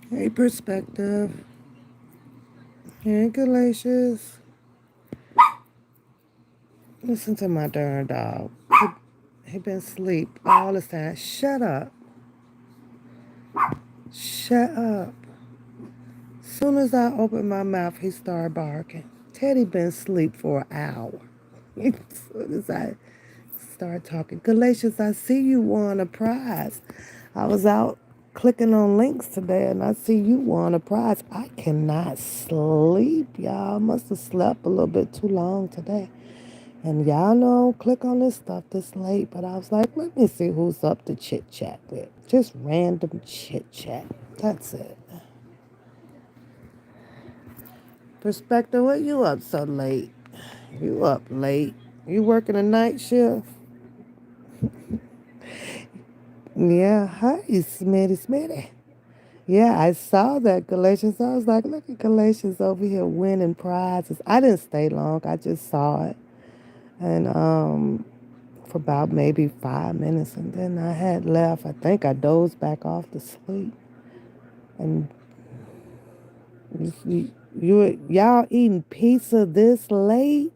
Hey, Perspective. Hey, Galatians. Listen to my darn dog. He been asleep all the time. Shut up. Shut up. Soon as I open my mouth, he started barking. Teddy been asleep for an hour. As soon as I start talking, Galatians, I see you won a prize. I was out clicking on links today, and I see you won a prize. I cannot sleep, y'all. Must have slept a little bit too long today. And y'all know, click on this stuff this late, but I was like, let me see who's up to chit chat with. Just random chit chat. That's it. Perspective, what you up so late? You up late? You working a night shift? Yeah, hi, Smitty. Yeah, I saw that Galatians. I was like, look at Galatians over here winning prizes. I didn't stay long. I just saw it. And for about maybe 5 minutes, and then I had left. I think I dozed back off to sleep. And y'all eating pizza this late?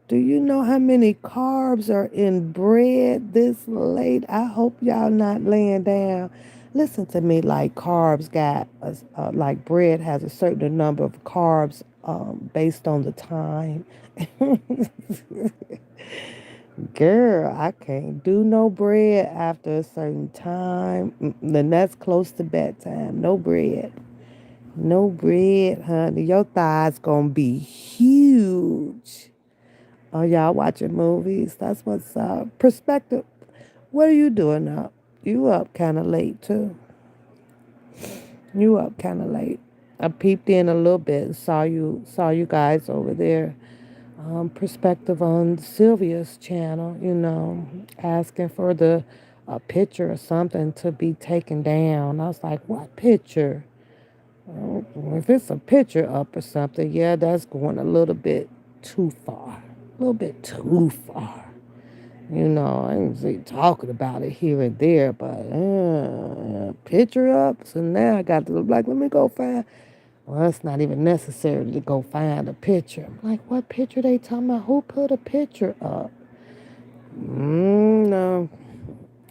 Do you know how many carbs are in bread this late? I hope y'all not laying down. Listen to me, like carbs got, like bread has a certain number of carbs based on the time. Girl, I can't do no bread after a certain time. Then that's close to bedtime. No bread. No bread, honey. Your thighs gonna be huge. Oh, y'all watching movies? That's what's up. Perspective. What are you doing up? You up kind of late too. You up kind of late. I peeped in a little bit and saw you guys over there. Perspective on Sylvia's channel. Asking for the a picture or something to be taken down. I was like, what picture? Oh, if it's a picture up or something, yeah, that's going a little bit too far. A little bit too far. I ain't see talking about it here and there, but picture up. So now I got to look like, let me go find. Well, it's not even necessary to go find a picture. I'm like, what picture they talking about? Who put a picture up? No.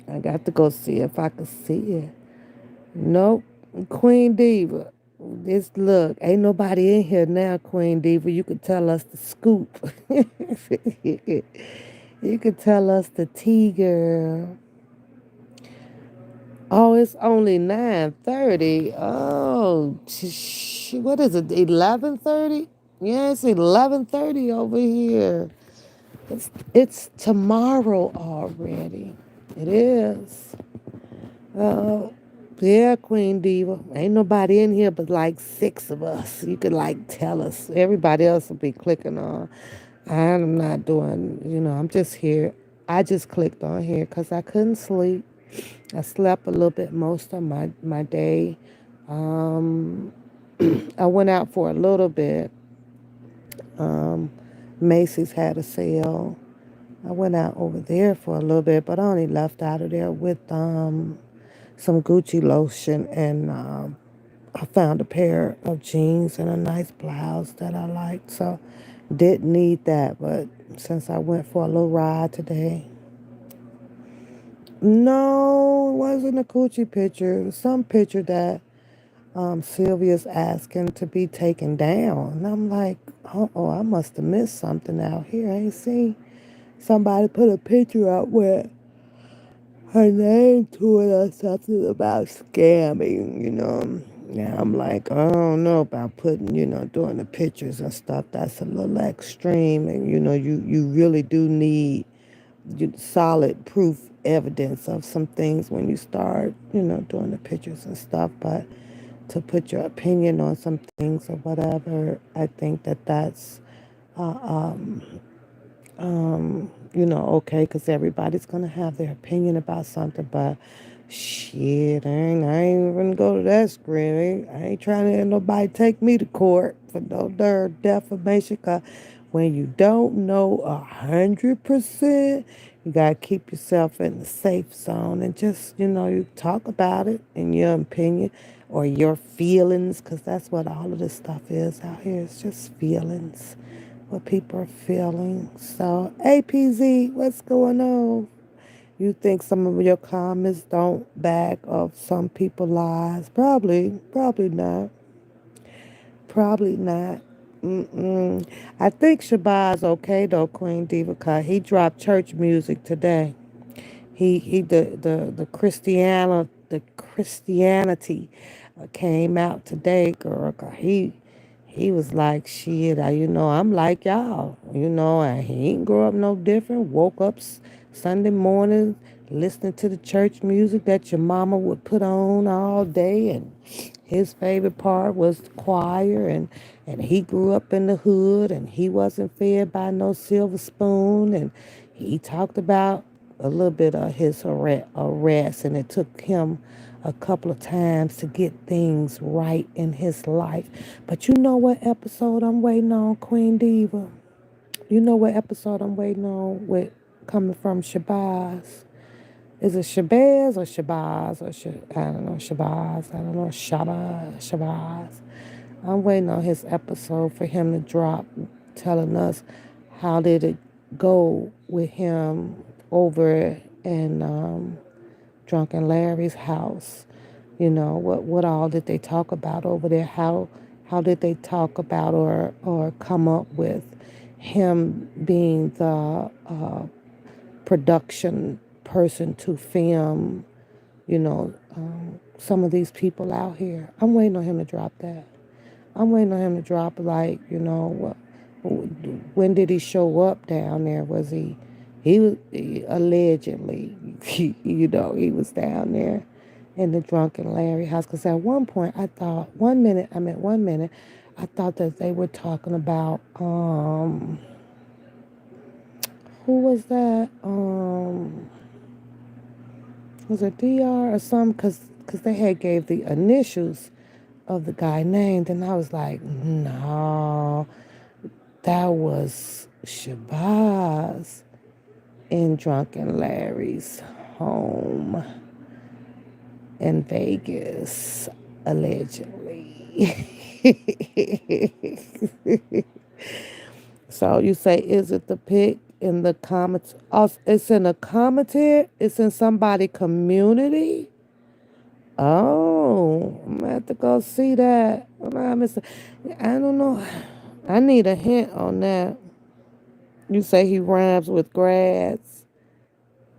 I got to go see if I can see it. Nope. Queen Diva. This look, ain't nobody in here now, Queen Diva. You could tell us the scoop. You could tell us the tea, girl. Oh, it's only 9:30. Oh, what is it? 11:30? Yeah, it's 11:30 over here. It's tomorrow already. It is. Oh, yeah, Queen Diva. Ain't nobody in here but like six of us. You could like tell us. Everybody else will be clicking on. I'm not doing, I'm just here. I just clicked on here because I couldn't sleep. I slept a little bit most of my day. Um, I went out for a little bit. Macy's had a sale. I went out over there for a little bit, but I only left out of there with some Gucci lotion, and I found a pair of jeans and a nice blouse that I liked. So didn't need that, but since I went for a little ride today. No, it wasn't a Gucci picture. It was some picture that Sylvia's asking to be taken down. And I'm like, oh, I must have missed something out here. I ain't seen somebody put a picture up with her name to it or something about scamming, Yeah, I'm like, I don't know about putting, doing the pictures and stuff. That's a little extreme. And, you really do need solid proof evidence of some things when you start, doing the pictures and stuff. But to put your opinion on some things or whatever, I think that's okay, because everybody's going to have their opinion about something, but shit, I ain't even go to that screen. I ain't trying to have nobody take me to court for no dirt defamation, because when you don't know 100%, you got to keep yourself in the safe zone and just, you talk about it in your opinion or your feelings, because that's what all of this stuff is out here. It's just feelings, what people are feeling. So, APZ, what's going on? You think some of your comments don't back of some people lies? Probably not. Probably not. I think Shabazz okay though, Queen Diva, 'cause he dropped church music today. He the Christianity came out today, girl. 'Cause he was like, shit, I'm like y'all, and he ain't grow up no different. Woke up Sunday morning listening to the church music that your mama would put on all day, and his favorite part was the choir, and he grew up in the hood, and he wasn't fed by no silver spoon, and he talked about a little bit of his arrest, and it took him a couple of times to get things right in his life. But you know what episode I'm waiting on, Queen Diva? You know what episode I'm waiting on with coming from Shabazz? Is it Shabazz or Shabazz or I don't know, Shabazz. I don't know, Shabazz. I'm waiting on his episode for him to drop, telling us how did it go with him over in Drunken Larry's house. What all did they talk about over there? How did they talk about or come up with him being the production person to film, some of these people out here? I'm waiting on him to drop that. I'm waiting on him to drop, like, when did he show up down there? He was allegedly, he was down there in the Drunken Larry house. Because at one point, one minute, I thought that they were talking about, who was that? Was it DR or something? Because they had gave the initials of the guy named, and I was like, no, that was Shabazz in Drunken Larry's home in Vegas, allegedly. So you say, is it the pic in the comments? Oh, it's in a commentary? It's in somebody community? Oh, I'm gonna have to go see that. I don't know. I need a hint on that. You say he rhymes with grass.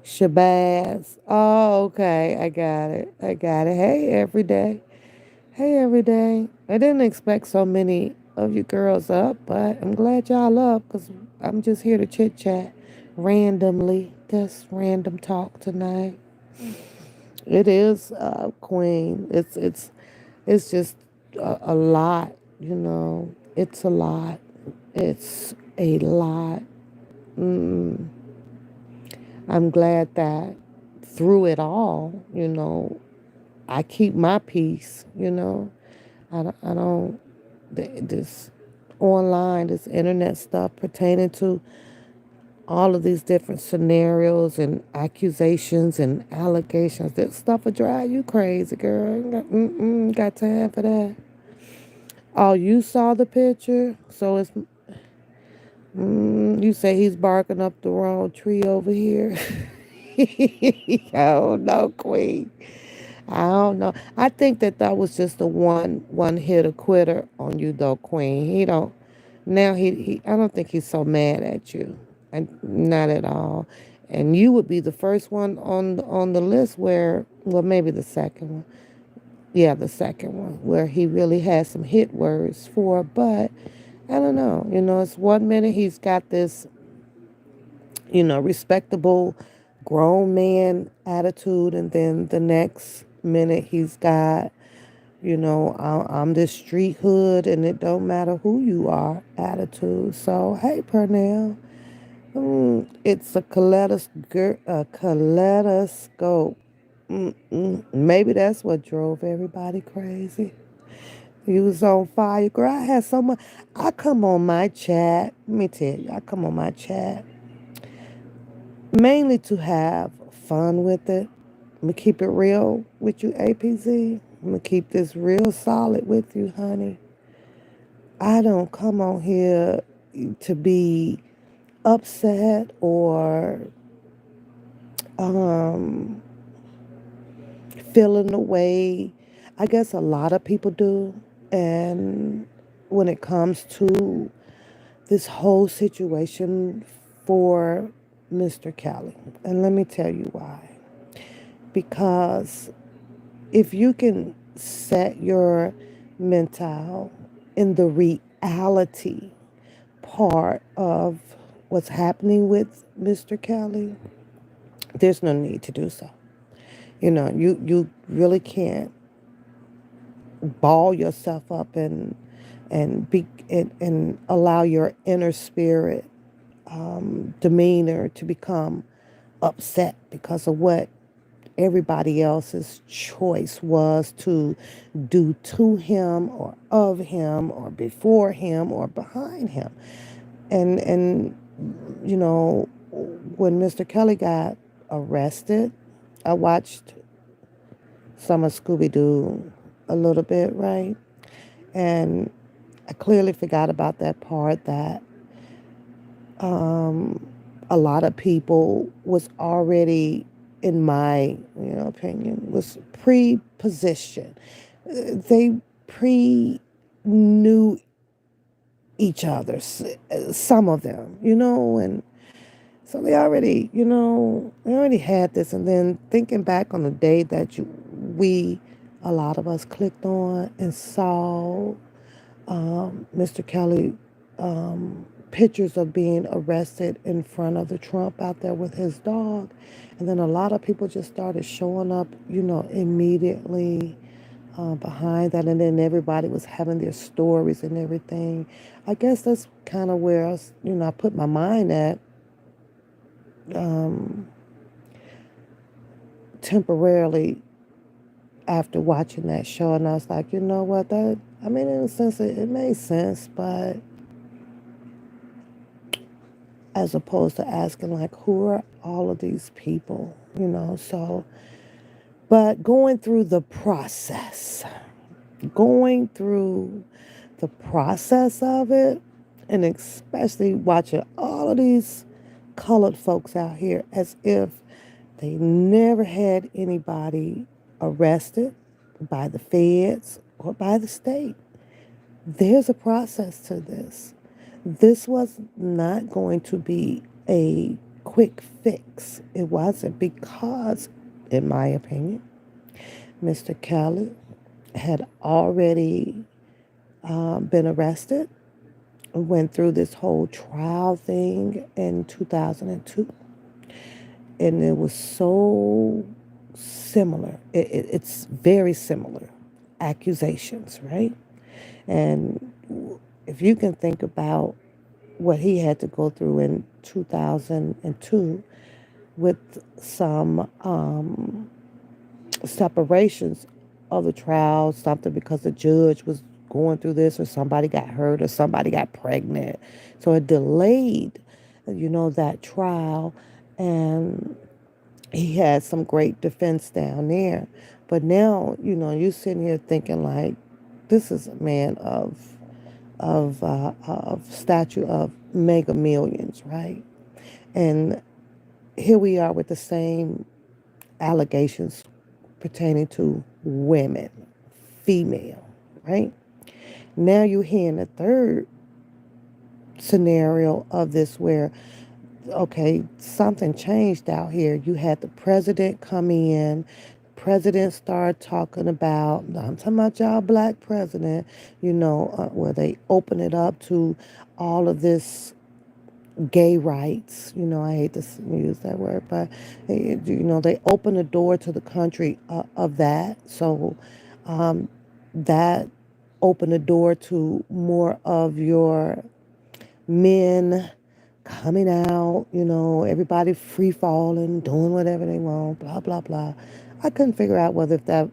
Shabazz. Oh, okay. I got it. Hey, every day. Hey, every day. I didn't expect so many of you girls up, but I'm glad y'all up, because I'm just here to chit chat randomly. Just random talk tonight. It is, Queen. It's just a lot, It's a lot. It's a lot. I'm glad that through it all, I keep my peace, I don't, this. online, this internet stuff pertaining to all of these different scenarios and accusations and allegations. This stuff will drive you crazy, girl. Got time for that. Oh, you saw the picture? So it's, you say he's barking up the wrong tree over here. I don't know, Queen. I don't know. I think that was just a one hitter quitter on you, though, Queen. He don't now. He I don't think he's so mad at you, and not at all. And you would be the first one on the list where, well, maybe the second one. Yeah, the second one where he really has some hit words for. But I don't know. It's one minute he's got this, respectable grown man attitude, and then the next minute he's got, I'm this street hood and it don't matter who you are attitude. So, hey, Pernell, it's a kaleidoscope. Maybe that's what drove everybody crazy. He was on fire. Girl, I had so much. I come on my chat. Let me tell you, I come on my chat mainly to have fun with it. I'm going to keep it real with you, APZ. I'm going to keep this real solid with you, honey. I don't come on here to be upset or feeling the way I guess a lot of people do. And when it comes to this whole situation for Mr. Kelly, and let me tell you why. Because if you can set your mental in the reality part of what's happening with Mr. Kelly, there's no need to do so. You really can't ball yourself up and allow your inner spirit demeanor to become upset because of what everybody else's choice was to do to him or of him or before him or behind him. And when Mr. Kelly got arrested, I watched some of Scooby-Doo a little bit, right? And I clearly forgot about that part that a lot of people was already, in my opinion, was pre-positioned. They pre-knew each other, some of them, and so they already had this. And then thinking back on the day that a lot of us clicked on and saw Mr. Kelly pictures of being arrested in front of the Trump out there with his dog. And then a lot of people just started showing up, immediately behind that. And then everybody was having their stories and everything. I guess that's kind of where I put my mind at temporarily after watching that show. And I was like, you know what, in a sense, it made sense, but as opposed to asking, like, who are all of these people, so, but going through the process of it, and especially watching all of these colored folks out here as if they never had anybody arrested by the feds or by the state. There's a process to this. This was not going to be a quick fix. It wasn't, because, in my opinion, Mr. Kelly had already been arrested, went through this whole trial thing in 2002. And it was so similar. It's very similar accusations, right? And if you can think about what he had to go through in 2002 with some separations of the trial, something because the judge was going through this, or somebody got hurt, or somebody got pregnant. So it delayed, that trial. And he had some great defense down there. But now, you sitting here thinking like, this is a man of statue of mega millions, right? And here we are with the same allegations pertaining to women, female, right? Now you're hearing a third scenario of this where, okay, something changed out here. You had the president come in. President started talking about, I'm talking about y'all black president, where they open it up to all of this gay rights. I hate to use that word, but they open the door to the country of that. So that opened the door to more of your men coming out, everybody free falling, doing whatever they want, blah blah blah. I couldn't figure out whether if that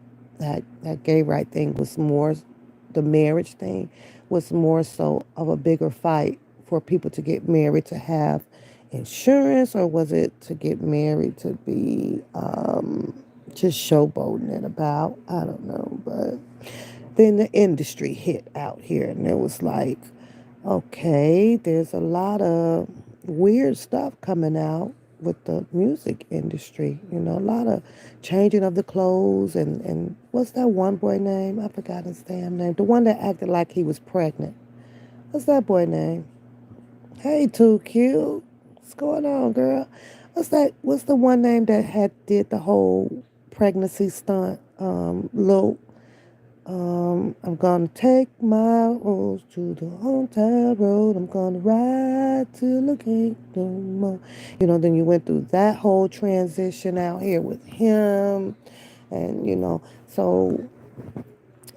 gay right thing was more, the marriage thing was more so of a bigger fight for people to get married to have insurance, or was it to get married to be just showboating it about? I don't know, but then the industry hit out here, and it was like, okay, there's a lot of weird stuff coming out with the music industry. A lot of changing of the clothes, and what's that one boy name? I forgot his damn name. The one that acted like he was pregnant. What's that boy name? Hey, too cute. What's going on, girl? What's the one name that had did the whole pregnancy stunt? I'm gonna take my horse to the hometown road. I'm gonna ride till the kingdom more. Then you went through that whole transition out here with him. And, so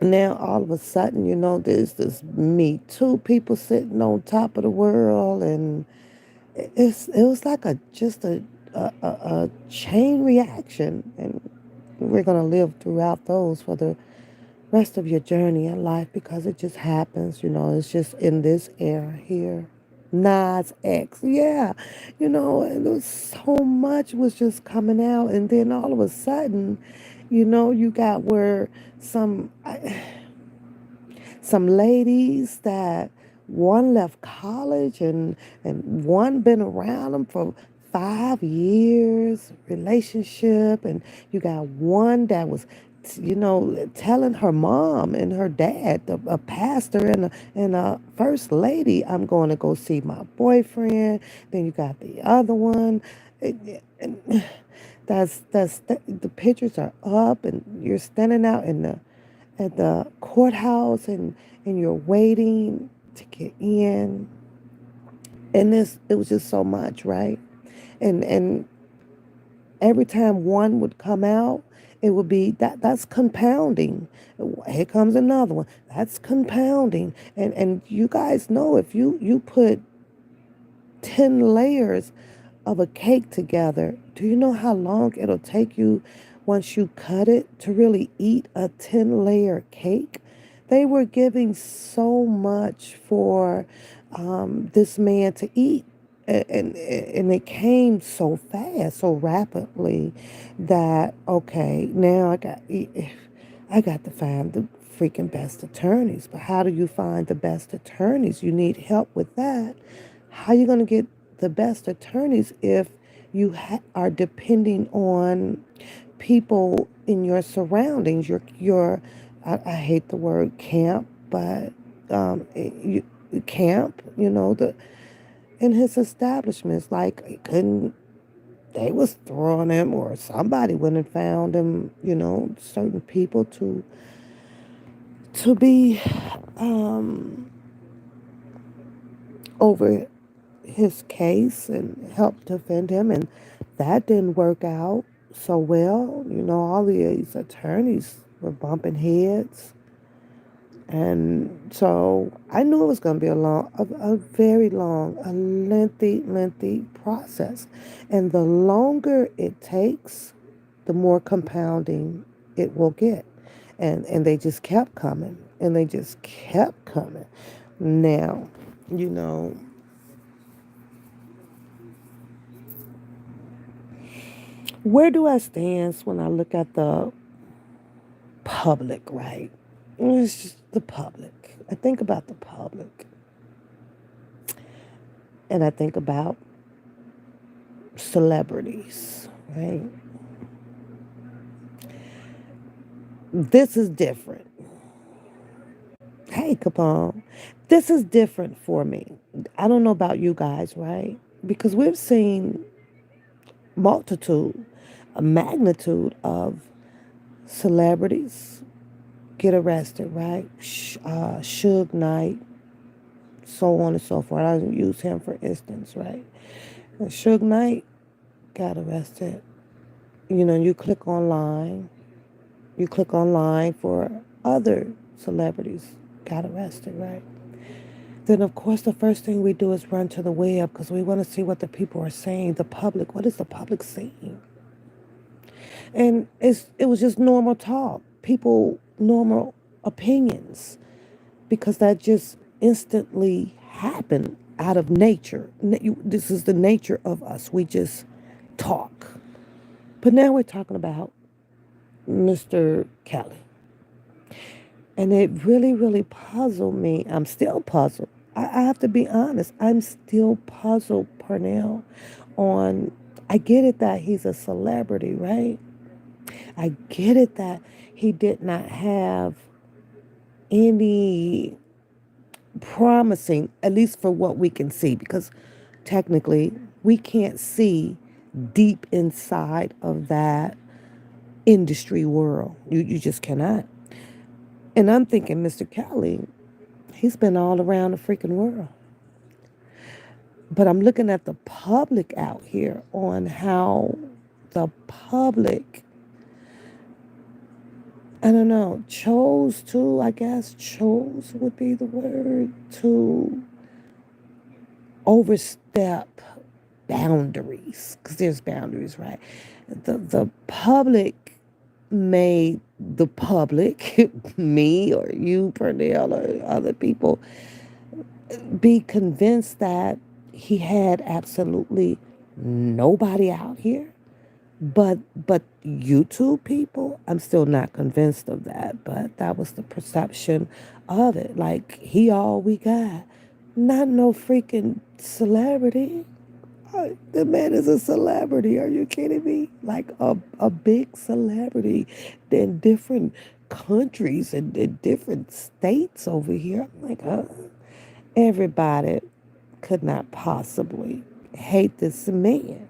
now all of a sudden, there's this Me Too people sitting on top of the world. And it was like a chain reaction. And we're gonna live throughout those for the rest of your journey in life, because it just happens. It's just in this era here. Nas X, yeah, and there was so much was just coming out. And then all of a sudden, you got where some ladies that one left college, and one been around them for 5 years relationship. And you got one that was telling her mom and her dad, a pastor and a first lady, I'm going to go see my boyfriend. Then you got the other one. And the pictures are up, and you're standing out at the courthouse, and you're waiting to get in. And it was just so much, right? And every time one would come out, it would be that's compounding. Here comes another one. That's compounding. And you guys know, if you put 10 layers of a cake together, do you know how long it'll take you once you cut it to really eat a 10-layer cake? They were giving so much for this man to eat. And it came so fast, so rapidly, that, okay, now I got to find the freaking best attorneys. But how do you find the best attorneys? You need help with that. How are you going to get the best attorneys if you are depending on people in your surroundings? I hate the word camp, but camp, in his establishments, like, they was throwing him, or somebody went and found him, certain people to be over his case and help defend him. And that didn't work out so well. All these attorneys were bumping heads. And so I knew it was going to be a very long, a lengthy process. And the longer it takes, the more compounding it will get. And they just kept coming. And they just kept coming. Now, you know, where do I stand when I look at the public, right? It's just the public. I think about the public and I think about celebrities, right? This is different. Hey, Capone, this is different for me. I don't know about you guys, right? Because we've seen multitude, a magnitude of celebrities get arrested, right? Suge Knight, so on and so forth. I use him for instance, right? And Suge Knight got arrested. You know, you click online for other celebrities got arrested, right? Then, of course, the first thing we do is run to the web because we want to see what the people are saying. The public, what is the public saying? And it was just normal talk, people, normal opinions, because that just instantly happened out of nature. This is the nature of us. We just talk. But now we're talking about Mr. Kelly. And it really, really puzzled me. I'm still puzzled. I have to be honest. I'm still puzzled, Pernell, on. I get it that he's a celebrity, right? I get it that he did not have any promising, at least for what we can see, because technically we can't see deep inside of that industry world. You just cannot. And I'm thinking, Mr. Kelly, he's been all around the freaking world. But I'm looking at the public out here on how the public, I don't know, chose to, I guess, chose would be the word, to overstep boundaries. Because there's boundaries, right? The public made the public, me or you, Pernell, or other people, be convinced that he had absolutely nobody out here. But YouTube people, I'm still not convinced of that. But that was the perception of it. Like he all we got. Not no freaking celebrity. The man is a celebrity. Are you kidding me? Like a big celebrity in different countries and in different states over here. I'm like, everybody could not possibly hate this man,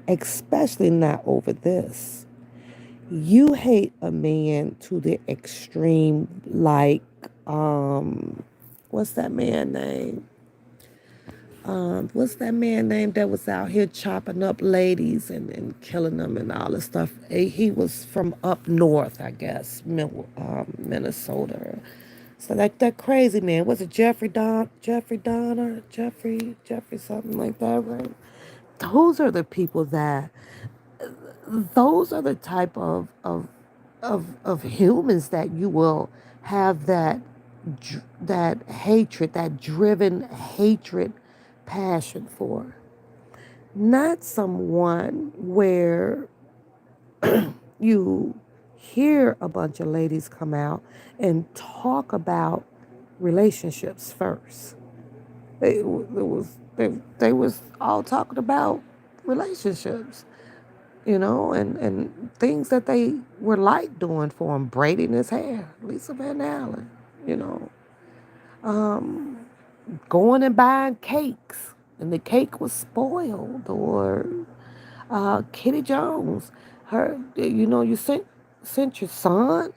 especially not over this. You hate a man to the extreme, like, what's that man name? What's that man name that was out here chopping up ladies and killing them and all this stuff? He was from up north, I guess, Minnesota. So that crazy man, was it Jeffrey Donner, Jeffrey something like that, right? Those are the people that, those are the type of humans that you will have that hatred, that driven hatred, passion for. Not someone where you hear a bunch of ladies come out and talk about relationships first. They was all talking about relationships, and things that they were like doing for him, braiding his hair, Lisa Van Allen, you know, going and buying cakes, and the cake was spoiled, or Kitty Jones, you sent your son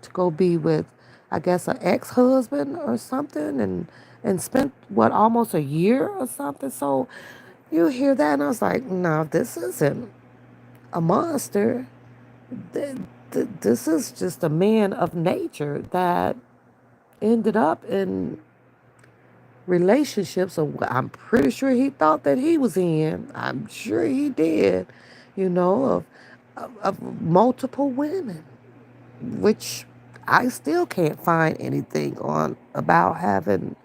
to go be with, I guess, an ex-husband or something, and spent what, almost a year or something. So you hear that, and I was like, no, this isn't a monster. This is just a man of nature that ended up in relationships of, I'm pretty sure he thought that he was in. I'm sure he did, of multiple women, which I still can't find anything on about having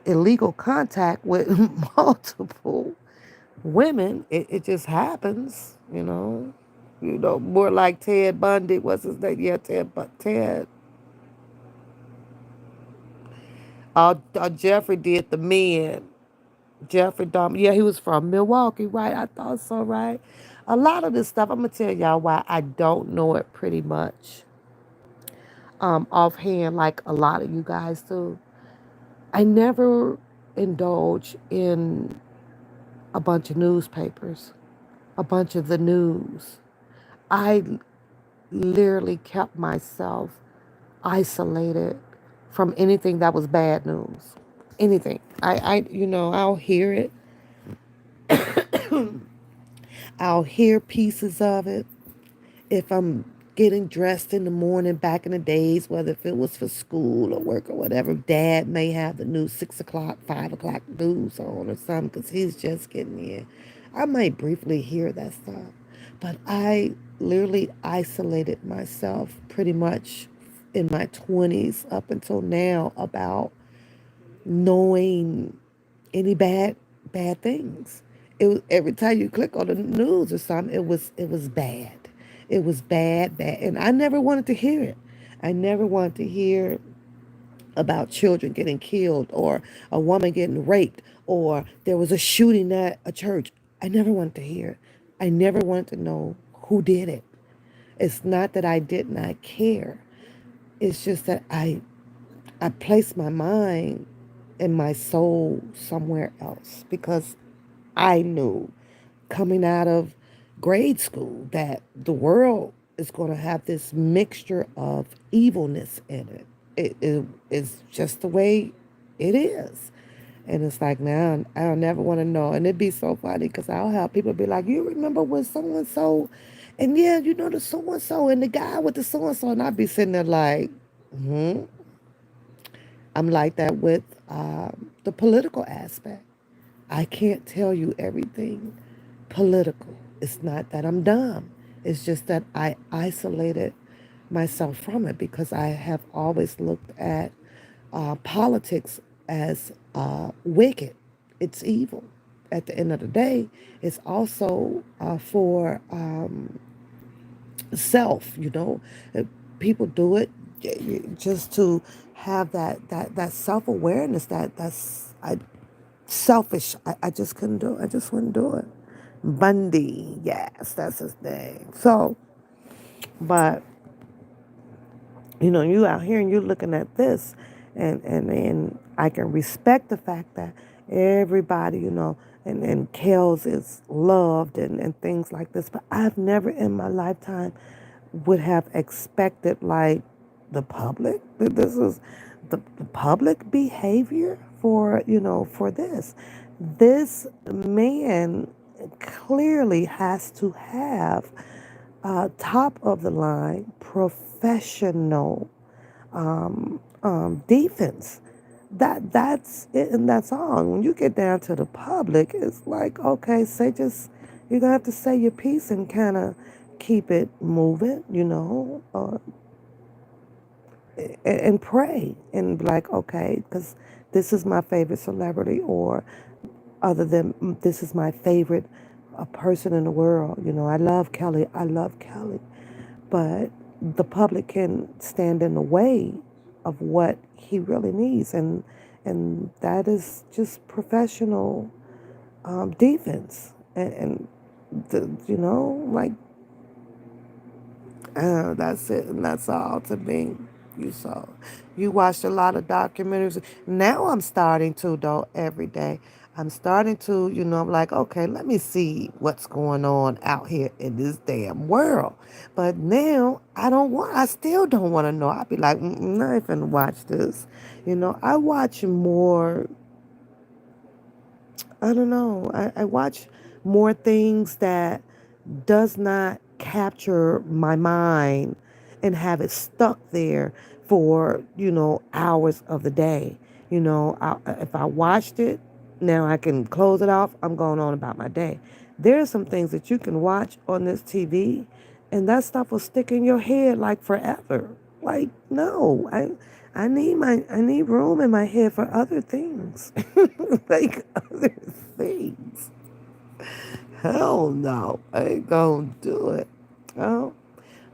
illegal contact with multiple women. It just happens, you know. You know, more like Ted Bundy. What's his name? Yeah, Ted. Jeffrey did the men. Jeffrey Dahmer. Yeah, he was from Milwaukee, right? I thought so, right? A lot of this stuff, I'm gonna tell y'all why I don't know it pretty much offhand, like a lot of you guys do. I never indulge in a bunch of newspapers, a bunch of the news. I literally kept myself isolated from anything that was bad news. Anything. I'll hear it. I'll hear pieces of it. If I'm getting dressed in the morning back in the days, whether if it was for school or work or whatever, Dad may have the new 6 o'clock, 5 o'clock news on or something because he's just getting in. I might briefly hear that stuff, but I literally isolated myself pretty much in my 20s up until now about knowing any bad things. It was every time you click on the news or something, it was bad. It was bad, and I never wanted to hear it. I never wanted to hear about children getting killed or a woman getting raped or there was a shooting at a church. I never wanted to hear it. I never wanted to know who did it. It's not that I did not care. It's just that I placed my mind and my soul somewhere else because I knew coming out of grade school that the world is going to have this mixture of evilness in it. It is just the way it is. And it's like, now I'll never want to know. And it'd be so funny because I'll have people be like, you remember when so and so, and yeah, you know, the so and so, and the guy with the so and so. And I'd be sitting there like, hmm. I'm like that with the political aspect. I can't tell you everything political. It's not that I'm dumb. It's just that I isolated myself from it because I have always looked at politics as wicked. It's evil. At the end of the day, it's also for self. People do it just to have that self awareness. That's selfish. I just couldn't do it. I just wouldn't do it. Bundy, yes, that's his name. So, but you out here and you're looking at this, and I can respect the fact that everybody, and Kels is loved and things like this. But I've never in my lifetime would have expected like the public. This is the public behavior for this. This man clearly has to have top of the line professional defense. That's it, and that's all. When you get down to the public, it's like, okay, you're gonna have to say your piece and kind of keep it moving, and pray and be like, okay, because this is my favorite celebrity, or other than this is my favorite person in the world. I love Kelly. I love Kelly. But the public can stand in the way of what he really needs. And that is just professional defense. And like, that's it. And that's all to me. You watched a lot of documentaries. Now I'm starting to, though, every day. I'm starting to, I'm like, okay, let me see what's going on out here in this damn world. But now I still don't want to know. I'll be like, not even watch this. I watch more, I don't know. I watch more things that does not capture my mind and have it stuck there for, hours of the day. If I watched it, now I can close it off. I'm going on about my day. There are some things that you can watch on this TV, and that stuff will stick in your head like forever. Like, no, I need room in my head for other things. Like other things. Hell no. I ain't gonna do it. Oh.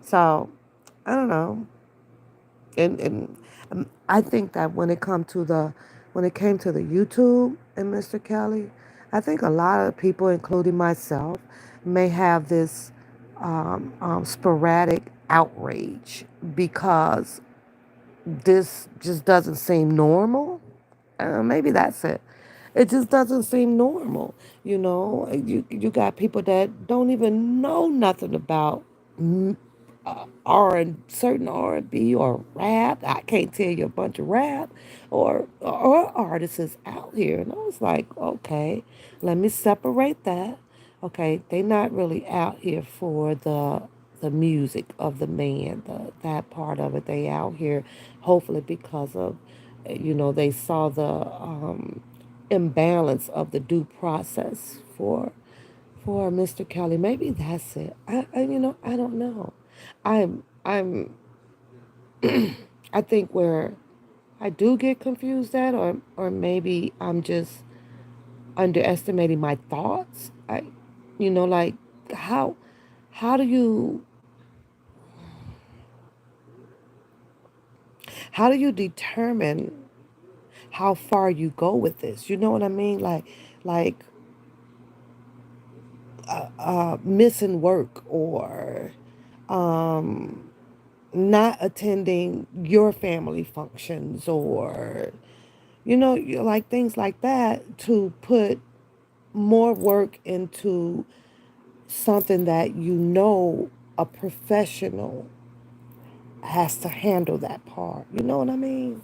So I don't know. And I think that when it came to the YouTube and Mr. Kelly, I think a lot of people, including myself, may have this sporadic outrage because this just doesn't seem normal. Maybe that's it. It just doesn't seem normal. You got people that don't even know nothing about R and certain R&B or rap. I can't tell you a bunch of rap or artists out here. And I was like, okay, let me separate that. Okay, they not really out here for the music of the man, that part of it. They out here, hopefully because of, they saw the imbalance of the due process for Mr. Kelly. Maybe that's it. I don't know. I'm I think where I do get confused at, or maybe I'm just underestimating my thoughts. Like how how do you how do you determine how far you go with this? You know what I mean? Like missing work or um not attending your family functions or like things like that to put more work into something that a professional has to handle that part. You know what I mean?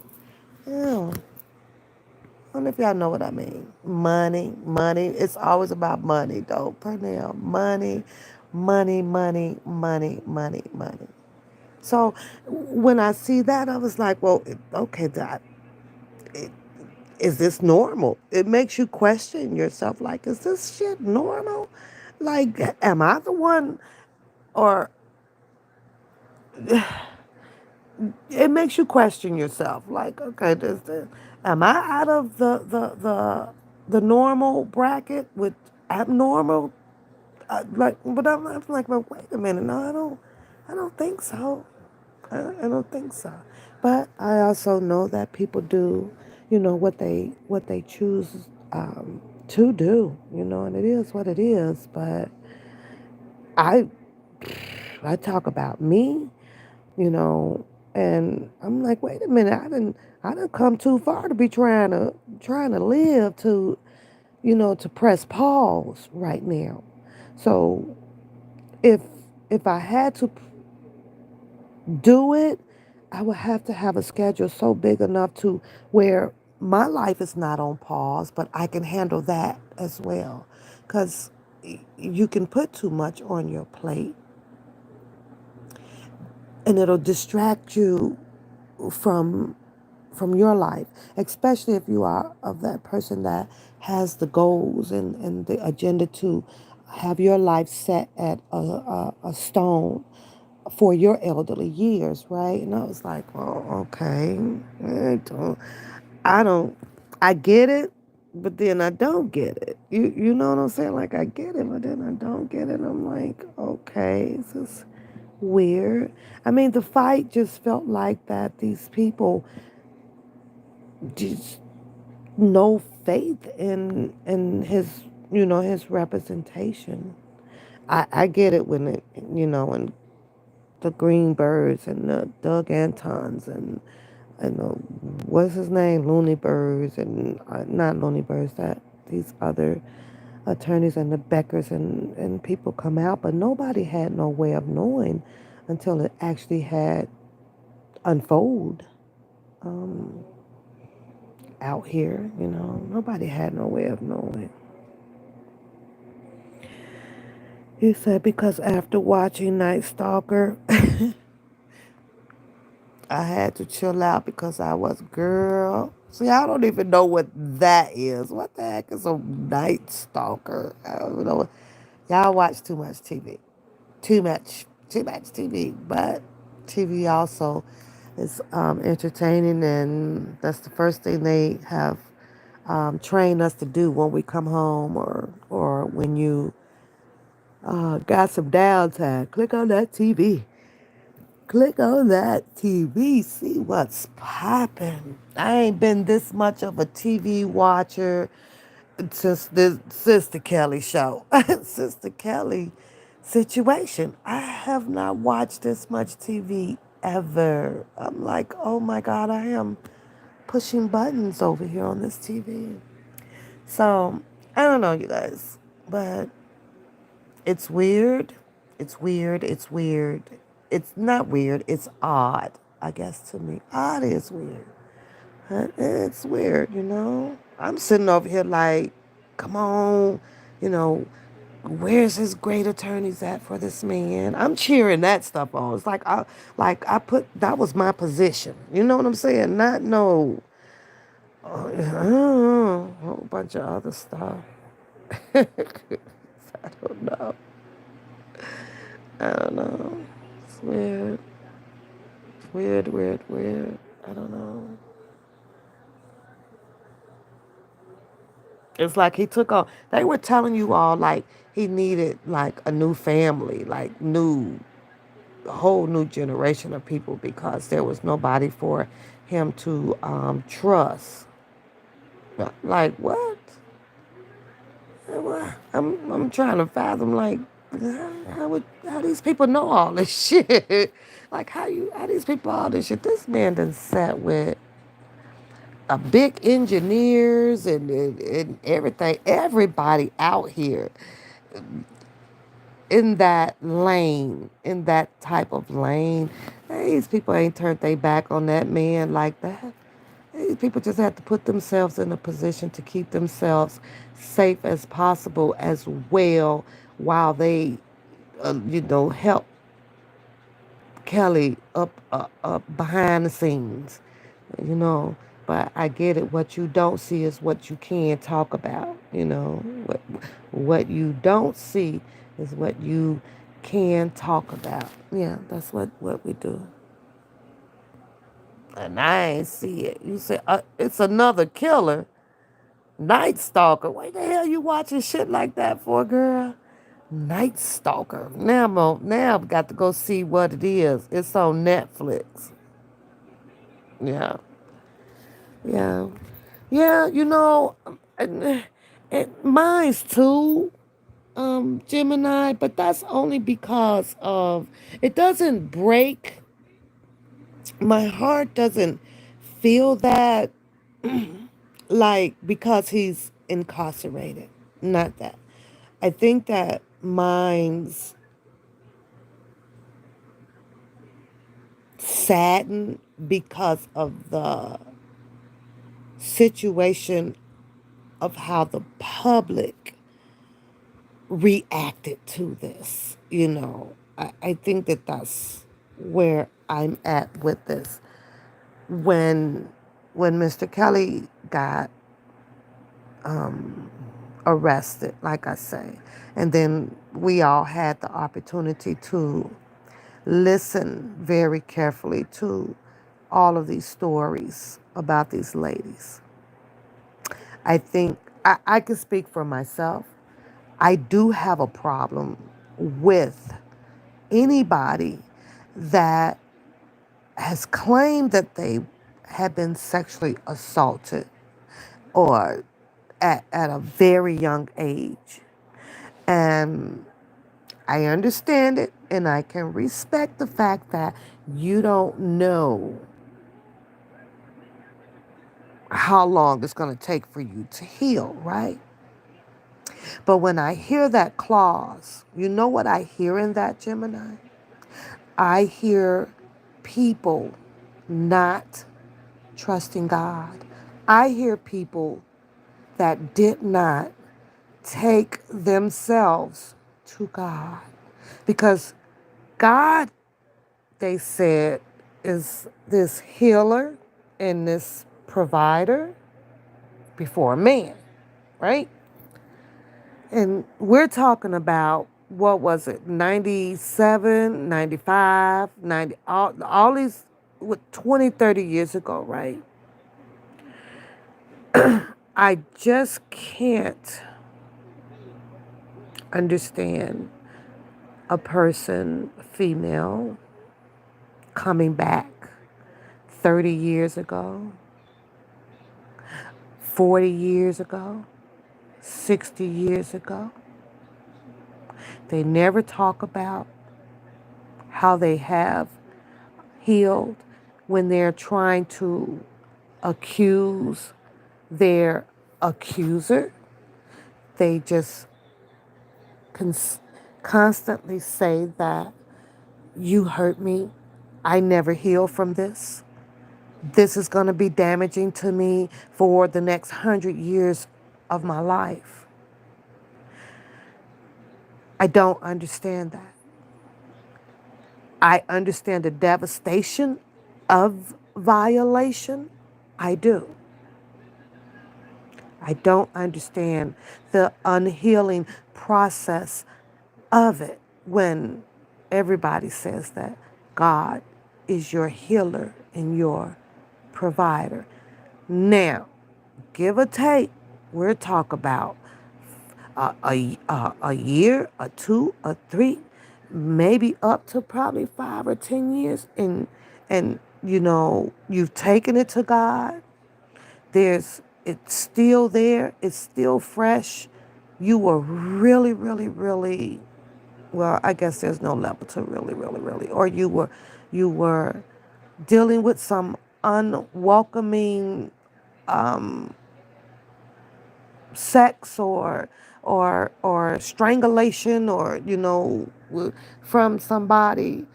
Yeah. I don't know if y'all know what I mean. Money, money. It's always about money, though. Pernell, money, money, money, money, money, money. So when I see that, I was like, well, okay, is this normal? It makes you question yourself. Like, is this shit normal? Like, am I the one? Or it makes you question yourself. Like, okay, am I out of the normal bracket with abnormal? But I'm like, well, wait a minute. No, I don't think so. I don't think so. But I also know that people do, what they choose to do, and it is what it is. But I I talk about me, you know, and I'm like, wait a minute, I didn't come too far to be trying to live to press pause right now. So if if I had to do it, I would have to have a schedule so big enough to where my life is not on pause, but I can handle that as well. Because you can put too much on your plate and it'll distract you from from your life, especially if you are of that person that has the goals and the agenda to have your life set at a stone for your elderly years, right? And I was like, well, okay. I don't, I get it, but then I don't get it. You know what I'm saying? Like, I get it, but then I don't get it. I'm like, okay, this is weird. I mean, the fight just felt like that these people just no faith in his his representation. I get it when when the Greenbergs and the Doug Antons and the, what's his name, Looney Birds and not Looney Birds, that these other attorneys and the Beckers and people come out, but nobody had no way of knowing until it actually had unfold um, out here. Nobody had no way of knowing. He said because after watching Night Stalker, I had to chill out because I was girl. See, I don't even know what that is. What the heck is a Night Stalker? I don't even know. Y'all watch too much TV. Too much TV. But TV also. It's entertaining, and that's the first thing they have trained us to do when we come home, or when you got some downtime. Click on that TV. Click on that TV. See what's popping. I ain't been this much of a TV watcher since the Kelly show, since the Kelly situation. I have not watched this much TV ever. I'm like, oh my God, I am pushing buttons over here on this TV. So I don't know, you guys, but it's weird. It's weird. It's weird. It's not weird. It's odd, I guess, to me. Odd is weird. It's weird, you know? I'm sitting over here like, come on, you know, where's his great attorneys at for this man? I'm cheering that stuff on. It's like I put that was my position. You know what I'm saying? Not no a whole bunch of other stuff. I don't know. I don't know. It's weird. Weird, weird, weird. I don't know. It's like he took on. They were telling you all like he needed like a new family, like a whole new generation of people because there was nobody for him to trust. Like what? I'm trying to fathom like how these people know all this shit. Like how these people all this shit. This man done sat with a big engineers and everything. Everybody out here in that lane, in that type of lane. These people ain't turned their back on that man like that. These people just have to put themselves in a position to keep themselves safe as possible as well while they, help Kelly up behind the scenes, you know. But I get it. What you don't see is what you can talk about, you know. What you don't see is what you can talk about. Yeah, that's what we do. And I ain't see it. You say it's another killer, Night Stalker. What the hell you watching shit like that for, girl? Night Stalker. Now I've got to go see what it is. It's on Netflix. Yeah, yeah, yeah. Mine's too, Gemini, but that's only because of it doesn't break my heart. Doesn't feel that like because he's incarcerated. Not that. I think that mine's saddened because of the situation of how the public reacted to this. I think that that's where I'm at with this. When when Mr. Kelly got arrested, like I say, and then we all had the opportunity to listen very carefully to all of these stories about these ladies. I think I can speak for myself. I do have a problem with anybody that has claimed that they have been sexually assaulted or at a very young age. And I understand it and I can respect the fact that you don't know how long it's going to take for you to heal, right? But when I hear that clause, you know what I hear in that, Gemini? I hear people not trusting God. I hear people that did not take themselves to God. Because God, they said, is this healer and this provider before man, right? And we're talking about, what was it, 97, 95, 90, all these. 20, 30 years ago, right? I just can't understand a person, female, coming back 30 years ago, 40 years ago, 60 years ago. They never talk about how they have healed when they're trying to accuse their accuser. They just cons- constantly say that you hurt me. I never heal from this. This is going to be damaging to me for the next 100 years of my life. I don't understand that. I understand the devastation of violation. I do. I don't understand the unhealing process of it when everybody says that God is your healer and your provider. Now, give or take, we're talking about a year, a two, a three, maybe up to probably 5 or 10 years, and you've taken it to God. It's still there. It's still fresh. You were really, really, really, well, I guess there's no level to really, really, really, or you were dealing with some unwelcoming sex or strangulation or from somebody,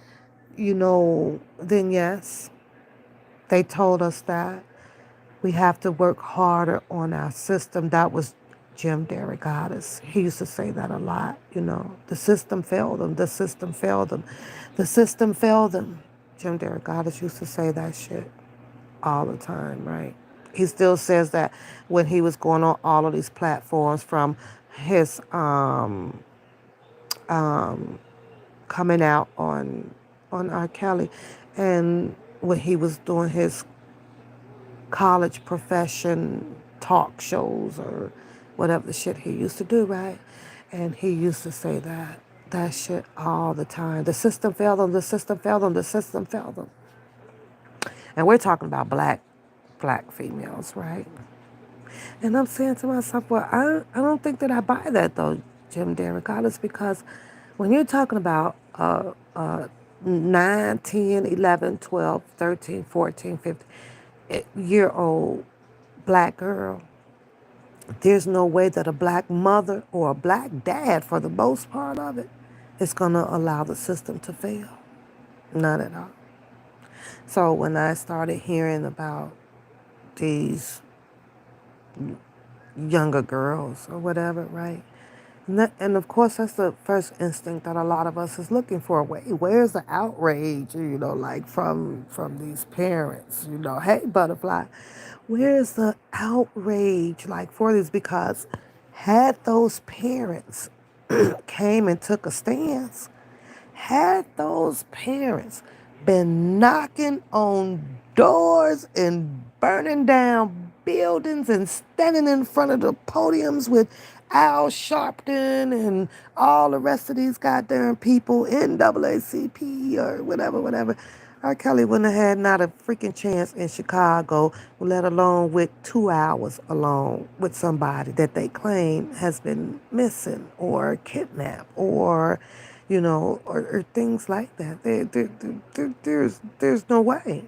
then yes, they told us that we have to work harder on our system. That was Jim Derrigatis. He used to say that a lot. The system failed them. The system failed them. The system failed them. Jim Derrigatis used to say that shit all the time, right? He still says that when he was going on all of these platforms, from his coming out on R. Kelly, and when he was doing his college profession talk shows or whatever the shit he used to do, right? And he used to say that shit all the time. The system failed them. The system failed them. The system failed them. And we're talking about black females, right? And I'm saying to myself, well, I don't think that I buy that though, Jim Derrick, because when you're talking about 9, 10, 11, 12, 13, 14, 15-year old black girl, there's no way that a black mother or a black dad, for the most part of it, is going to allow the system to fail. None at all. So when I started hearing about these younger girls or whatever, right? And of course, that's the first instinct that a lot of us is looking for. Wait, where's the outrage, like from these parents? Hey, butterfly, where's the outrage, like, for this? Because had those parents came and took a stance, had those parents been knocking on doors and burning down buildings and standing in front of the podiums with Al Sharpton and all the rest of these goddamn people, NAACP or whatever, R. Kelly wouldn't have had not a freaking chance in Chicago, let alone with 2 hours alone with somebody that they claim has been missing or kidnapped or things like that. There's no way.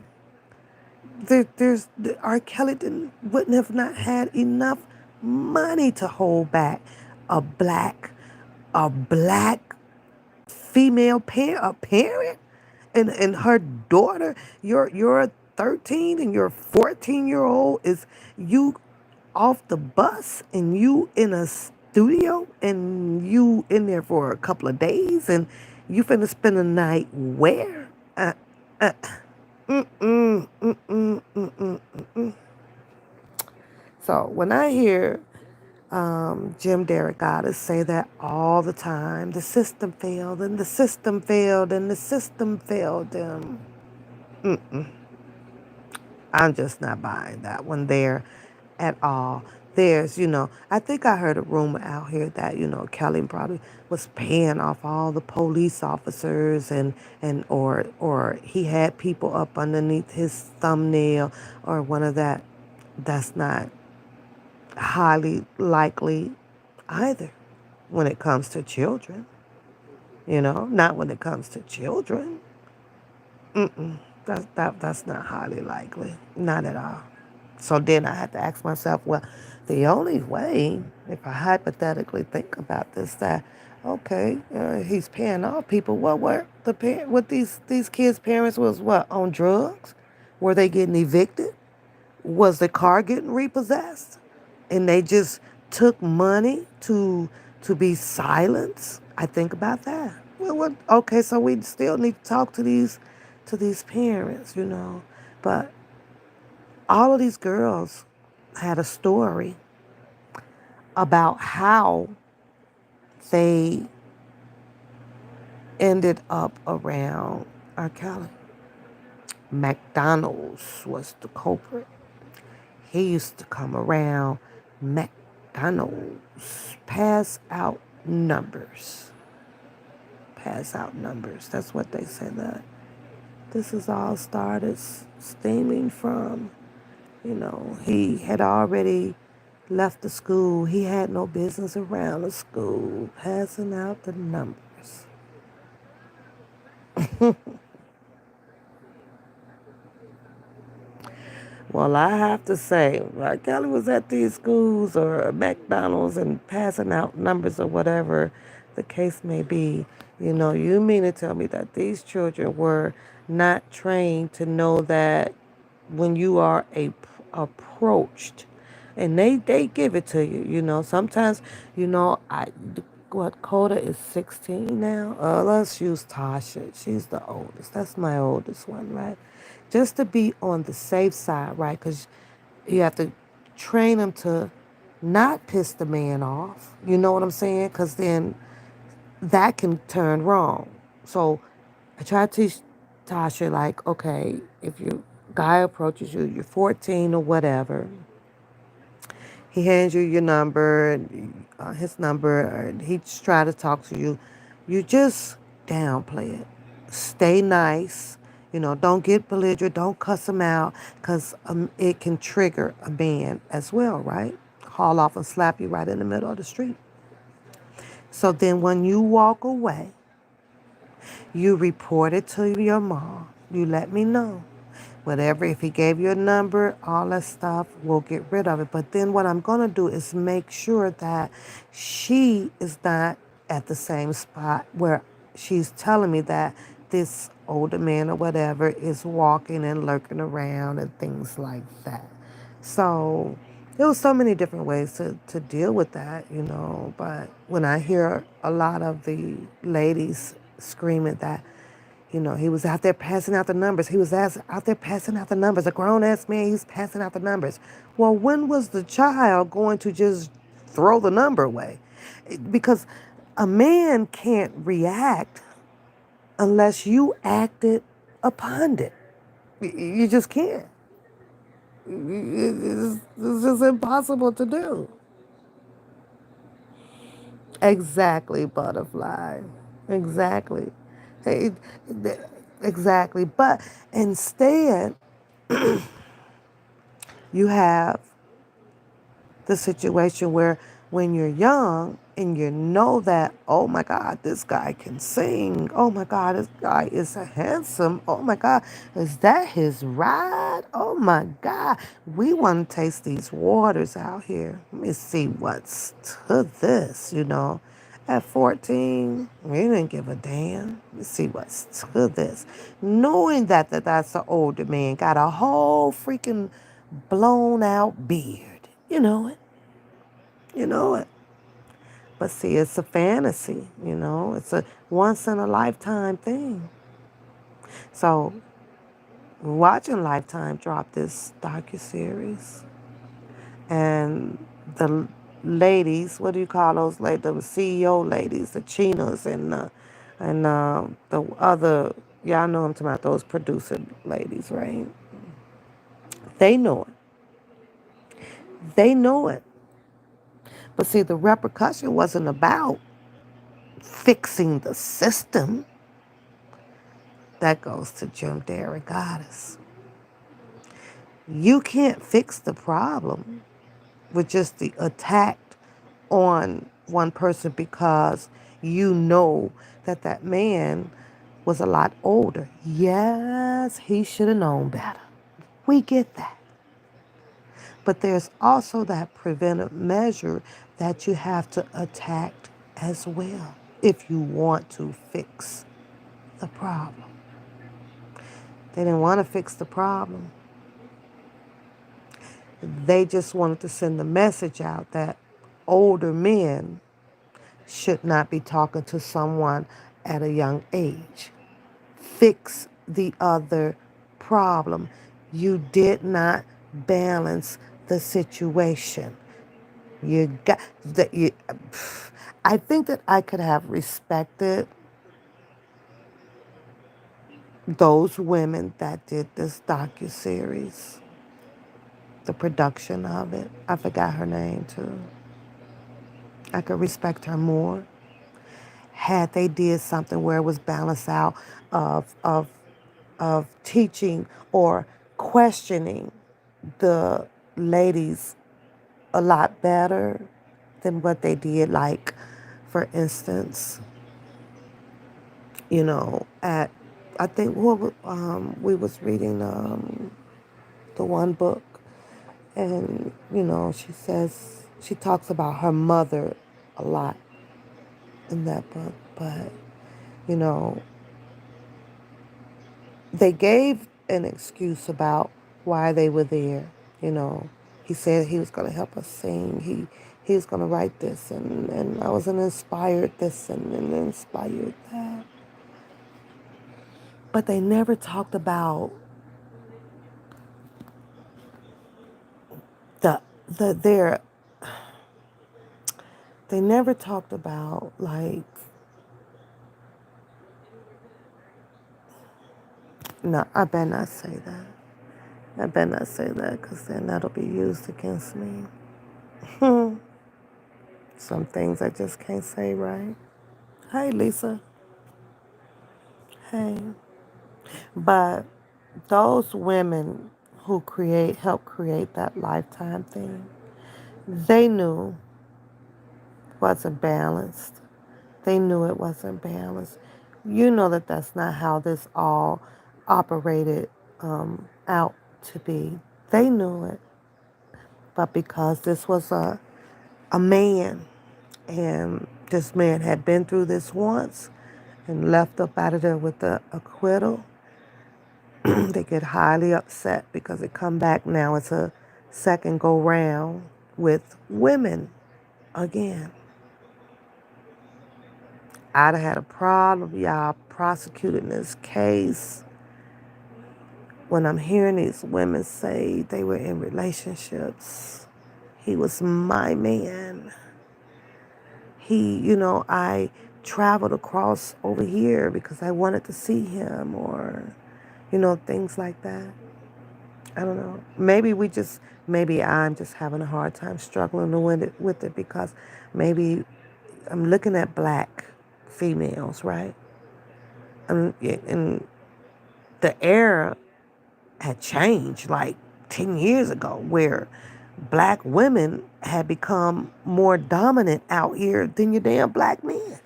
R. Kelly wouldn't have not had enough money to hold back a black female parent and her daughter. Your 13 and your 14-year-old is you off the bus and you in a studio and you in there for a couple of days and you finna spend the night where? Uh, uh, mm-mm, mm-mm, mm-mm, mm-mm. So when I hear Jim Derrick say that all the time, the system failed and the system failed and the system failed them. Mm-mm. I'm just not buying that one there at all. There's, I think I heard a rumor out here that, Kelly probably was paying off all the police officers and or he had people up underneath his thumbnail or one of that. That's not highly likely either when it comes to children, not when it comes to children. Mm-mm. That's not highly likely. Not at all. So then I had to ask myself, well, the only way, if I hypothetically think about this, that okay, he's paying off people. What were what these kids' parents was what on drugs? Were they getting evicted? Was the car getting repossessed? And they just took money to be silenced. I think about that. Well, what? Okay, so we still need to talk to these parents, But all of these girls had a story about how they ended up around R. Kelly. McDonald's was the culprit. He used to come around McDonald's, pass out numbers. Pass out numbers. That's what they said that. This is all started stemming from, he had already left the school. He had no business around the school, passing out the numbers. Well, I have to say, like Kelly was at these schools or McDonald's and passing out numbers or whatever the case may be. You mean to tell me that these children were not trained to know that when you are approached, and they give it to you. Sometimes, I what Coda is 16 now. Let's use Tasha. She's the oldest. That's my oldest one, right? Just to be on the safe side, right? Because you have to train them to not piss the man off. You know what I'm saying? Because then that can turn wrong. So I try to teach Tasha, like, okay, if your guy approaches you, you're 14 or whatever, he hands you your number, his number, and he just try to talk to you. You just downplay it. Stay nice. Don't get belligerent. Don't cuss him out because it can trigger a man as well, right? Haul off and slap you right in the middle of the street. So then when you walk away, you report it to your mom. You let me know. Whatever, if he gave you a number, all that stuff, we'll get rid of it. But then what I'm going to do is make sure that she is not at the same spot where she's telling me that this older man or whatever is walking and lurking around and things like that. So there was so many different ways to deal with that, But when I hear a lot of the ladies screaming that, he was out there passing out the numbers. He was out there passing out the numbers. A grown-ass man, he's passing out the numbers. Well, when was the child going to just throw the number away? Because a man can't react unless you acted upon it. You just can't. It's just impossible to do. Exactly, butterfly. Exactly. Hey, exactly. But instead, you have the situation where when you're young and you know that, oh my God, this guy can sing. Oh my God, this guy is handsome. Oh my God, is that his ride? Oh my God, we want to taste these waters out here. Let me see what's to this. At 14, we didn't give a damn. Let me see what's to this. Knowing that that's an older man, got a whole freaking blown out beard. You know it. You know it. But see, it's a fantasy. It's a once in a lifetime thing. So, watching Lifetime drop this docuseries, and the ladies, what do you call those ladies? The CEO ladies, the Chinas, and the other, y'all know I'm talking about those producer ladies, right? They know it. They know it. But see, the repercussion wasn't about fixing the system. That goes to Jim Goddess. You can't fix the problem with just the attack on one person because you know that that man was a lot older. Yes, he should have known better. We get that. But there's also that preventive measure that you have to attack as well if you want to fix the problem. They didn't want to fix the problem. They just wanted to send the message out that older men should not be talking to someone at a young age. Fix the other problem. You did not balance the situation. You got that. I think that I could have respected those women that did this docuseries, the production of it. I forgot her name too. I could respect her more had they did something where it was balanced out of of of teaching or questioning the ladies a lot better than what they did. Like, for instance, at I think we was reading the one book, and she talks about her mother a lot in that book, but you know they gave an excuse about why they were there. You know, he said he was going to help us sing. He was going to write this, and I was an inspired this and inspired that. But they never talked about the their. They never talked about, like, no, I better not say that. I better not say that because then that'll be used against me. Some things I just can't say, right? Hey, Lisa. Hey. But those women who help create that Lifetime thing, they knew wasn't balanced. They knew it wasn't balanced. You know that that's not how this all operated out to be. They knew it. But because this was a man, and this man had been through this once and left up out of there with the acquittal, they get highly upset because it come back now. It's a second go round with women again. I'd have had a problem, y'all, prosecuting this case when I'm hearing these women say they were in relationships. He was my man. I traveled across over here because I wanted to see him, or, things like that. I don't know. Maybe I'm just having a hard time struggling with it because maybe I'm looking at black females, right? And the era had changed like 10 years ago, where black women had become more dominant out here than your damn black men.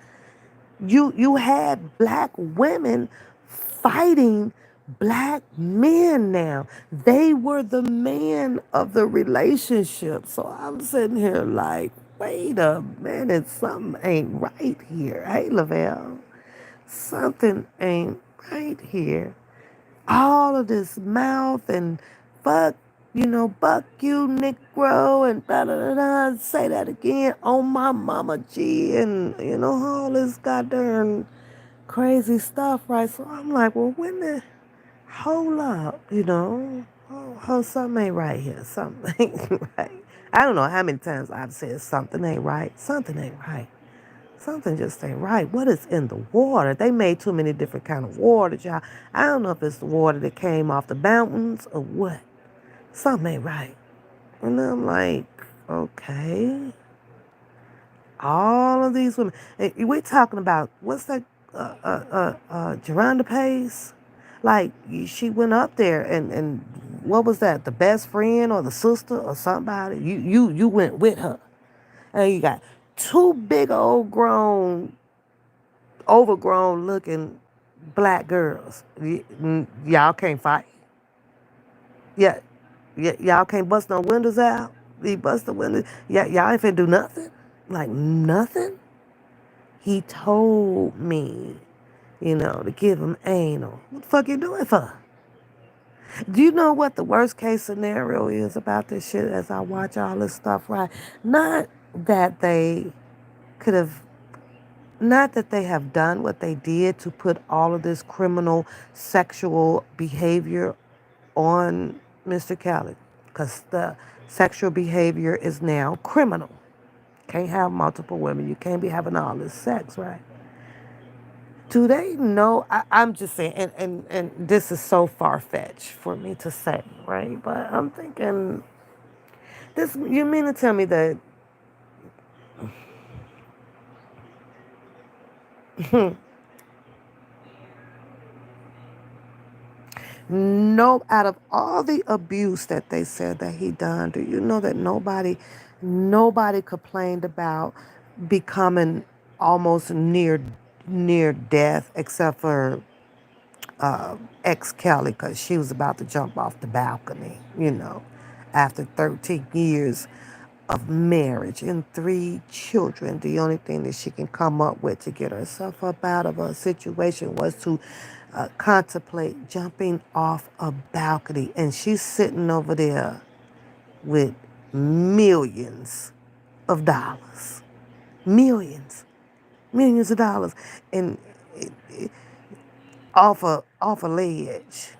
You had black women fighting black men now. They were the man of the relationship. So I'm sitting here like, wait a minute, something ain't right here. Hey, Lavelle, something ain't right here. All of this mouth and fuck, buck you, Negro, and da da da da. Say that again on my mama G, and all this goddamn crazy stuff, right? So I'm like, well, hold up, something ain't right here. Something ain't right. I don't know how many times I've said something ain't right. Something ain't right. Something just ain't right. What is in the water? They made too many different kind of water, y'all. I don't know if it's the water that came off the mountains or what. Something ain't right. And I'm like, okay. All of these women. We're talking about, what's that, Geronda Pace? Like, she went up there and what was that? The best friend or the sister or somebody? You went with her. And you got two big old grown, overgrown looking black girls. Y'all can't fight. Yeah, y'all can't bust no windows out. You bust the windows. Yeah, y'all ain't finna do nothing. Like nothing. He told me, to give him anal. What the fuck you doing for? Do you know what the worst case scenario is about this shit as I watch all this stuff, right? Not that they could have, not that they have done what they did to put all of this criminal sexual behavior on Mr. Kelly, because the sexual behavior is now criminal. Can't have multiple women. You can't be having all this sex, right? Do they know? I'm just saying, and this is so far-fetched for me to say, right? But I'm thinking, this, you mean to tell me that no, out of all the abuse that they said that he done, do you know that nobody complained about becoming almost near death except for ex Kelly, because she was about to jump off the balcony, after 13 years of marriage and 3 children. The only thing that she can come up with to get herself up out of a situation was to contemplate jumping off a balcony. And she's sitting over there with millions of dollars. Millions. Millions of dollars. And off a ledge.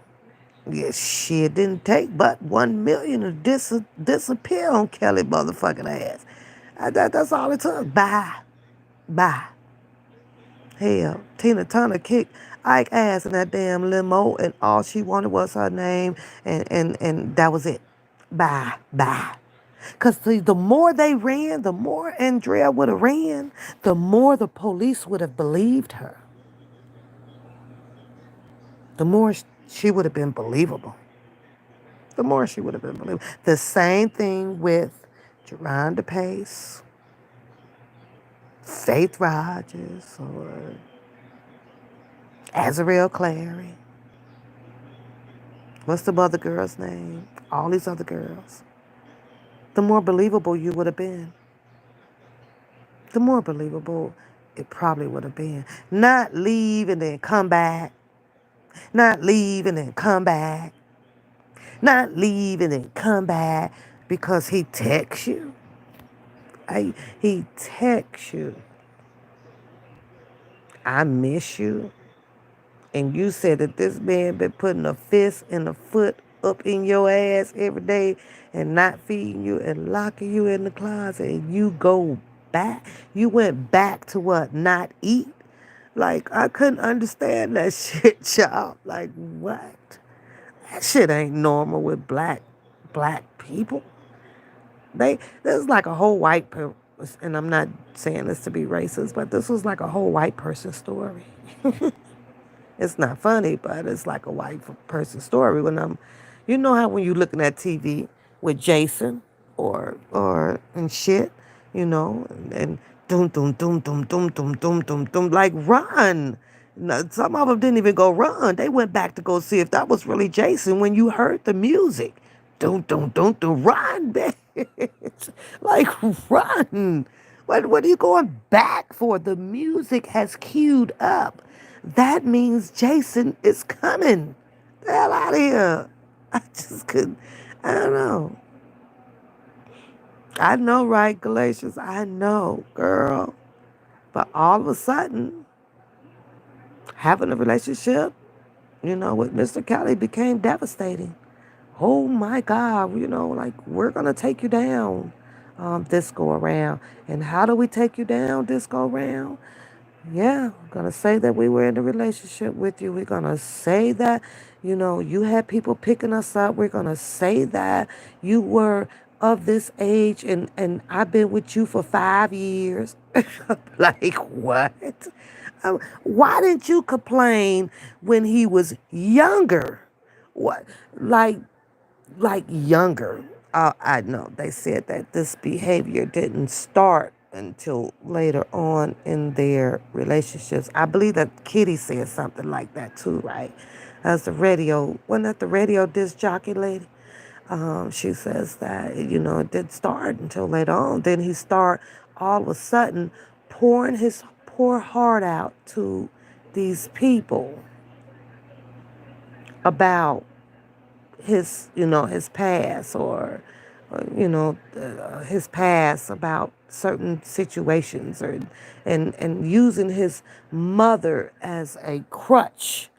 Yes, shit didn't take but 1 million to disappear on Kelly motherfucking ass. That's all it took. Bye. Bye. Hell, Tina Turner kicked Ike ass in that damn limo, and all she wanted was her name, and that was it. Bye. Bye. Because the more they ran, the more Andrea would have ran, the more the police would have believed her. The more she would have been believable. The more she would have been believable. The same thing with Geronda Pace, Faith Rogers, or Azriel Clary. What's the other girl's name? All these other girls. The more believable you would have been. The more believable it probably would have been. Not leave and then come back. Not leave and then come back. Not leave and then come back because he texts you. He texts you, I miss you. And you said that this man been putting a fist and a foot up in your ass every day and not feeding you and locking you in the closet, and you go back. You went back to what? Not eat? Like, I couldn't understand that shit, y'all. Like, what? That shit ain't normal with black people. This is like a whole white person, and I'm not saying this to be racist, but this was like a whole white person story. It's not funny, but it's like a white person story. You know how when you're looking at TV with Jason or and shit, and doom doom doom doom doom doom doom doom doom, like run. No, some of them didn't even go run. They went back to go see if that was really Jason when you heard the music. Doom doom doom doom, run, bitch. Like run. What are you going back for? The music has queued up. That means Jason is coming. The hell out of here. I just couldn't. I don't know. I know, right, Galatians? I know, girl. But all of a sudden, having a relationship, with Mr. Kelly became devastating. Oh my God, like, we're going to take you down this go around. And how do we take you down this go around? Yeah, gonna say that we were in a relationship with you. We're gonna say that, you had people picking us up. We're gonna say that you were of this age and I've been with you for 5 years. Like what? Why didn't you complain when he was younger? What like younger. I know they said that this behavior didn't start until later on in their relationships. I believe that Kitty said something like that too, right? As the radio, wasn't that the radio disc jockey lady? She says that, it didn't start until later on. Then he start all of a sudden pouring his poor heart out to these people about his past or his past about certain situations or and using his mother as a crutch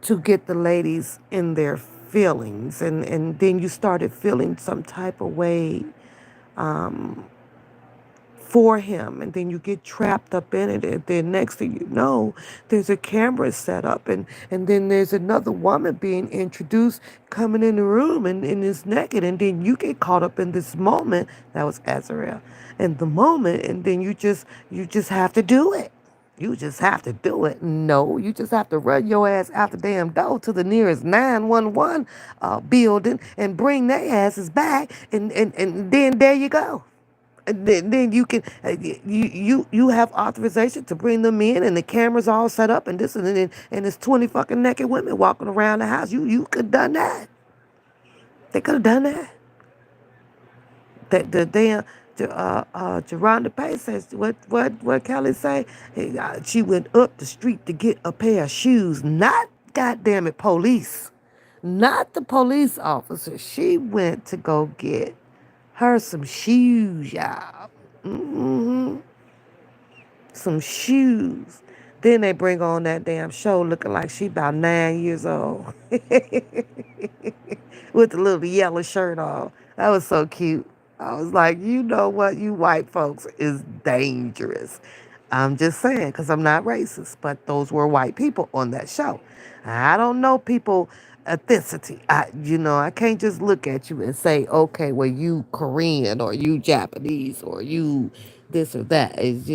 to get the ladies in their feelings and then you started feeling some type of way for him and then you get trapped up in it and then next thing you know there's a camera set up and then there's another woman being introduced coming in the room and is naked and then you get caught up in this moment that was Azrael and the moment and then you just have to do it. You just have to do it. No, you just have to run your ass out the damn door to the nearest 911 building and bring their asses back and then there you go. Then you can you have authorization to bring them in and the cameras all set up and this and it's 20 fucking naked women walking around the house. You could have done that. They could have done that. The damn Geronda Pace says what Kelly say? She went up the street to get a pair of shoes. Not goddamn it, police. Not the police officer. She went to go get her some shoes, y'all. Hmm. Some shoes. Then they bring on that damn show looking like she about 9 years old. With the little yellow shirt on. That was so cute. I was like, you know what, you white folks is dangerous. I'm just saying, because I'm not racist, but those were white people on that show. I don't know people ethnicity. I can't just look at you and say, okay, well, you Korean or you Japanese or you this or that. It's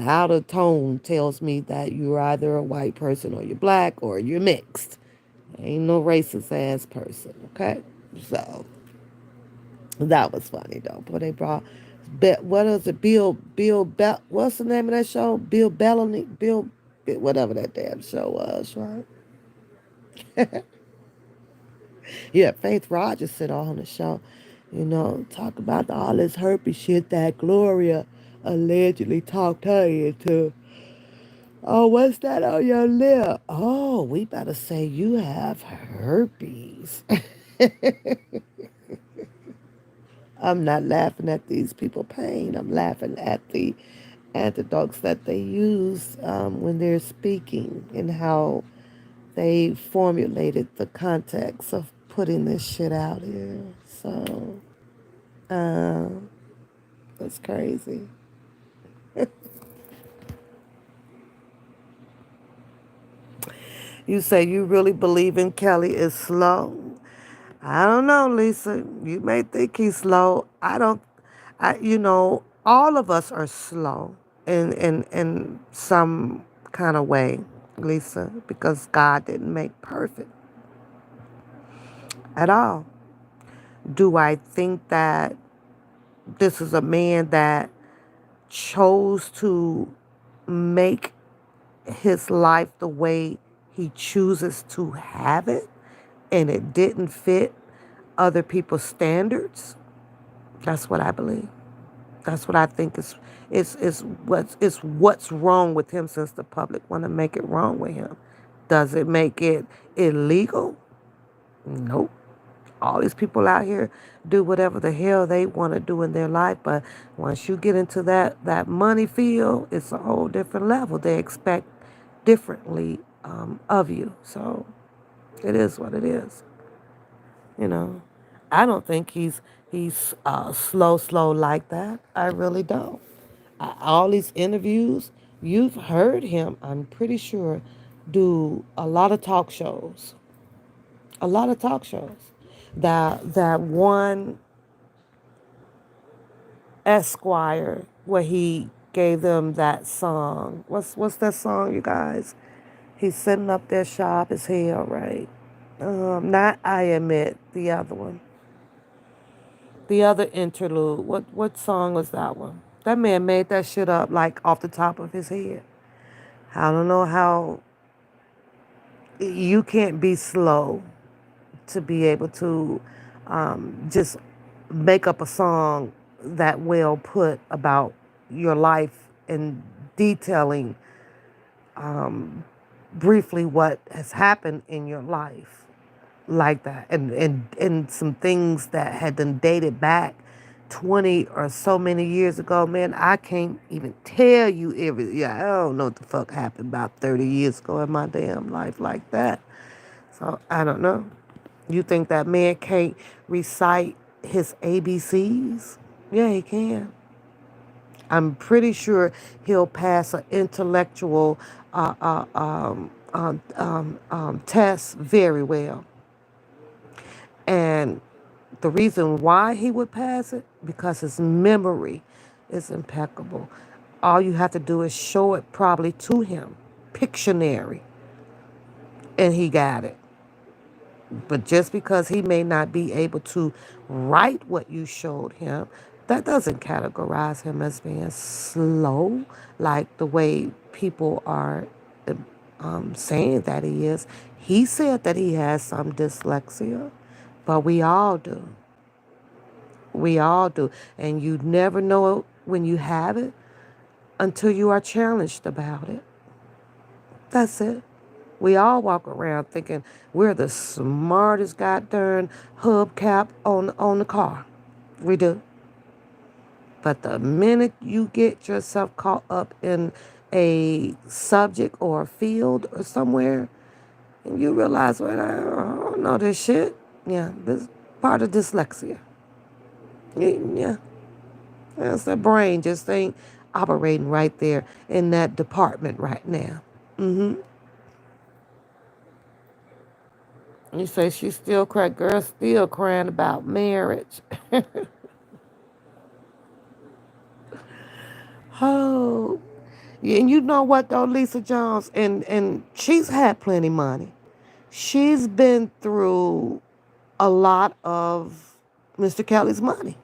how the tone tells me that you're either a white person or you're black or you're mixed. Ain't no racist ass person, okay? So that was funny though. But they brought, what is it? What's the name of that show? Bill Bellamy, whatever that damn show was, right? Yeah, Faith Rogers sit on the show, talk about all this herpes shit that Gloria allegedly talked her into. Oh, what's that on your lip? Oh, we better say you have herpes. I'm not laughing at these people' pain. I'm laughing at the antidotes that they use when they're speaking and how they formulated the context of putting this shit out here. So, uh, that's crazy. You say you really believe in Kelly is slow? I don't know, Lisa. You may think he's slow. I don't. All of us are slow in some kind of way, Lisa, because God didn't make perfect at all. Do I think that this is a man that chose to make his life the way he chooses to have it and it didn't fit other people's standards? That's what I believe. That's what I think is what's wrong with him since the public want to make it wrong with him. Does it make it illegal? Nope. All these people out here do whatever the hell they want to do in their life, but once you get into that money field, it's a whole different level. They expect differently of you. So it is what it is. You know, I don't think he's slow like that. I really don't. All these interviews, You've heard him, I'm pretty sure, do a lot of talk shows. A lot of talk shows. That one Esquire where he gave them that song. What's that song, you guys? He's sitting up there sharp as hell, right? Not I Admit, the other one. The other interlude. What song was that one? That man made that shit up like off the top of his head. I don't know how you can't be slow to be able to just make up a song that well put about your life and detailing briefly what has happened in your life like that, and some things that had been dated back 20 or so many years ago. Man, I can't even tell you every, yeah, I don't know what the fuck happened about 30 years ago in my damn life like that. So I don't know. You think that man can't recite his ABCs? Yeah, he can. I'm pretty sure he'll pass an intellectual test very well. And the reason why he would pass it, because his memory is impeccable. All you have to do is show it probably to him, Pictionary, and he got it. But just because he may not be able to write what you showed him, that doesn't categorize him as being slow, like the way people are saying that he is. He said that he has some dyslexia, but we all do. We all do. And you never know when you have it until you are challenged about it. That's it. We all walk around thinking we're the smartest goddamn hubcap on the car. We do. But the minute you get yourself caught up in a subject or a field or somewhere, and you realize, well, I don't know this shit. Yeah, this part of dyslexia. Yeah. That's the brain just ain't operating right there in that department right now. Mm-hmm. You say she's still crying. Girl, still crying about marriage. Oh, yeah, and you know what though, Lisa Jones, and she's had plenty money. She's been through a lot of Mr. Kelly's money.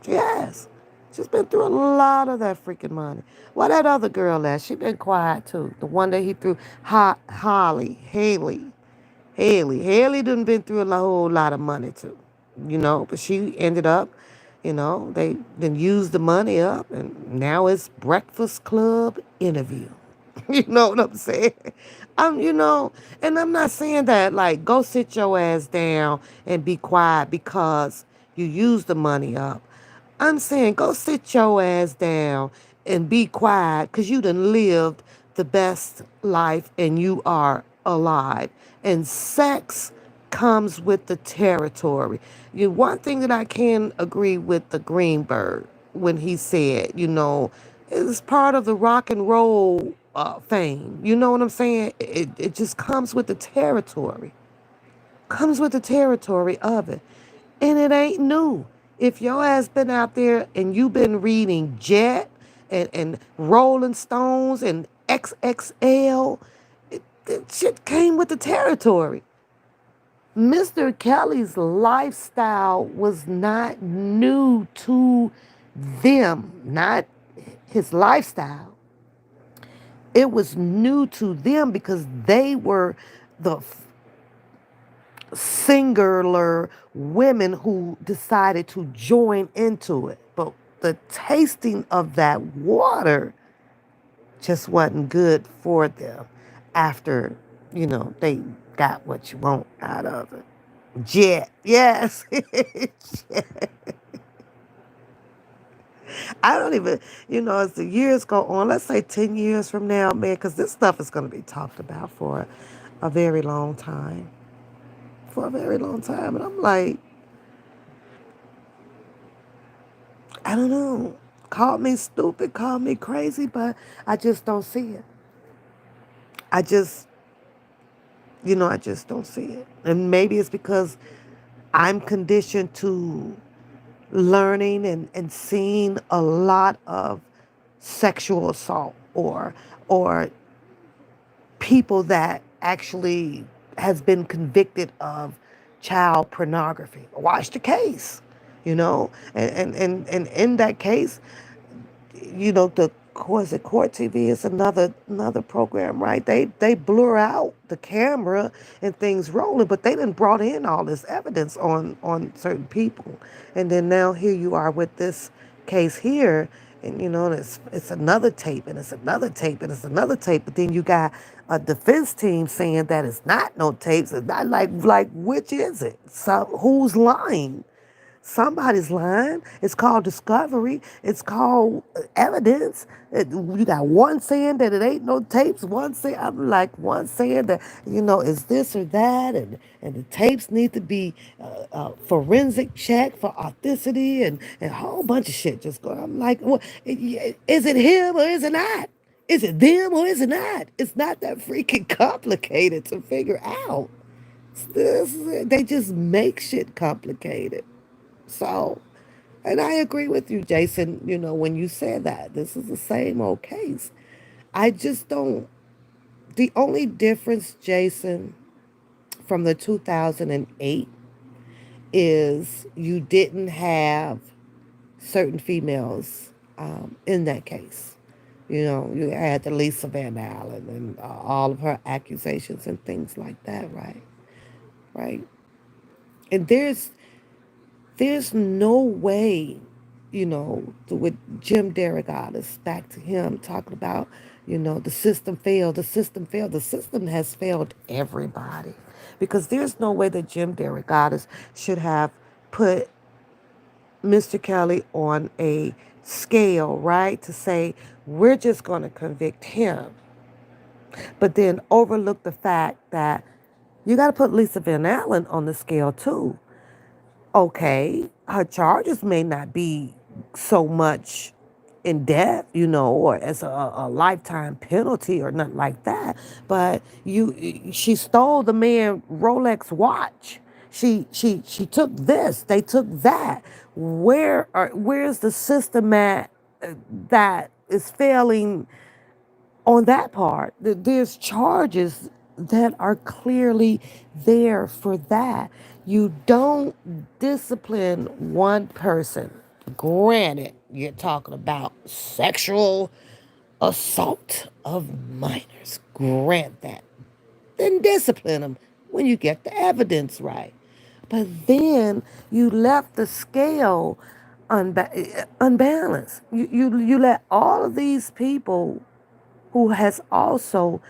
She has. She's been through a lot of that freaking money. Well, that other girl that she been quiet too. The one that he threw, Haley done been through a whole lot of money too, but she ended up, they then used the money up, and now it's Breakfast Club interview. You know what I'm saying? And I'm not saying that like go sit your ass down and be quiet because you used the money up. I'm saying go sit your ass down and be quiet because you done lived the best life and you are alive. And sex comes with the territory. One thing that I can agree with the Greenberg when he said, it's part of the rock and roll fame. You know what I'm saying? It just comes with the territory. Comes with the territory of it. And it ain't new. If your ass been out there and you been reading Jet and Rolling Stones and XXL, it shit came with the territory. Mr. Kelly's lifestyle was not new to them, not his lifestyle. It was new to them because they were the singular women who decided to join into it. But the tasting of that water just wasn't good for them after, they got what you want out of it. Jet, yes. I don't even, as the years go on, let's say 10 years from now, man, because this stuff is going to be talked about for a very long time. For a very long time. And I'm like, I don't know. Call me stupid, call me crazy, but I just don't see it. I just, I just don't see it. And maybe it's because I'm conditioned to learning and seeing a lot of sexual assault or people that actually has been convicted of child pornography. Watch the case, and in that case, the court TV is another program, right? They blur out the camera and things rolling, but they done brought in all this evidence on certain people, and then now here you are with this case here, and it's another tape and it's another tape and it's another tape, but then you got a defense team saying that it's not no tapes. It's not like which is it? So who's lying? Somebody's lying. It's called discovery. It's called evidence. You got one saying that it ain't no tapes. One saying that is this or that, and the tapes need to be forensic check for authenticity and a whole bunch of shit just going. I'm like, well, is it him or is it not? Is it them or is it not? It's not that freaking complicated to figure out. They just make shit complicated. So, and I agree with you, Jason, when you said that. This is the same old case. I just don't. The only difference, Jason, from the 2008 is you didn't have certain females in that case. You had the Lisa Van Allen and all of her accusations and things like that, right? Right. And there's no way, with Jim Derogatis, back to him talking about, the system failed, the system failed. The system has failed everybody because there's no way that Jim Derogatis should have put Mr. Kelly on a scale, right, to say, we're just going to convict him, but then overlook the fact that you got to put Lisa Van Allen on the scale too. Okay, her charges may not be so much in death, or as a lifetime penalty or nothing like that. But she stole the man Rolex watch. She took this. They took that. Where's the system at that is failing on that part? There's charges that are clearly there for that. You don't discipline one person. Granted, you're talking about sexual assault of minors. Grant that. Then discipline them when you get the evidence right. But then you left the scale unbalanced. You let all of these people who has also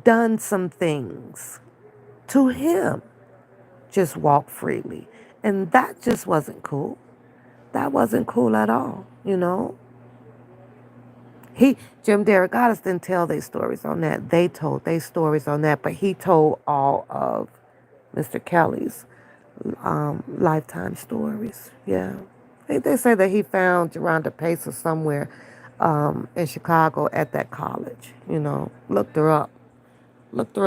done some things to him just walk freely. And that just wasn't cool. That wasn't cool at all. Jim Derogatis didn't tell their stories on that. They told their stories on that, but he told all of Mr. Kelly's lifetime stories. Yeah. They say that he found Geronda Pacer somewhere in Chicago at that college. Looked her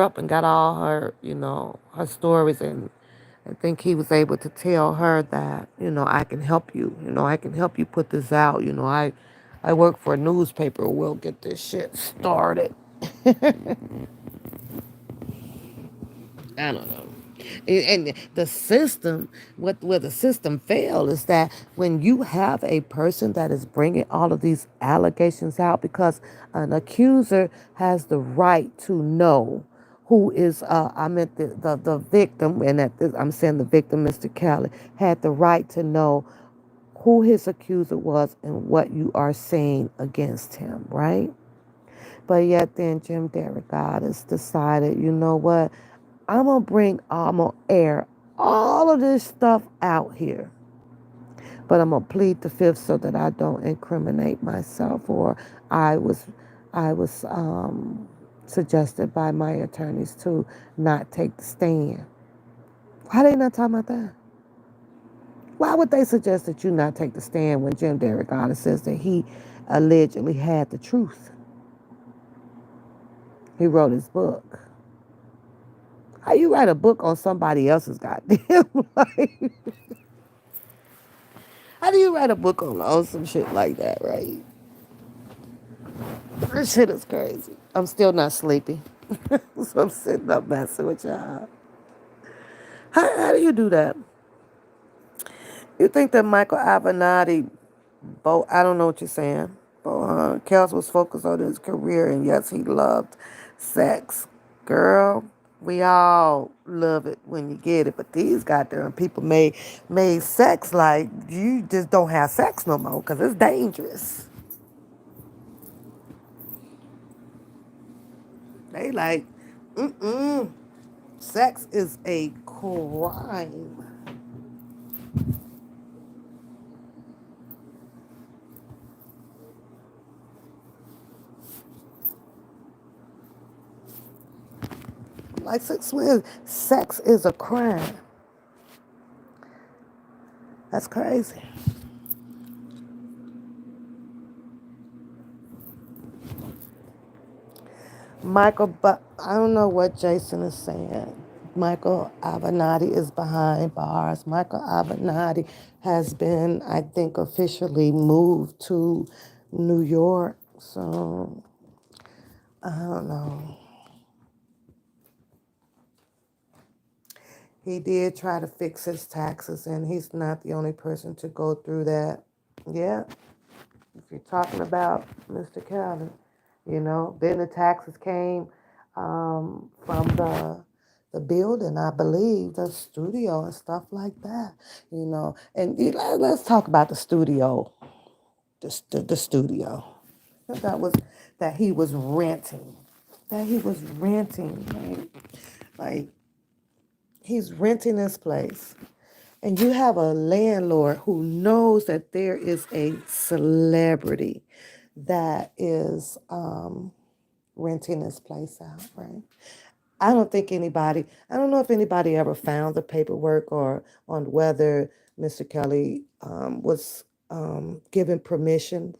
up and got all her, her stories. And I think he was able to tell her that, I can help you. I can help you put this out. I work for a newspaper. We'll get this shit started. I don't know. And the system, where the system failed is that when you have a person that is bringing all of these allegations out, because an accuser has the right to know who is, I meant the victim, and I'm saying the victim, Mr. Kelly, had the right to know who his accuser was and what you are saying against him, right? But yet then Jim Derogatis decided, you know what? I'm going to air all of this stuff out here. But I'm going to plead the fifth so that I don't incriminate myself, or I was suggested by my attorneys to not take the stand. Why they not talking about that? Why would they suggest that you not take the stand when Jim Derrick Garner says that he allegedly had the truth? He wrote his book. How you write a book on somebody else's goddamn life? How do you write a book on some shit like that, right? This shit is crazy. I'm still not sleepy. So I'm sitting up messing with y'all. How do you do that? You think that Michael Avenatti, I don't know what you're saying. Kels was focused on his career, and yes, he loved sex. Girl, we all love it when you get it, but these goddamn people made sex like you just don't have sex no more because it's dangerous. They like, sex is a crime. Like sex is a crime. That's crazy. Michael, but I don't know what Jason is saying. Michael Avenatti is behind bars. Michael Avenatti has been, I think, officially moved to New York. So I don't know. He did try to fix his taxes, and he's not the only person to go through that. Yeah, if you're talking about Mr. Calvin, then the taxes came from the building, I believe, the studio and stuff like that. And let's talk about the studio, the studio that was that he was renting, right? Like he's renting this place. And you have a landlord who knows that there is a celebrity that is renting this place out, right? I don't know if anybody ever found the paperwork or on whether Mr. Kelly was given permission.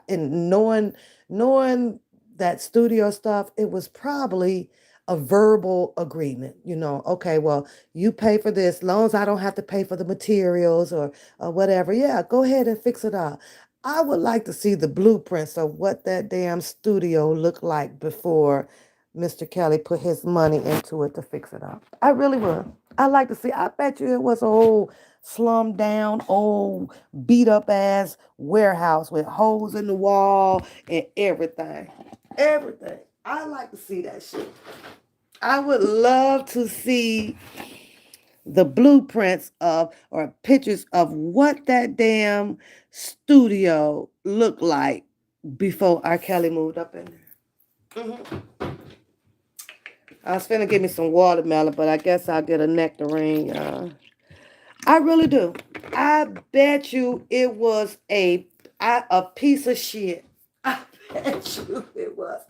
And knowing that studio stuff, it was probably a verbal agreement. Okay, well, you pay for this, long as I don't have to pay for the materials or whatever. Yeah, go ahead and fix it up. I would like to see the blueprints of what that damn studio looked like before Mr. Kelly put his money into it to fix it up. I really would. I like to see. I bet you it was a whole slummed down, old, beat up ass warehouse with holes in the wall and everything. Everything. I like to see that shit. I would love to see the blueprints of or pictures of what that damn studio looked like before R. Kelly moved up in there. I was finna give me some watermelon, but I guess I'll get a nectarine. I really do. I bet you it was a piece of shit. I bet you it was.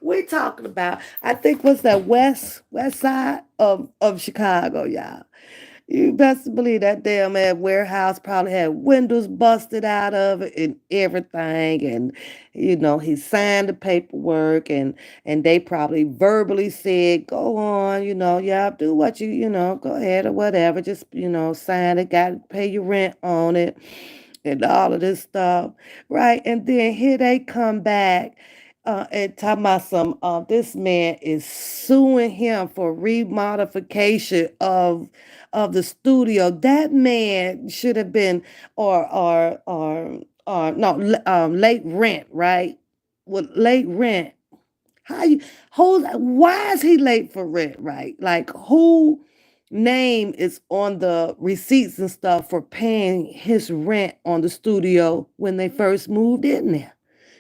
We talking about, I think, what's that west side of Chicago, y'all. You best believe that damn warehouse probably had windows busted out of it and everything. And, he signed the paperwork and they probably verbally said, go on, yeah, do what go ahead or whatever. Just, sign it, got to pay your rent on it and all of this stuff. Right. And then here they come back and talking about this man is suing him for remodification of the studio. That man should have been or no late rent, right? With late rent. How you hold why is he late for rent, right? Like who name is on the receipts and stuff for paying his rent on the studio when they first moved in there?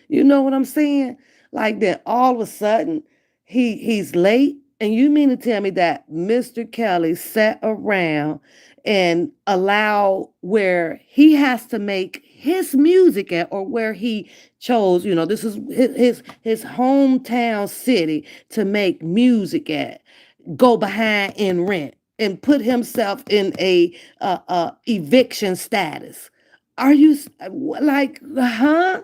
You know what I'm saying? Like that all of a sudden he's late. And you mean to tell me that Mr. Kelly sat around and allow where he has to make his music at or where he chose, this is his hometown city to make music at, go behind in rent. and put himself in a eviction status. Are you like, huh?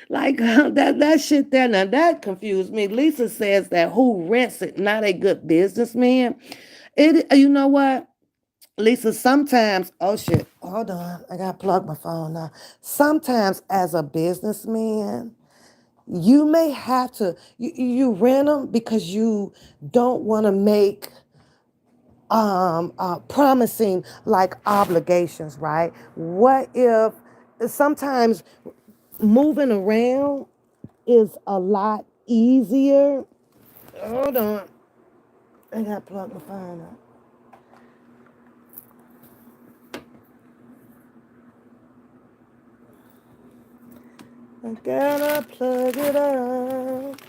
Like that shit there. Now that confused me. Lisa says that who rents it, not a good businessman. It, you know what? Lisa, sometimes, oh shit, hold on. I gotta plug my phone now. Sometimes as a businessman, you may have to, you rent them because you don't want to make promising like obligations, right? What if sometimes moving around is a lot easier? Hold on. I gotta plug my phone up. I gotta plug it up.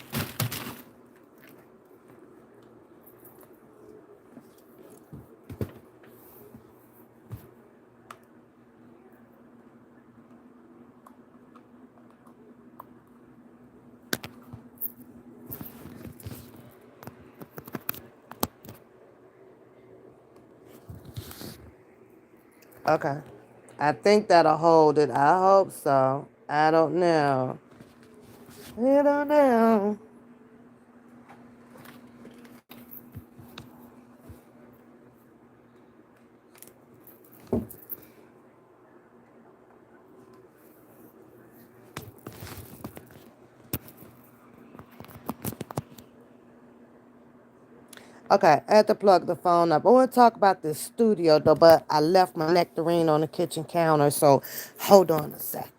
Okay. I think that'll hold it. I hope so. I don't know. I don't know. Okay, I had to plug the phone up. I want to talk about this studio though, but I left my nectarine on the kitchen counter, so hold on a second.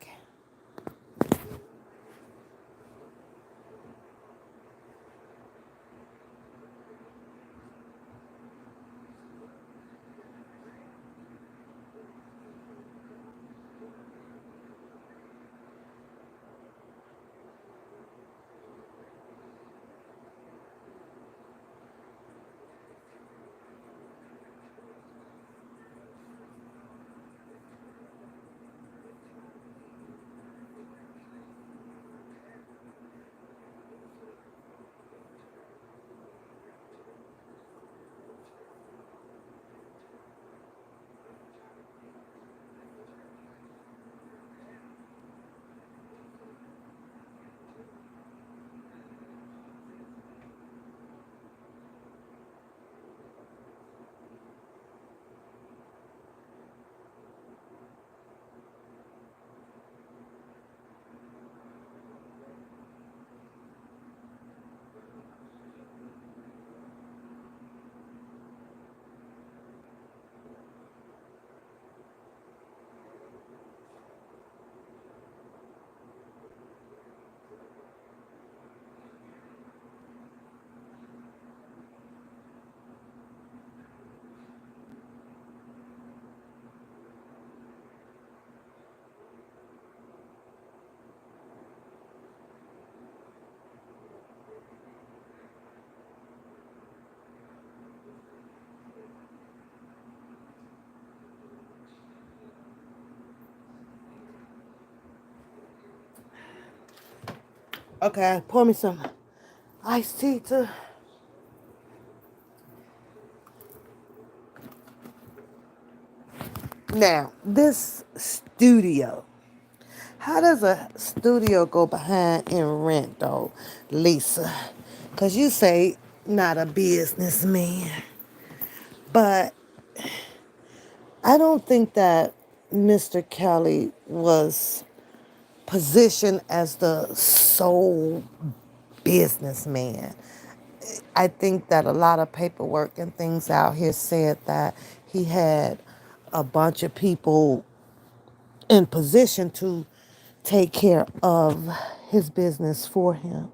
Okay, pour me some iced tea too. Now, this studio. How does a studio go behind in rent though, Lisa? Cause you say not a businessman, but I don't think that Mr. Kelly was positioned as the sole businessman. I think that a lot of paperwork and things out here said that he had a bunch of people in position to take care of his business for him.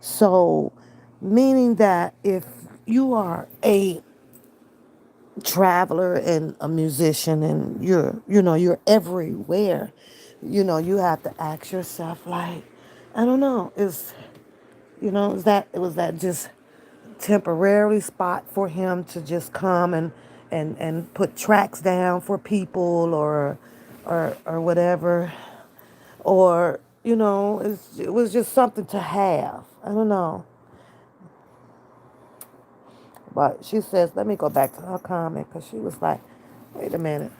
So, meaning that if you are a traveler and a musician and you're everywhere, you have to ask yourself like, I don't know, was that just temporary spot for him to just come and put tracks down for people or whatever, or it was just something to have. I don't know. But she says, let me go back to her comment because she was like, wait a minute.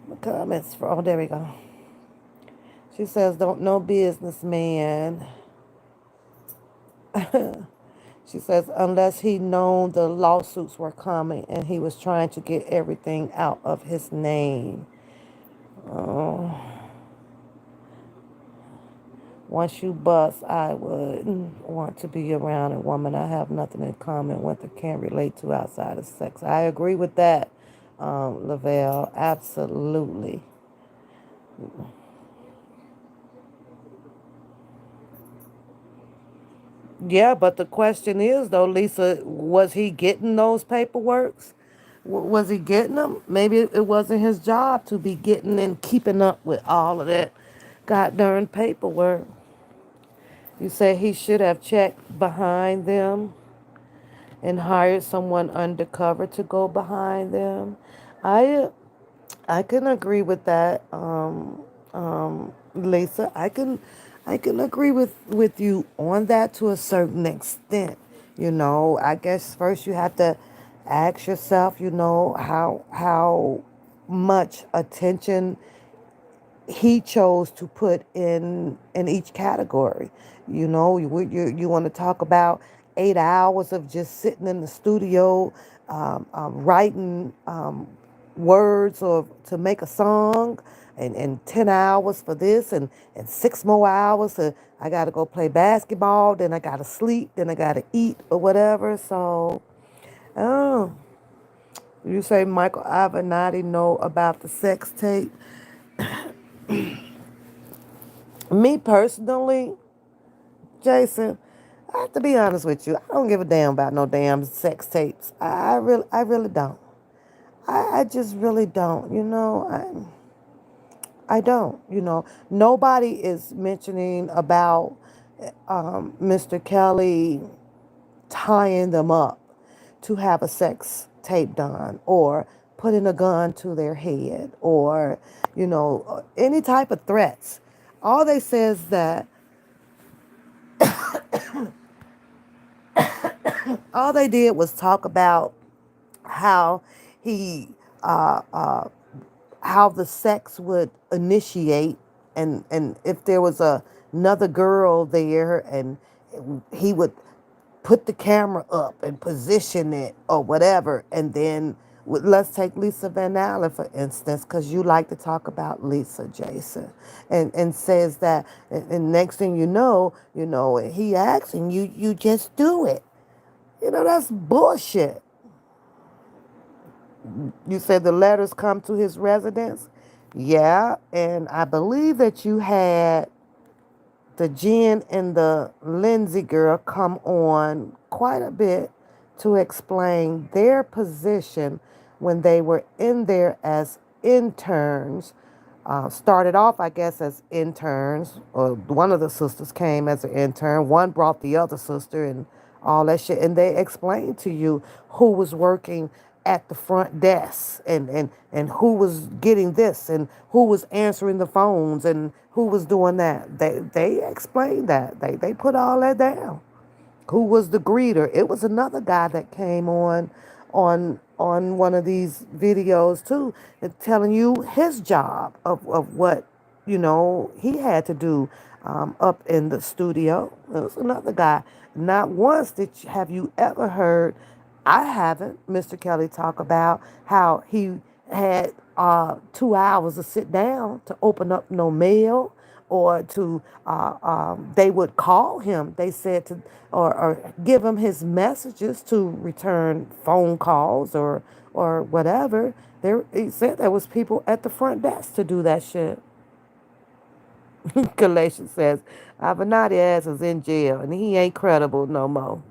The comments for, oh, there we go. She says, don't no businessman. She says, unless he known the lawsuits were coming and he was trying to get everything out of his name. Oh, once you bust, I would want to be around a woman I have nothing in common with or can't relate to outside of sex. I agree with that, Lavelle. Absolutely. Yeah, but the question is, though, Lisa, was he getting those paperworks? Was he getting them? Maybe it wasn't his job to be getting and keeping up with all of that goddamn paperwork. You say he should have checked behind them and hired someone undercover to go behind them. I I can agree with that, Lisa. I can agree with you on that to a certain extent. I guess first you have to ask yourself, how much attention he chose to put in each category. You want to talk about 8 hours of just sitting in the studio, writing words or to make a song, and 10 hours for this, and 6 more hours I got to go play basketball, then I got to sleep, then I got to eat or whatever. So, oh, you say Michael Avenatti know about the sex tape? Me personally, Jason, I have to be honest with you. I don't give a damn about no damn sex tapes. I really don't. I just really don't. I don't. Nobody is mentioning about Mr. Kelly tying them up to have a sex tape done, or putting a gun to their head, or any type of threats. All they say is that all they did was talk about how he how the sex would initiate, and if there was another girl there, and he would put the camera up and position it or whatever, and then let's take Lisa Van Allen for instance, because you like to talk about Lisa, Jason, and says that, and next thing he acts and you just do it. That's bullshit. You said the letters come to his residence? Yeah, and I believe that you had the Jen and the Lindsay girl come on quite a bit to explain their position when they were in there as interns. Started off, I guess, as interns, or one of the sisters came as an intern. One brought the other sister and all that shit. And they explained to you who was working at the front desk, and who was getting this, and who was answering the phones, and who was doing that. They explained that. They put all that down. Who was the greeter? It was another guy that came on one of these videos too, and telling you his job of what he had to do up in the studio. It was another guy. Not once have you ever heard, I haven't, Mr. Kelly talk about how he had 2 hours to sit down to open up no mail, or to they would call him. They said to, or give him his messages to return phone calls, or whatever. He said there was people at the front desk to do that shit. Galatians says Avenatti ass is in jail and he ain't credible no more.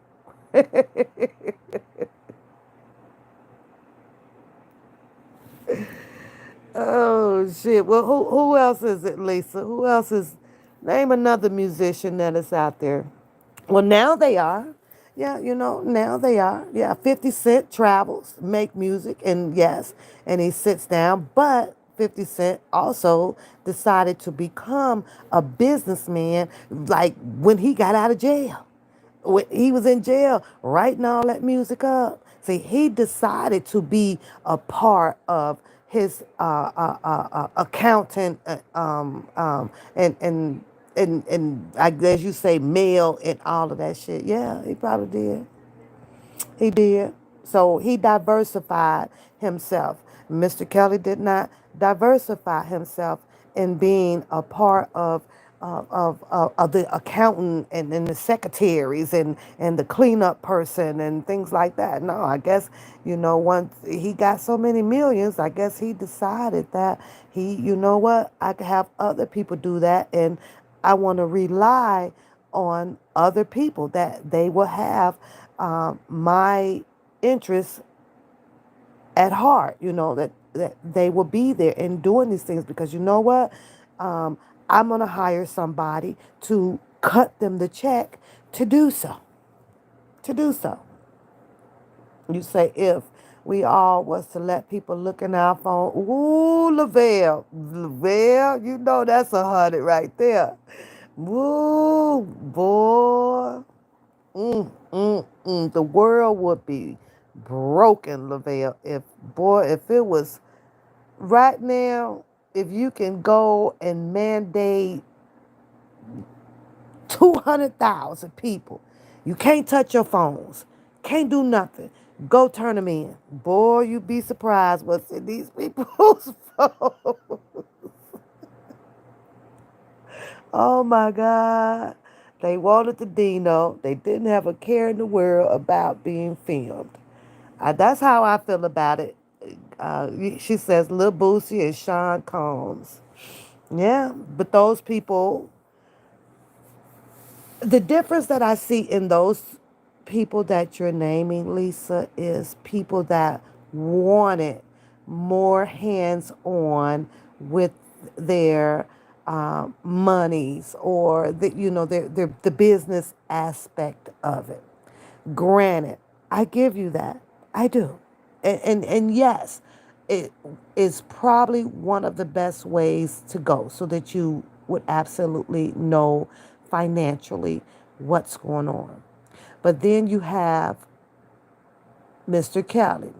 Oh shit. Well, who else is it, Lisa? Who else is? Name another musician that is out there. Well, now they are. Yeah, now they are. Yeah, 50 Cent travels, make music, and yes, and he sits down. But 50 Cent also decided to become a businessman, like when he got out of jail. He was in jail writing all that music up. See, he decided to be a part of his accountant, and I guess you say mail and all of that shit. Yeah, he probably did. He did. So he diversified himself. Mr. Kelly did not diversify himself in being a part of the accountant and the secretaries and the cleanup person and things like that. No, I guess, once he got so many millions, I guess he decided that you know what, I could have other people do that. And I want to rely on other people that they will have my interests at heart, that they will be there in doing these things because you know what? Um, I'm going to hire somebody to cut them the check to do so. To do so. You say if we all was to let people look in our phone, ooh, Lavelle, you know that's 100 right there. Woo, boy. The world would be broken, Lavelle. If it was right now, if you can go and mandate 200,000 people, you can't touch your phones, can't do nothing. Go turn them in. Boy, you'd be surprised what's in these people's phones. Oh my God. They wanted the Dino. They didn't have a care in the world about being filmed. That's how I feel about it. She says Lil Boosie and Sean Combs. Yeah, but those people, the difference that I see in those people that you're naming, Lisa, is people that wanted more hands on with their monies or the business aspect of it. Granted, I give you that. I do. And yes, it is probably one of the best ways to go so that you would absolutely know financially what's going on. But then you have Mr. Kelly,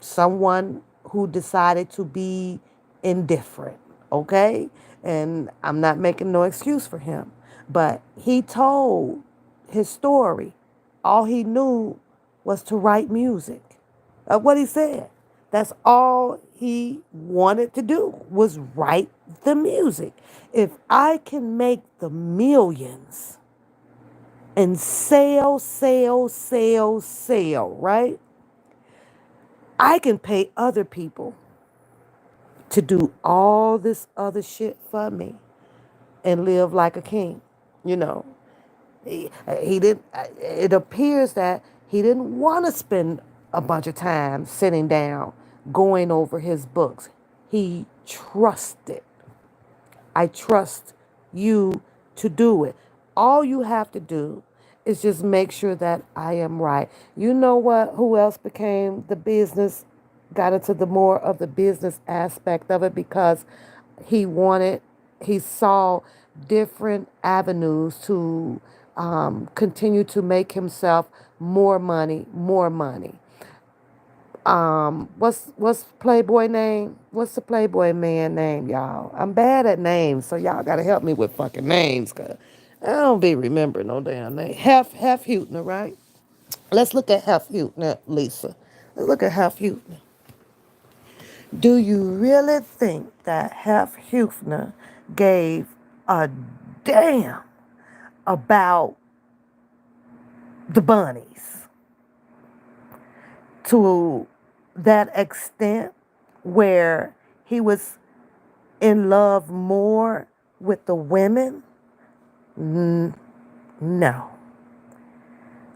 someone who decided to be indifferent, okay? And I'm not making no excuse for him, but he told his story. All he knew was to write music. That's what he said. That's all he wanted to do was write the music. If I can make the millions and sell, right? I can pay other people to do all this other shit for me and live like a king. You know, he didn't. It appears that he didn't want to spend a bunch of time sitting down going over his books. He trusted. I trust you to do it. All you have to do is just make sure that I am right. You know what? Who else became the business, got into the more of the business aspect of it because he wanted, he saw different avenues to continue to make himself more money, more money. What's Playboy name? What's the Playboy man name, y'all? I'm bad at names, so y'all gotta help me with fucking names, cause I don't be remembering no damn name. Hef Hutner, right? Let's look at Hef Hutner, Lisa. Let's look at Hef Hutner. Do you really think that Hef Hutner gave a damn about the bunnies to that extent where he was in love more with the women? No.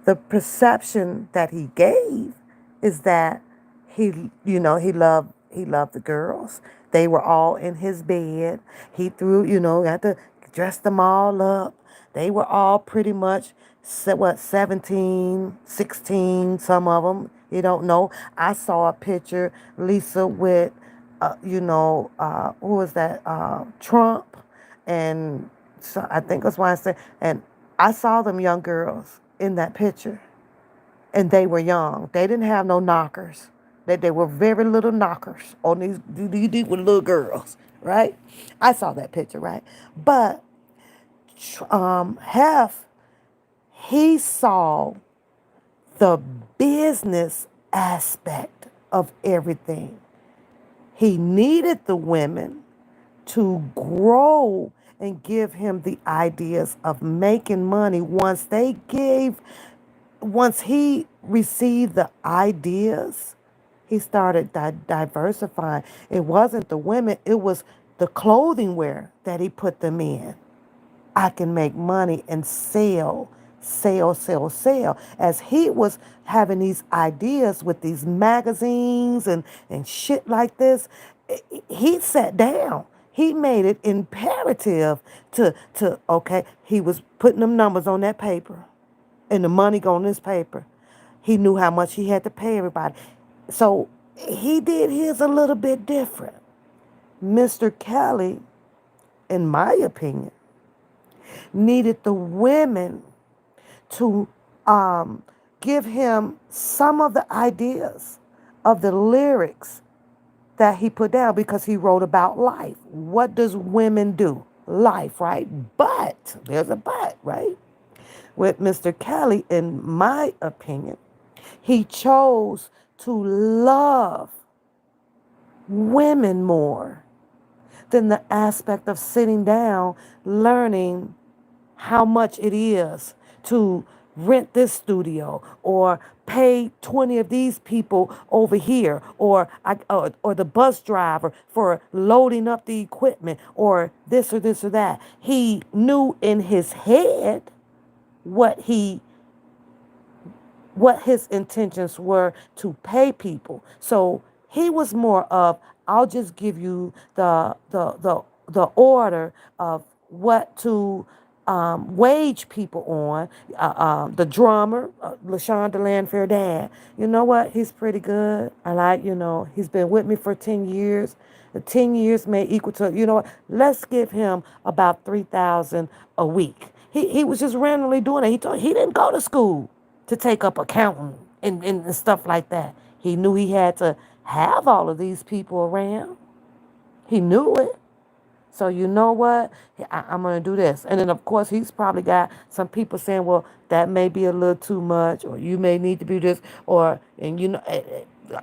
The perception that he gave is that he loved the girls. They were all in his bed. He got to dress them all up. They were all pretty much 17, 16, some of them. You don't know. I saw a picture, Lisa, with who was that? Trump, and so I think that's why I said. And I saw them young girls. in that picture. And they were young. They didn't have no knockers. They were very little knockers on these were little girls, right? I saw that picture, right? But Hef, he saw the business aspect of everything. He needed the women to grow and give him the ideas of making money once he received the ideas, he started diversifying. It wasn't the women, it was the clothing wear that he put them in. I can make money and sell. As he was having these ideas with these magazines and shit like this, he sat down. He made it imperative okay, he was putting them numbers on that paper and the money on this paper. He knew how much he had to pay everybody. So he did his a little bit different. Mr. Kelly, in my opinion, needed the women to give him some of the ideas of the lyrics that he put down because he wrote about life. What does women do? Life, right? But, there's a but, right? With Mr. Kelly, in my opinion, he chose to love women more than the aspect of sitting down learning how much it is to rent this studio or pay 20 of these people over here or the bus driver for loading up the equipment or this or that. He knew in his head what his intentions were to pay people. So he was more of, I'll just give you the order of what to wage people on. The drummer, LaShawn DeLandfair dad. You know what? He's pretty good. I like, he's been with me for 10 years. The 10 years may equal to, you know what? Let's give him about 3,000 a week. He was just randomly doing it. He didn't go to school to take up accounting and stuff like that. He knew he had to have all of these people around. He knew it. So you know what? I'm going to do this. And then, of course, he's probably got some people saying, well, that may be a little too much, or you may need to do this, and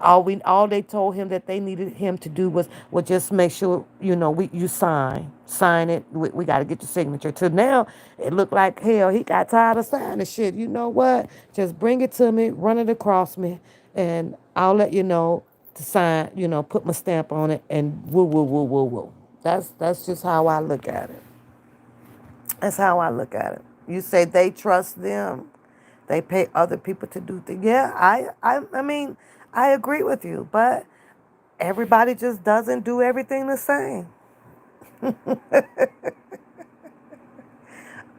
all they told him that they needed him to do was just make sure, you sign it. We got to get your signature. To now, it looked like, hell, he got tired of signing shit. You know what? Just bring it to me, run it across me, and I'll let you know to sign, put my stamp on it, and woo, woo, woo, woo, woo. That's just how I look at it. That's how I look at it. You say they trust them. They pay other people to do things. Yeah, I mean, I agree with you, but everybody just doesn't do everything the same.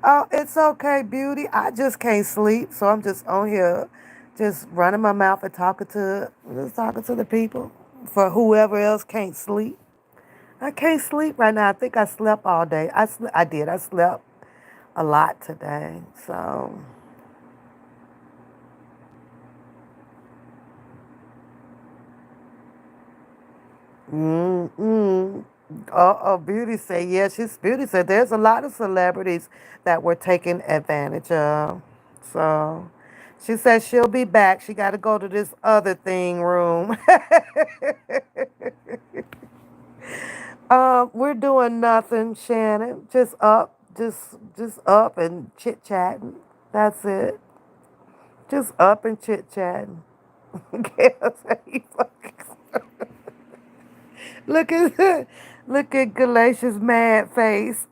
Oh, it's okay, beauty. I just can't sleep, so I'm just on here, just running my mouth and talking to the people. For whoever else can't sleep, I can't sleep right now. I think I slept all day. I did. I slept a lot today. So, mm-mm. Beauty say, yeah, Beauty said there's a lot of celebrities that were taken advantage of. So, she says she'll be back. She got to go to this other thing room. We're doing nothing, Shannon. Just up and chit chatting. That's it. Just up and chit chatting. Look at look at Galatia's mad face.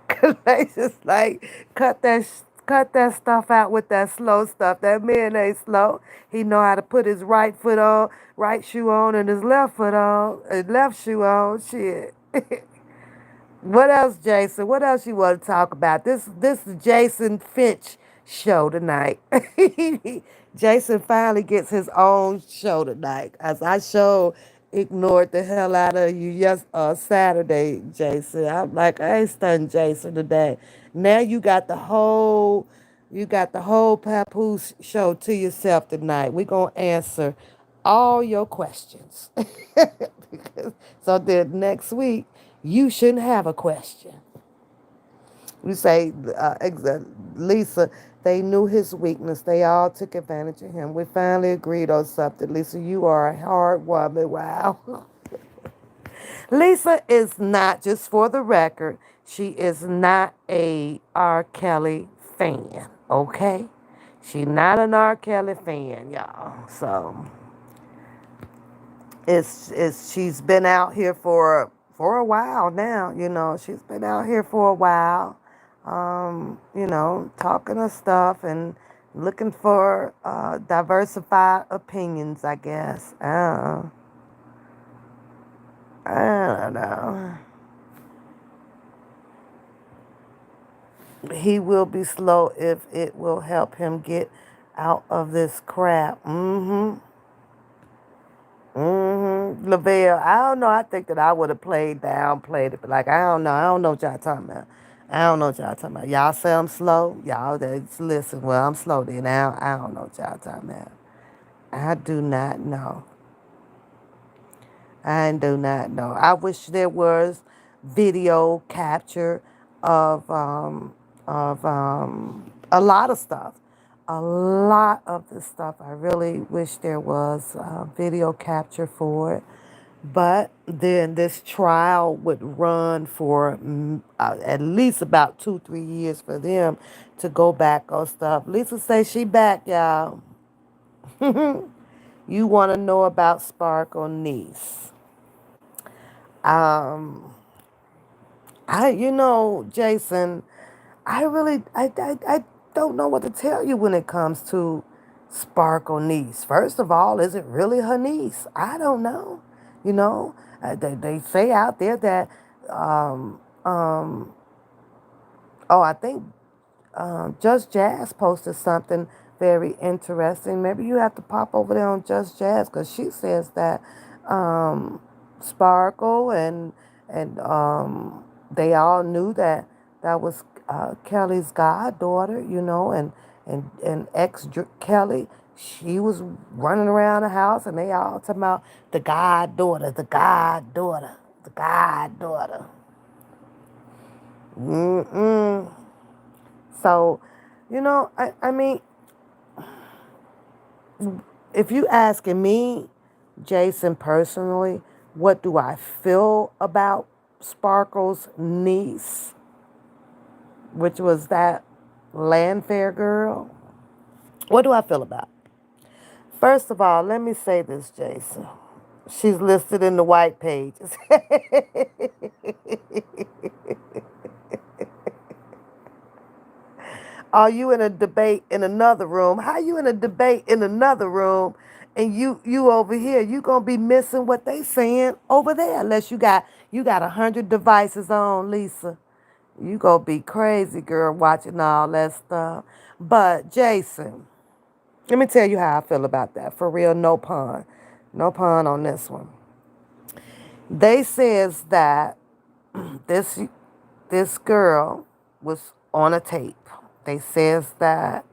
Galatia's like cut that stuff out with that slow stuff. That man ain't slow. He know how to put his right foot on, right shoe on, and his left foot on, and left shoe on. Shit. What else, Jason? What else you want to talk about? This is Jason Finch show tonight. Jason finally gets his own show tonight. As I show ignored the hell out of you Saturday, Jason. I'm like, I ain't stunned Jason today. Now you got the whole Papoose show to yourself tonight. We're gonna answer all your questions. So then next week you shouldn't have a question. You say, Lisa, they knew his weakness. They all took advantage of him. We finally agreed on something. Lisa, you are a hard woman. Wow. Lisa is not, just for the record, she is not a R. Kelly fan, okay? She's not an R. Kelly fan, y'all. So it's she's been out here for a while now. She's been out here for a while, talking her stuff and looking for diversified opinions, I guess. I don't know. He will be slow if it will help him get out of this crap. Lavelle, I don't know. I think that I would have played it, but like, I don't know. I don't know what y'all talking about. I don't know what y'all talking about. Y'all say I'm slow. Y'all just listen. Well, I'm slow then. I don't know what y'all talking about. I do not know. I do not know. I wish there was video capture of a lot of stuff. A lot of the stuff. I really wish there was video capture for it. But then this trial would run for at least about 2, 3 years for them to go back on stuff. Lisa say she back, y'all. You want to know about Sparkle niece? Um, Jason, I don't know what to tell you when it comes to Sparkle niece. First of all, is it really her niece? I don't know. They say out there that, um, um, oh, I think Just Jazz posted something very interesting. Maybe you have to pop over there on Just Jazz because she says that um, Sparkle and they all knew that that was Kelly's goddaughter, and ex Kelly. She was running around the house, and they all talking about the goddaughter, the goddaughter, the goddaughter. Mm-mm. So, I mean, if you asking me, Jason, personally, what do I feel about Sparkle's niece, which was that Landfair girl? What do I feel about? First of all, let me say this, Jason. She's listed in the white pages. Are you in a debate in another room? How you in a debate in another room and you over here? You gonna be missing what they saying over there unless you got 100 devices on, Lisa. You gonna be crazy, girl, watching all that stuff. But Jason, let me tell you how I feel about that. For real, no pun on this one. They says that this this girl was on a tape. They says that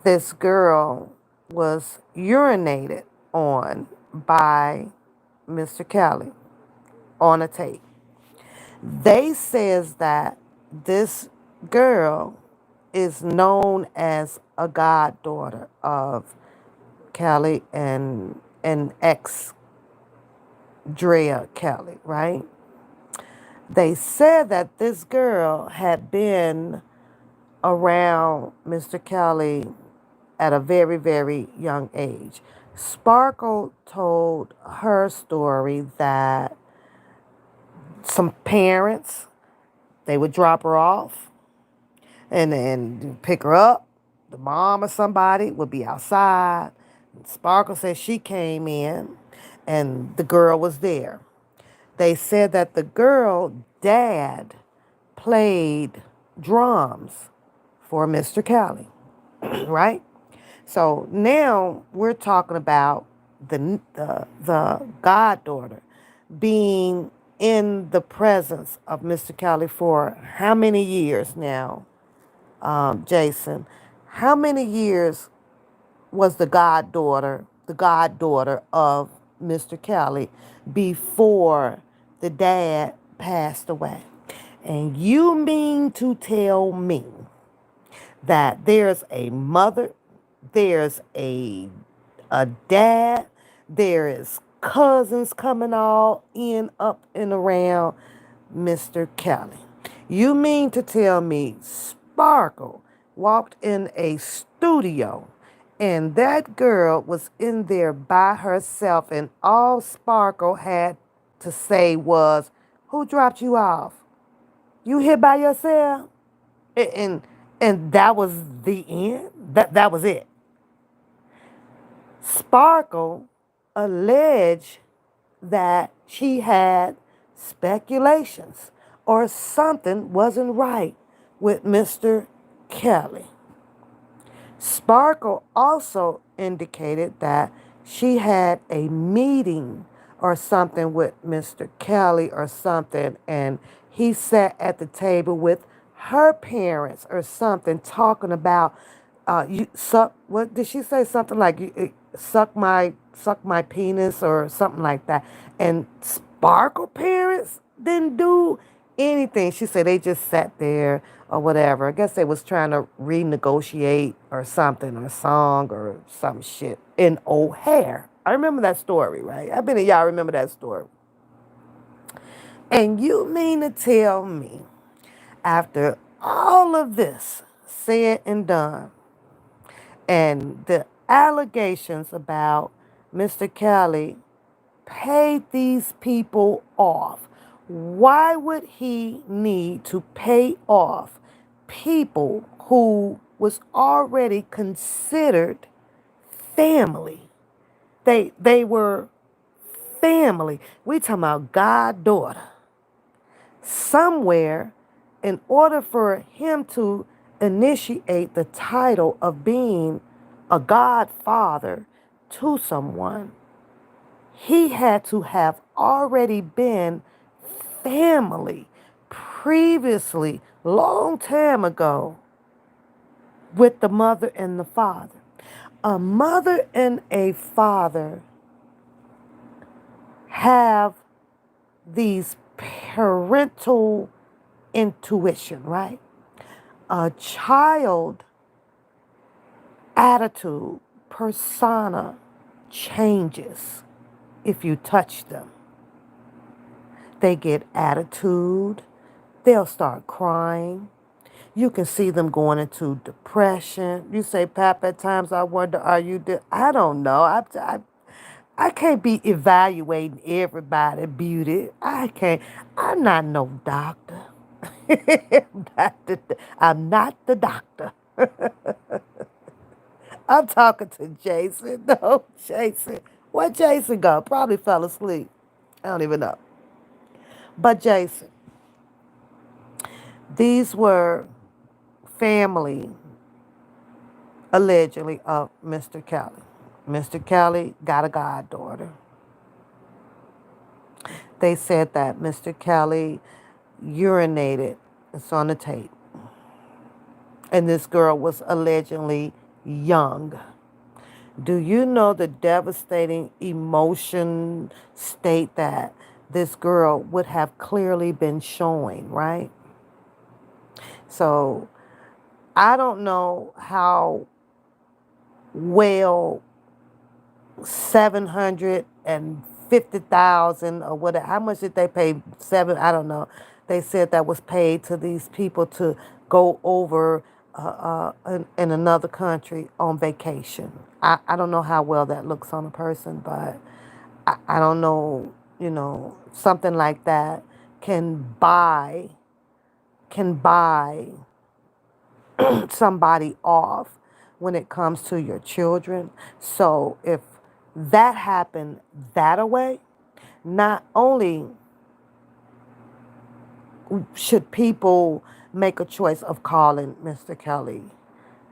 this girl was urinated on by Mr. Kelly on a tape. They says that this girl is known as a goddaughter of Kelly and ex Drea Kelly, right? They said that this girl had been around Mr. Kelly at a very, very young age. Sparkle told her story that some parents, they would drop her off and then pick her up. The mom or somebody would be outside. Sparkle said she came in and the girl was there. They said that the girl dad played drums for Mr. Kelly, right? So now we're talking about the goddaughter being in the presence of Mr. Kelly for how many years now, Jason? How many years was the goddaughter of Mr. Kelly before the dad passed away? And you mean to tell me that there's a mother, there's a dad, there is cousins coming all in, up and around Mr. Kelly? You mean to tell me Sparkle walked in a studio and that girl was in there by herself and all Sparkle had to say was, "Who dropped you off? You here by yourself?" And and that was the end. That was it. Sparkle alleged that she had speculations or something wasn't right with Mr. Kelly. Sparkle also indicated that she had a meeting or something with Mr. Kelly or something, and he sat at the table with her parents or something, talking about you suck. What did she say? Something like suck my penis or something like that. And Sparkle parents didn't do anything. She said they just sat there or whatever. I guess they was trying to renegotiate or something, or a song or some shit in O'Hare. I remember that story, right? I bet y'all remember that story. And you mean to tell me, after all of this said and done, and the allegations about Mr. Kelly paid these people off, why would he need to pay off people who was already considered family? They were family. We talking about goddaughter. Somewhere, in order for him to initiate the title of being a godfather to someone, he had to have already been family previously, long time ago, with the mother and the father. A mother and a father have these parental intuition, right? A child attitude, persona changes if you touch them. They get attitude, they'll start crying. You can see them going into depression. You say, "Pap, at times I wonder, are you?" I don't know. I can't be evaluating everybody's beauty. I can't. I'm not no doctor. I'm not the doctor. I'm talking to Jason. No, Jason. Where Jason go? Probably fell asleep. I don't even know. But Jason, these were family, allegedly, of Mr. Kelly. Mr. Kelly got a goddaughter. They said that Mr. Kelly urinated. It's on the tape. And this girl was allegedly young. Do you know the devastating emotion state that this girl would have clearly been showing, right? So I don't know how well 750,000 or whatever. How much did they pay? I don't know. They said that was paid to these people to go over in another country on vacation. I don't know how well that looks on a person, but I don't know. Something like that can buy somebody off when it comes to your children. So if that happened that way, not only should people make a choice of calling Mr. Kelly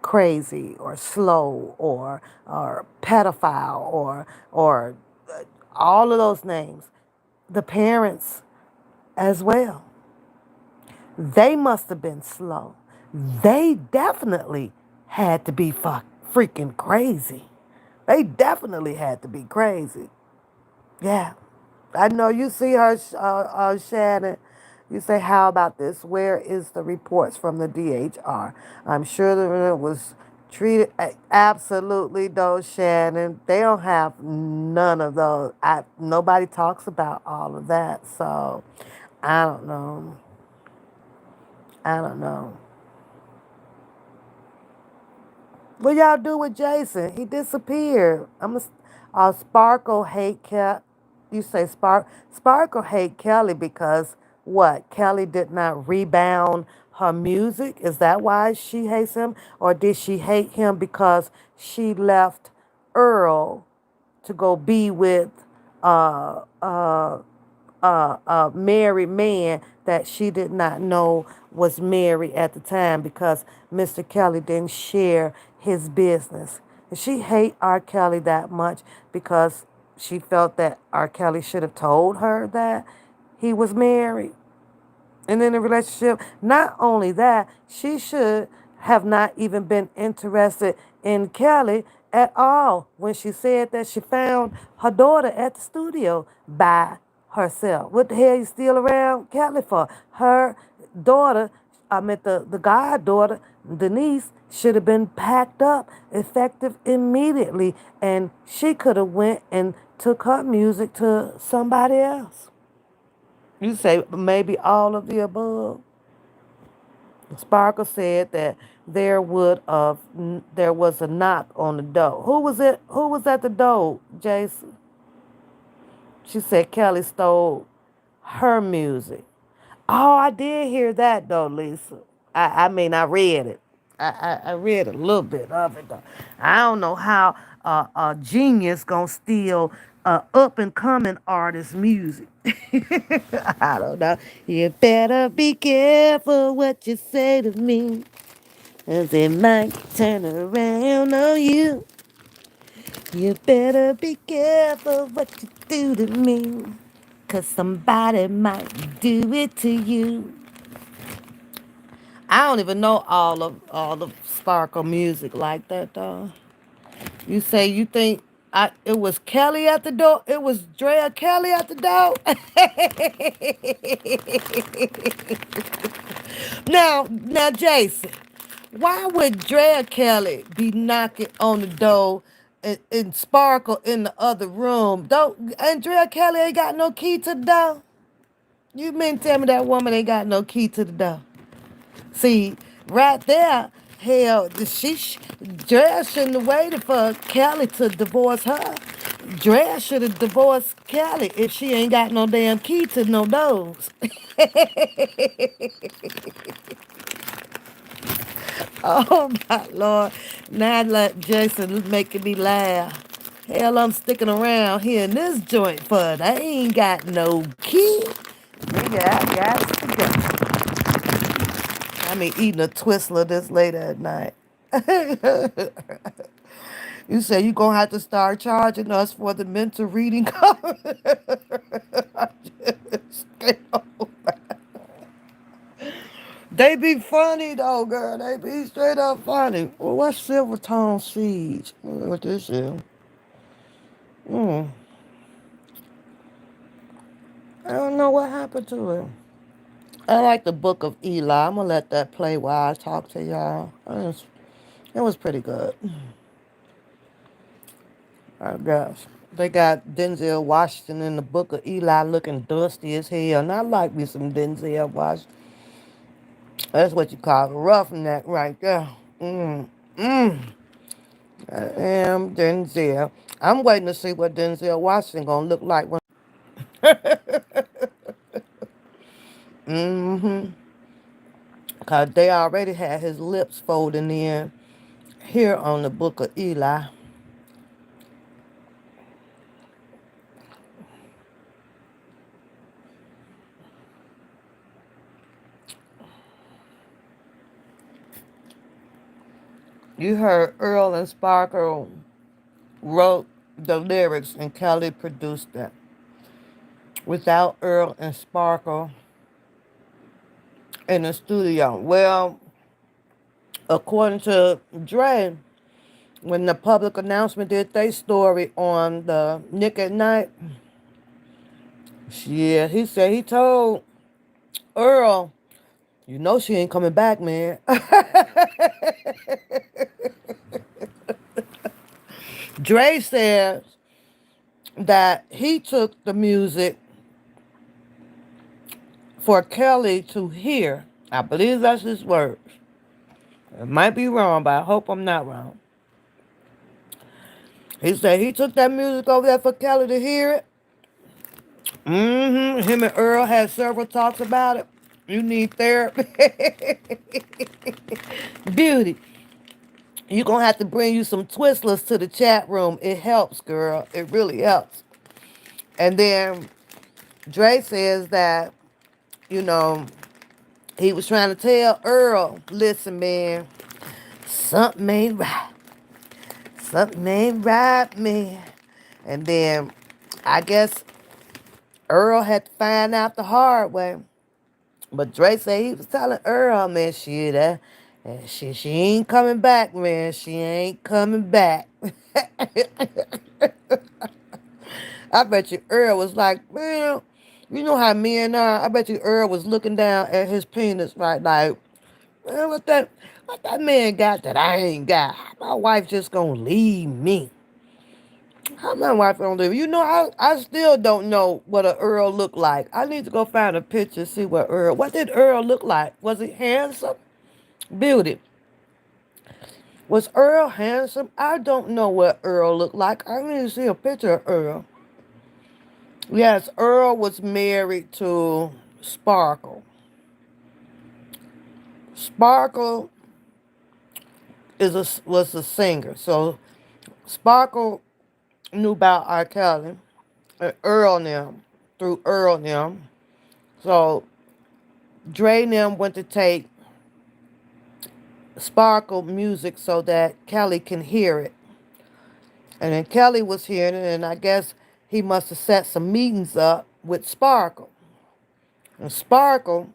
crazy or slow or pedophile or all of those names. The parents as well. They must have been slow. They definitely had to be freaking crazy. They definitely had to be crazy. Yeah. I know you see her, Shannon. You say, how about this? Where is the reports from the DHR? I'm sure that it was treated absolutely though, Shannon. They don't have none of those. Nobody talks about all of that. So I don't know. I don't know. What y'all do with Jason? He disappeared. Sparkle hate You say Sparkle hate Kelly because what? Kelly did not rebound her music. Is that why she hates him, or did she hate him because she left Earl to go be with uh uh a married man that she did not know was married at the time because Mr. Kelly didn't share his business. And she hate R. Kelly that much because she felt that R. Kelly should have told her that he was married and in a relationship. Not only that, she should have not even been interested in Kelly at all when she said that she found her daughter at the studio by herself. What the hell you still around Kelly for? Her daughter, the goddaughter, Denise, should have been packed up effective immediately, and she could have went and took her music to somebody else. You say maybe all of the above. Sparkle said that there was a knock on the door. Who was it? Who was at the door, Jason? She said Kelly stole her music. Oh, I did hear that though, Lisa. I read it. I read a little bit of it though. I don't know how a genius gonna steal up and coming artist music. I don't know. You better be careful what you say to me, 'cause it might turn around on you. You better be careful what you do to me, 'cause somebody might do it to you. I don't even know all of Sparkle music like that though. You say you think it was Kelly at the door? It was Drea Kelly at the door? Now, Jason, why would Drea Kelly be knocking on the door and Sparkle in the other room? Don't Andrea Kelly ain't got no key to the door? You mean tell me that woman ain't got no key to the door? See, right there, hell, Drea shouldn't have waited for Kelly to divorce her. Drea should have divorced Kelly if she ain't got no damn key to no doors. Oh my Lord. Now let Jason making me laugh. Hell, I'm sticking around here in this joint for they ain't got no key. Nigga, I got to go. I mean, eating a Twizzler this late at night. You say you gonna have to start charging us for the mental reading cover. They be funny though, girl. They be straight up funny. Well, what's Silver Tone Siege? What this is? Mm, I don't know what happened to it. I like the Book of Eli. I'm gonna let that play while I talk to y'all. It was pretty good. I guess. They got Denzel Washington in the Book of Eli looking dusty as hell. And I like me some Denzel Washington. That's what you call a roughneck right there. Mm, mm. I am Denzel. I'm waiting to see what Denzel Washington gonna look like when. Mm-hmm. Cause they already had his lips folding in here on the Book of Eli. You heard Earl and Sparkle wrote the lyrics and Kelly produced them. Without Earl and Sparkle in the studio. Well, according to Dre, when the public announcement did their story on the Nick at Night, yeah, he said he told Earl, you know she ain't coming back, man. Dre says that he took the music for Kelly to hear. I believe that's his words. It might be wrong, but I hope I'm not wrong. He said he took that music over there for Kelly to hear it. Him and Earl had several talks about it. You need therapy. Beauty. You're going to have to bring you some Twistlers to the chat room. It helps, girl. It really helps. And then Dre says that, you know, he was trying to tell Earl, listen, man, something ain't right. Something ain't right, man. And then I guess Earl had to find out the hard way. But Dre said he was telling Earl, man, she ain't coming back, man. She ain't coming back. I bet you Earl was like, man, you know how men are. I bet you Earl was looking down at his penis, right? Like, man, what that man got that I ain't got? My wife just gonna leave me. How my wife gonna leave? You know, I still don't know what a Earl looked like. I need to go find a picture, see what did Earl look like? Was he handsome? Beauty. Was Earl handsome? I don't know what Earl looked like. I need to see a picture of Earl. Yes, Earl was married to Sparkle. Sparkle was a singer. So Sparkle knew about R. Kelly and Earl them through Earl them. So Dre and them went to take Sparkle music so that Kelly can hear it. And then Kelly was hearing it, and I guess he must have set some meetings up with Sparkle. And Sparkle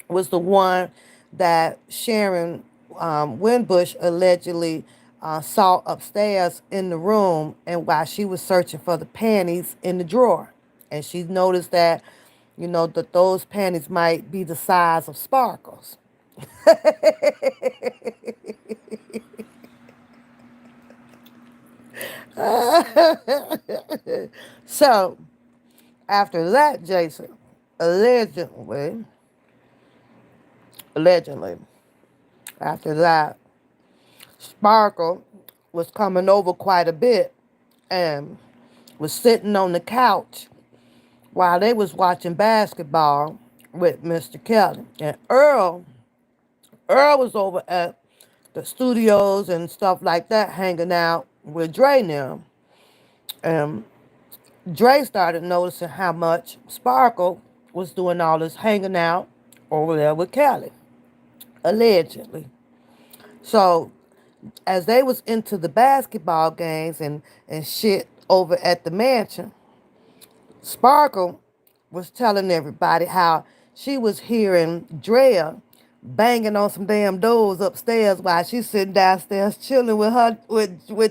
was the one that Sharon Winbush allegedly saw upstairs in the room, and while she was searching for the panties in the drawer. And she noticed that, you know, that those panties might be the size of Sparkle's. So, after that, Jason, allegedly, allegedly, after that, Sparkle was coming over quite a bit and was sitting on the couch while they was watching basketball with Mr. Kelly. And Earl was over at the studios and stuff like that, hanging out with Dre now. And Dre started noticing how much Sparkle was doing all this hanging out over there with Kelly, allegedly. So as they was into the basketball games and shit over at the mansion, Sparkle was telling everybody how she was hearing Drea banging on some damn doors upstairs while she's sitting downstairs chilling with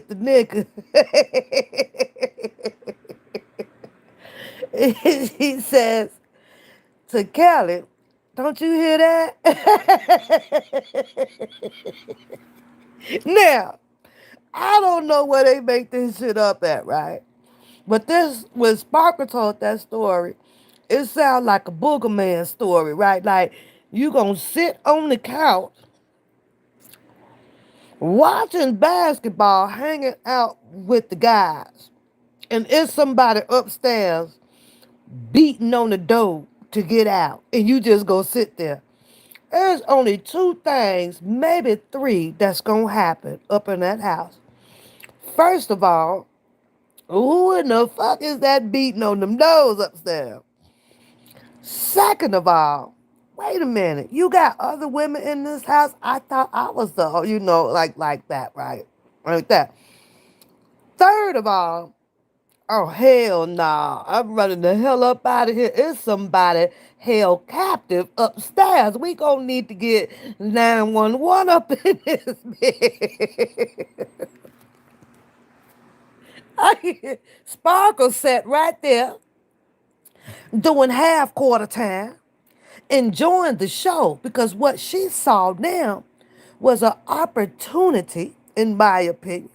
the nigga. He says to Kelly, don't you hear that? Now, I don't know where they make this shit up at, right? But this, when Sparkle told that story, it sounds like a Booger Man story, right? Like, you gonna sit on the couch watching basketball, hanging out with the guys, and it's somebody upstairs beating on the door to get out, and you just go sit there. There's only two things, maybe three, that's gonna happen up in that house. First of all, who in the fuck is that beating on them doors upstairs? Second of all, wait a minute, you got other women in this house? I thought I was the, like that, right? Like that. Third of all, oh hell nah. I'm running the hell up out of here. It's somebody held captive upstairs. We gonna need to get 911 up in this bed. Sparkle sat right there doing half quarter time, enjoying the show because what she saw now was an opportunity, in my opinion,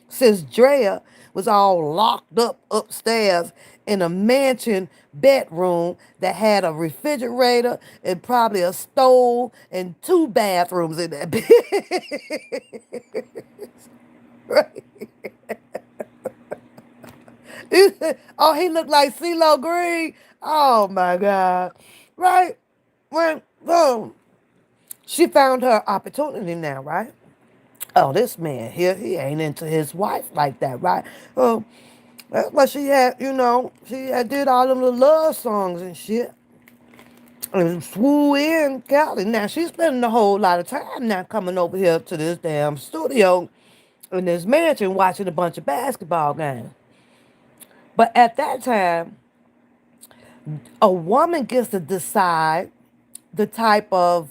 since Drea was all locked up upstairs in a mansion bedroom that had a refrigerator and probably a stove and two bathrooms in that bed. Right? Oh, he looked like CeeLo Green. Oh my God. Right? When boom. She found her opportunity now, right? Oh, this man here, he ain't into his wife like that, right? Well, that's why she had, she had did all them little love songs and shit. And swoo in Cali. Now she's spending a whole lot of time now coming over here to this damn studio in this mansion watching a bunch of basketball games. But at that time, a woman gets to decide the type of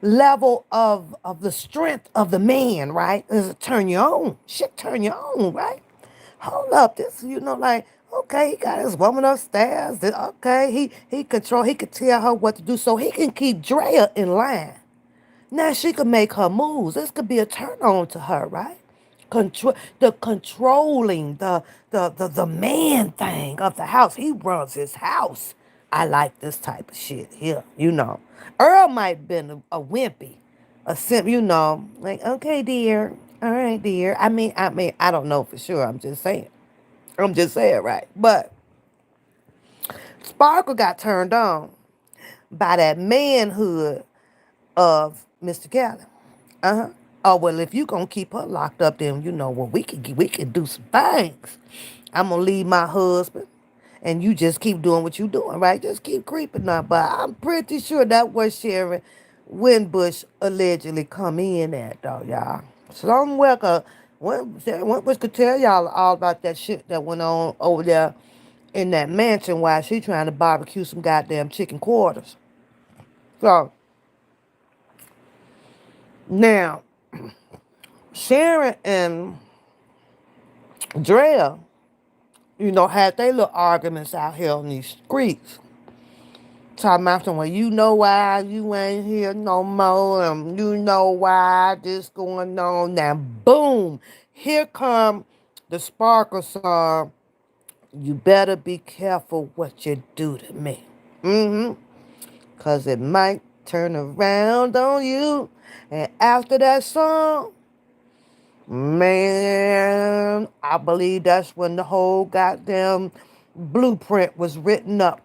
level of the strength of the man, right? Does it turn you on? Shit turn you on, right? Hold up, this, like, okay, he got his woman upstairs. Okay, he could tell her what to do so he can keep Drea in line. Now she could make her moves. This could be a turn on to her, right? Controlling the man thing of the house. He runs his house. I like this type of shit here. Earl might have been a wimpy, a simp, like, okay, dear. All right, dear. I mean, I don't know for sure. I'm just saying. I'm just saying, right? But Sparkle got turned on by that manhood of Mr. Callen. Uh-huh. Oh, well, if you gonna keep her locked up, then well, we could do some things. I'm gonna leave my husband, and you just keep doing what you doing, right? Just keep creeping up. But I'm pretty sure that was Sharon Winbush allegedly come in at, though, y'all. Somewhere, Winbush could tell y'all all about that shit that went on over there in that mansion while she trying to barbecue some goddamn chicken quarters. So, now, Sharon and Drea, had they little arguments out here on these streets. Talking about some, well, you know why you ain't here no more, and you know why this going on. Now, boom, here come the Sparkle song. You better be careful what you do to me. Because it might turn around on you. And after that song, man, I believe that's when the whole goddamn blueprint was written up,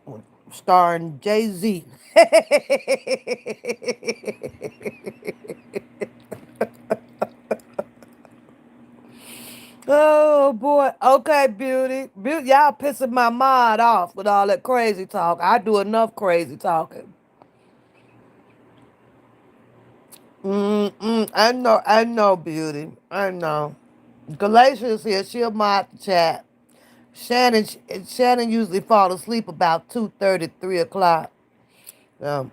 starring Jay-Z. Oh boy. Okay, beauty. Y'all pissing my mind off with all that crazy talk. I do enough crazy talking. I know, beauty. I know. Galatia's here. She'll mod the chat. Shannon, Shannon usually fall asleep about 2:30, 3 o'clock. Um,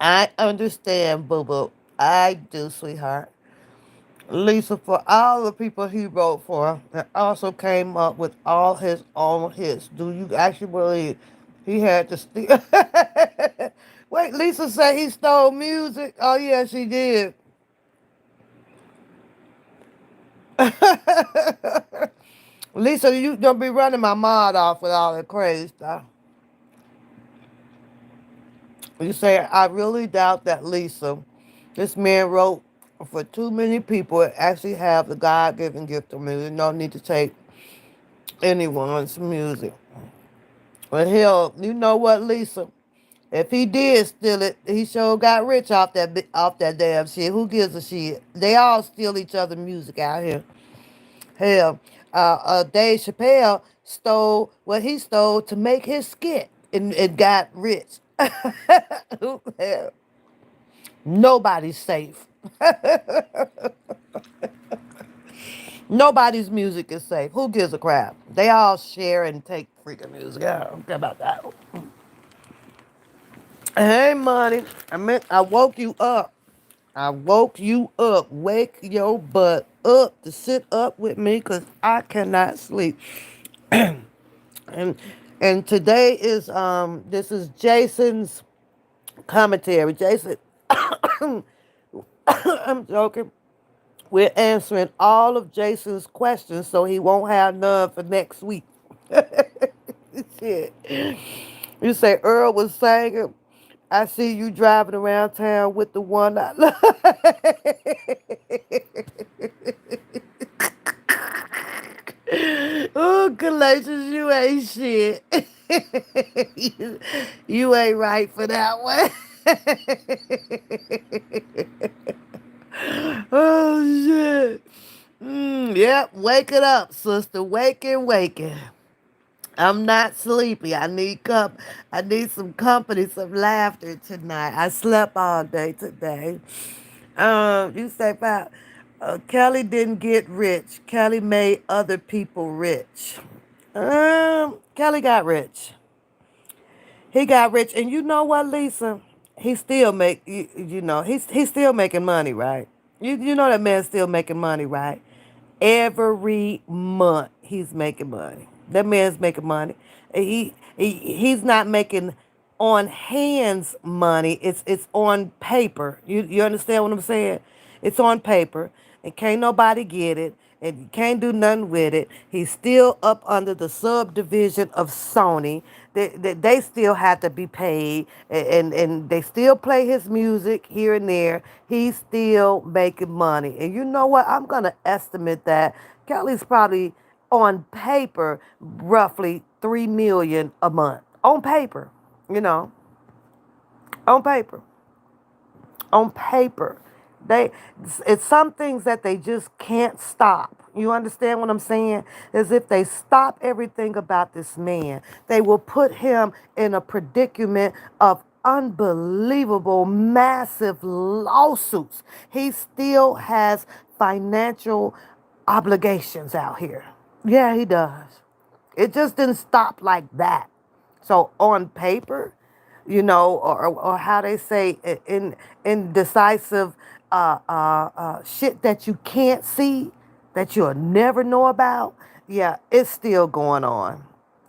I understand, boo boo. I do, sweetheart. Lisa, for all the people he wrote for, and also came up with all his own hits. Do you actually believe he had to steal? Wait, Lisa said he stole music. Oh yeah, she did. Lisa, you don't be running my mod off with all that crazy stuff. You say, I really doubt that, Lisa. This man wrote for too many people that actually have the God-given gift of music. No need to take anyone's music. But hell, you know what, Lisa? If he did steal it, he sure got rich off that damn shit. Who gives a shit? They all steal each other music out here. Hell, Dave Chappelle stole what he stole to make his skit and got rich. Hell, nobody's safe. Nobody's music is safe. Who gives a crap? They all share and take freaking music. I don't care about that. Hey, money. I woke you up. I woke you up. Wake your butt up to sit up with me because I cannot sleep. And and today is this is Jason's commentary. Jason, I'm joking. We're answering all of Jason's questions so he won't have none for next week. Shit. You say Earl was singing. I see you driving around town with the one I love. Oh, Galatians, you ain't shit. you ain't right for that one. Oh, shit. Yep, wake it up, sister. Waking, waking. I'm not sleepy. I need some company, some laughter tonight. I slept all day today. You say about Kelly didn't get rich. Kelly made other people rich. Kelly got rich. He got rich, and you know what, Lisa? He still make he's still making money, right? You know that man's still making money, right? Every month he's making money. That man's making money. He's not making on hands money. It's on paper. You understand what I'm saying? It's on paper, and can't nobody get it, and you can't do nothing with it. He's still up under the subdivision of Sony. They still have to be paid, and they still play his music here and there. He's still making money. And you know what? I'm going to estimate that Kelly's probably on paper roughly 3 million a month. On paper, you know, on paper on paper. They it's some things that they just can't stop. You understand what I'm saying? As if they stop everything about this man, they will put him in a predicament of unbelievable, massive lawsuits. He still has financial obligations out here. Yeah, he does. It just didn't stop like that. So on paper, or how they say in decisive shit that you can't see, that you'll never know about. Yeah, it's still going on.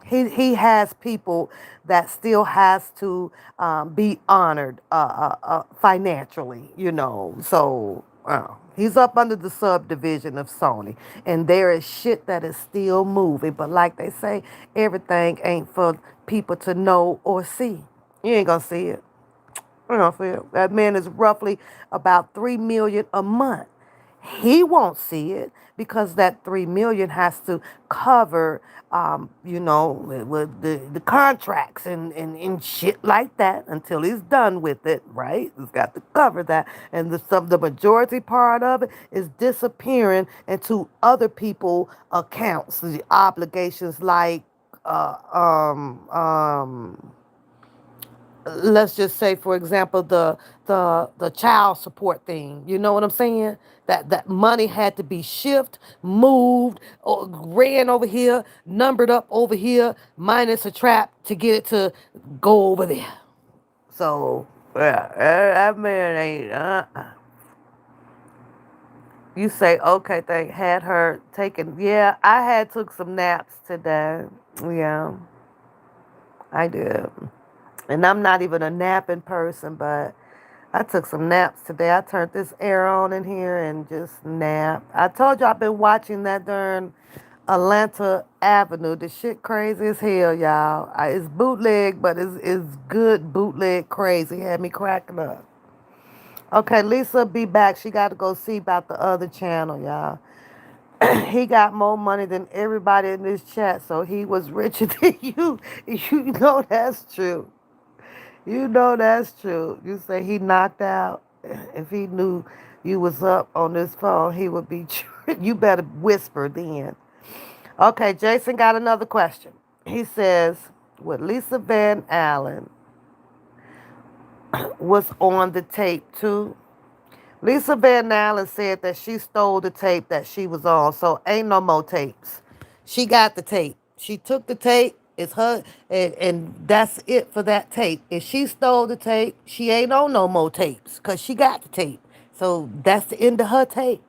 He has people that still has to be honored financially, So he's up under the subdivision of Sony, and there is shit that is still moving. But like they say, everything ain't for people to know or see. You ain't gonna see it. You know, that man is roughly about 3 million a month. He won't see it because that 3 million has to cover, with the contracts and shit like that until he's done with it, right? He's got to cover that, and the majority part of it is disappearing into other people accounts, the obligations like uh, um, um, let's just say, for example, the child support thing. You know what I'm saying? That money had to be shifted, moved, or ran over here, numbered up over here, minus a trap to get it to go over there. So yeah, that man ain't. You say okay? They had her taken. Yeah, I had took some naps today. Yeah, I did. And I'm not even a napping person, but I took some naps today. I turned this air on in here and just napped. I told you I've been watching that darn Atlanta Avenue. The shit crazy as hell, y'all. It's bootleg, but it's good bootleg crazy. Had me cracking up. Okay, Lisa be back. She got to go see about the other channel, y'all. He got more money than everybody in this chat, so he was richer than you. You know that's true. You know that's true. You say he knocked out. If he knew you was up on this phone, he would be. You better whisper then. Okay, Jason got another question. He says, "With Lisa Van Allen was on the tape too. Lisa Van Allen said that she stole the tape that she was on, so ain't no more tapes. She got the tape. She took the tape. It's her, and that's it for that tape. If she stole the tape, she ain't on no more tapes because she got the tape. So that's the end of her tape.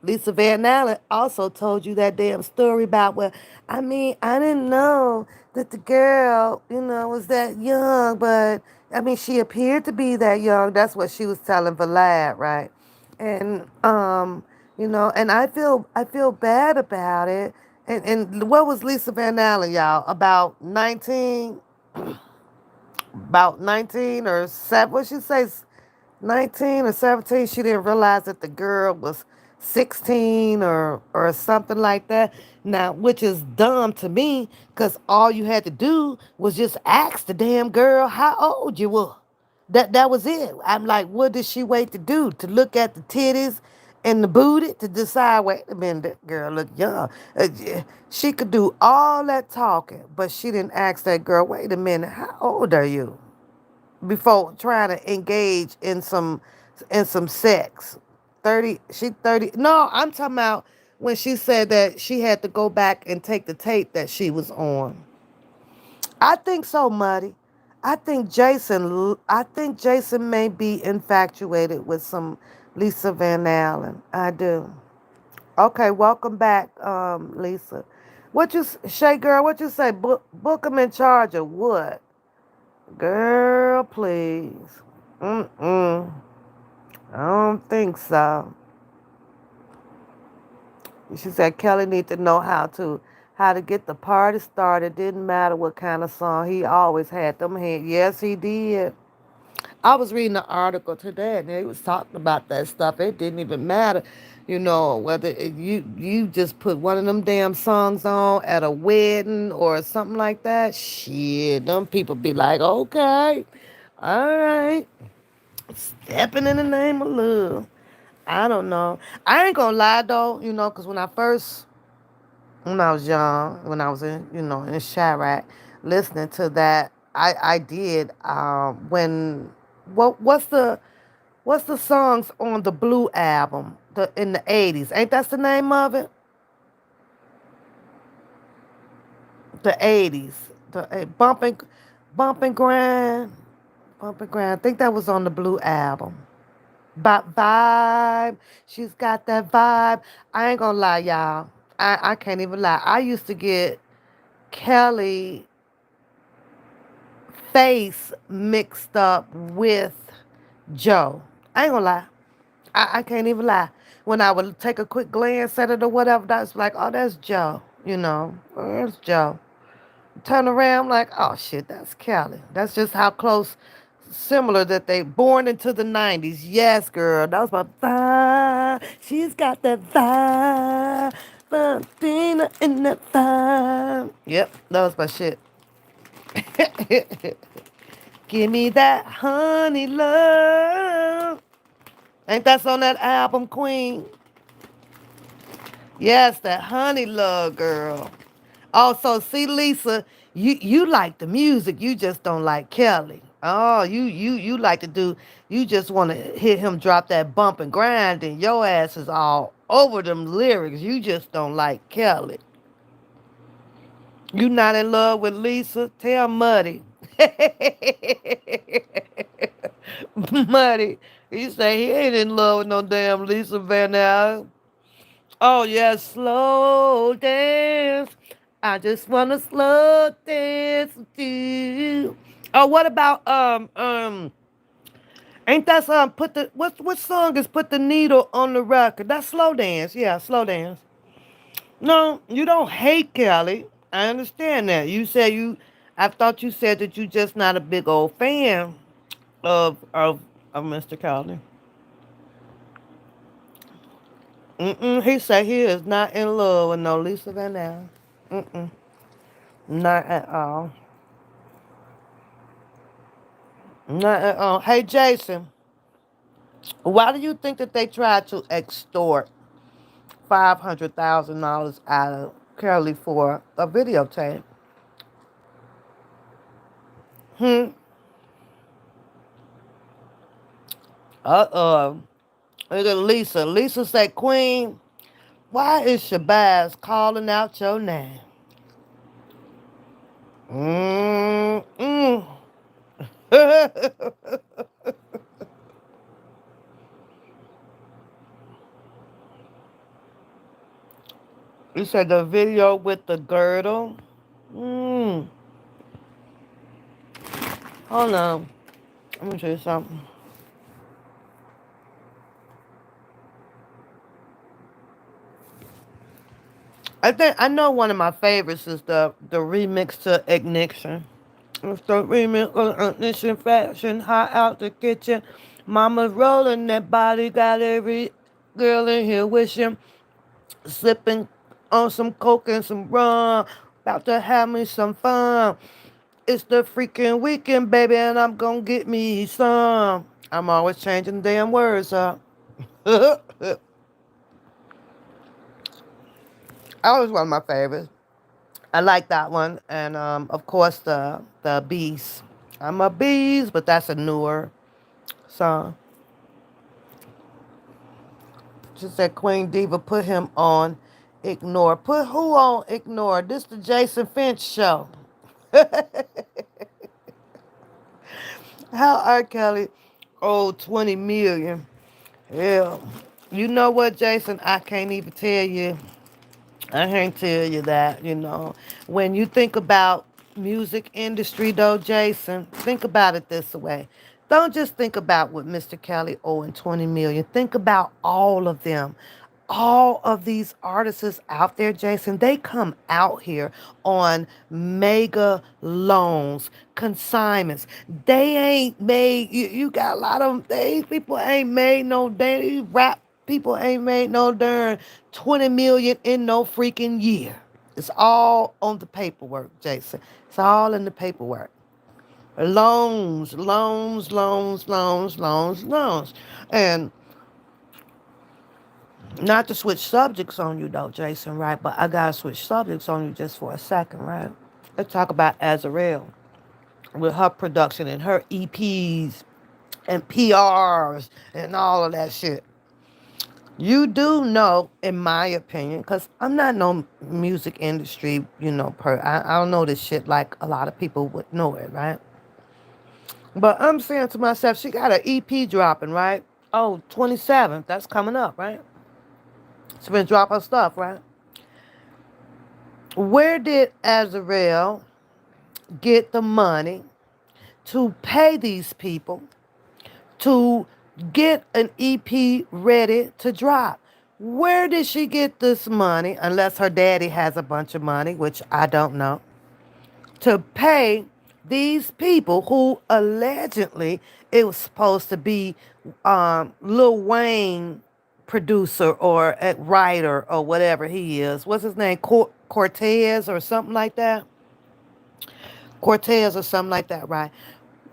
Lisa Van Allen also told you that damn story about, well, I mean, I didn't know that the girl, was that young, but I mean, she appeared to be that young. That's what she was telling Vlad, right? And and I feel bad about it. And what was Lisa Van Allen, y'all? About 19 or 7, what she say, 19 or 17, she didn't realize that the girl was 16 or something like that. Now, which is dumb to me, because all you had to do was just ask the damn girl how old you were. That was it. I'm like, what did she wait to do? To look at the titties and the booty to decide, wait a minute, that girl look young. Yeah, she could do all that talking, but she didn't ask that girl, wait a minute, how old are you? Before trying to engage in some sex. 30, she 30. No, I'm talking about when she said that she had to go back and take the tape that she was on. I think so, Muddy. I think Jason may be infatuated with some Lisa Van Allen. I do. Okay, welcome back, Lisa. Shay girl, what you say? Book him in charge of what? Girl, please. Mm-mm. I don't think so. She said Kelly need to know how to get the party started. Didn't matter what kind of song. He always had them hands. Yes, he did. I was reading an article today and they was talking about that stuff. It didn't even matter, whether you just put one of them damn songs on at a wedding or something like that. Shit, them people be like, okay, all right. Stepping in the name of love. I don't know. I ain't gonna lie though, because when I was young, when I was in Chirac, listening to that, I did. What's the songs on the Blue album, in the '80s? Ain't that's the name of it? The '80s, bumping grind, bumping grind. I think that was on the Blue album. Vibe. She's got that vibe. I ain't gonna lie, y'all. I can't even lie. I used to get Kelly face mixed up with Joe. I ain't gonna lie. I can't even lie. When I would take a quick glance at it or whatever, that's like, oh, that's Joe. That's Joe. Turn around, I'm like, oh shit, that's Kelly. That's just how close, similar that they born into the '90s. Yes, girl, that was my vibe. She's got that vibe, Valentina in that vibe. Yep, that was my shit. Give me that honey love. Ain't that on that album, Queen? Yes, that honey love, girl. Also, see, Lisa, you like the music, you just don't like Kelly. Oh, you like to do, you just want to hear him drop that bump and grind, and your ass is all over them lyrics. You just don't like Kelly. You not in love with Lisa? Tell Muddy. Muddy, he say he ain't in love with no damn Lisa Van Allen. Oh yeah, slow dance. I just wanna slow dance with you. Oh, what about ain't that put the what song is put the needle on the record? That's slow dance. Yeah, slow dance. No, you don't hate Kelly. I understand that. I thought you said that you just not a big old fan of Mr. Kelly. He said he is not in love with no Lisa Van Allen. Mm-mm. Not at all. Not at all. Hey, Jason, why do you think that they tried to extort $500,000 out of Kelly for a videotape? Hmm. Uh-oh. Look at Lisa. Lisa said, Queen, why is Shabazz calling out your name? Mm-mm. You said the video with the girdle? Mm. Hold on. Let me show you something. I think I know one of my favorites is the remix to Ignition. It's the remix of Ignition Fashion, hot out the kitchen. Mama's rolling that body, got every girl in here wishing, sipping on some coke and some rum, about to have me some fun. It's the freaking weekend, baby, and I'm gonna get me some. I'm always changing damn words up. That was one of my favorites. I like that one, and of course the beast. I'm a beast, but that's a newer song. She said Queen Diva put him on Ignore. Put who on Ignore? This the Jason Finch show. How R. Kelly owed 20 million. Yeah. You know what, Jason? I can't even tell you. I can't tell you that. When you think about music industry though, Jason, think about it this way. Don't just think about what Mr. Kelly owing 20 million. Think about all of them. All of these artists out there, Jason, they come out here on mega loans, consignments. They ain't made, you got a lot of them, these people ain't made no, these rap people ain't made no darn 20 million in no freaking year. It's all on the paperwork, Jason. It's all in the paperwork. Loans, loans, loans, loans, loans, loans. And not to switch subjects on you though, Jason, right? But I gotta switch subjects on you just for a second, right? Let's talk about Azarelle with her production and her EPs and PRs and all of that shit. You do know, in my opinion, because I'm not no music industry, I don't know this shit like a lot of people would know it, right? But I'm saying to myself, she got an EP dropping, right? Oh, 27th, that's coming up, right? She's been dropping her stuff, right? Where did Azarelle get the money to pay these people to get an EP ready to drop? Where did she get this money, unless her daddy has a bunch of money, which I don't know, to pay these people who allegedly it was supposed to be Lil Wayne producer or a writer or whatever he is. What's his name? Cortez or something like that? Cortez or something like that, right?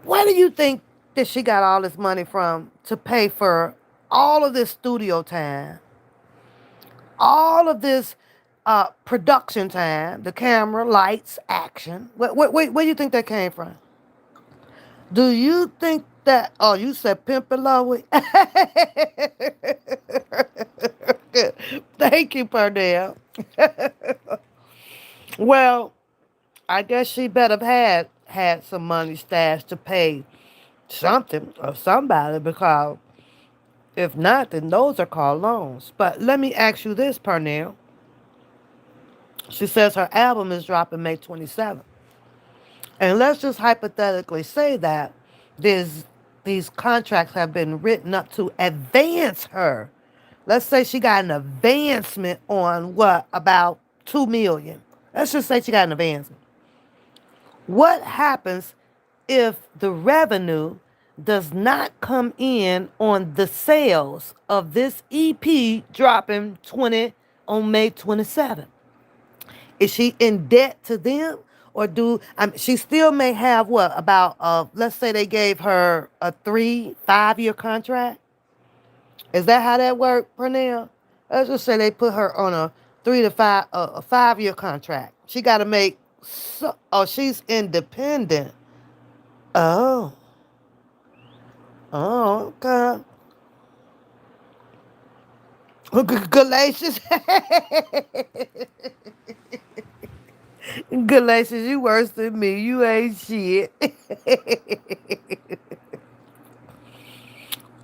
Where do you think that she got all this money from to pay for all of this studio time, all of this production time, the camera, lights, action? Where do you think that came from? Do you think that? Oh, you said Pimp and Lowy. Thank you, Pernell. Well, I guess she better have had some money stashed to pay something or somebody, because if not, then those are called loans. But let me ask you this, Pernell. She says her album is dropping May 27th. And let's just hypothetically say that these these contracts have been written up to advance her. Let's say she got an advancement on what, about 2 million. Let's just say she got an advancement. What happens if the revenue does not come in on the sales of this EP dropping 20 on May 27th? Is she in debt to them? Or she still may have what, about, let's say they gave her a 3-5 year contract? Is that how that worked, Pernell? Let's just say they put her on a 5-year contract. She got to make, oh, she's independent. Oh, oh, okay. Galatians. Galatians, you worse than me. You ain't shit.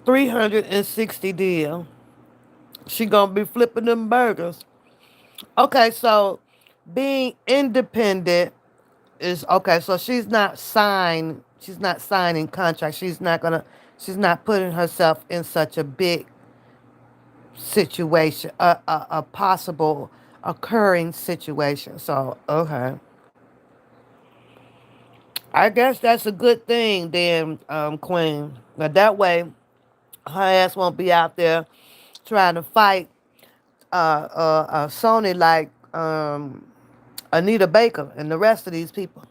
360 deal. She gonna be flipping them burgers. Okay, so being independent is okay. So she's not signing contracts. She's not putting herself in such a big situation, a possible occurring situation. So okay, I guess that's a good thing then, Queen. Now that way, her ass won't be out there trying to fight Sony like Anita Baker and the rest of these people.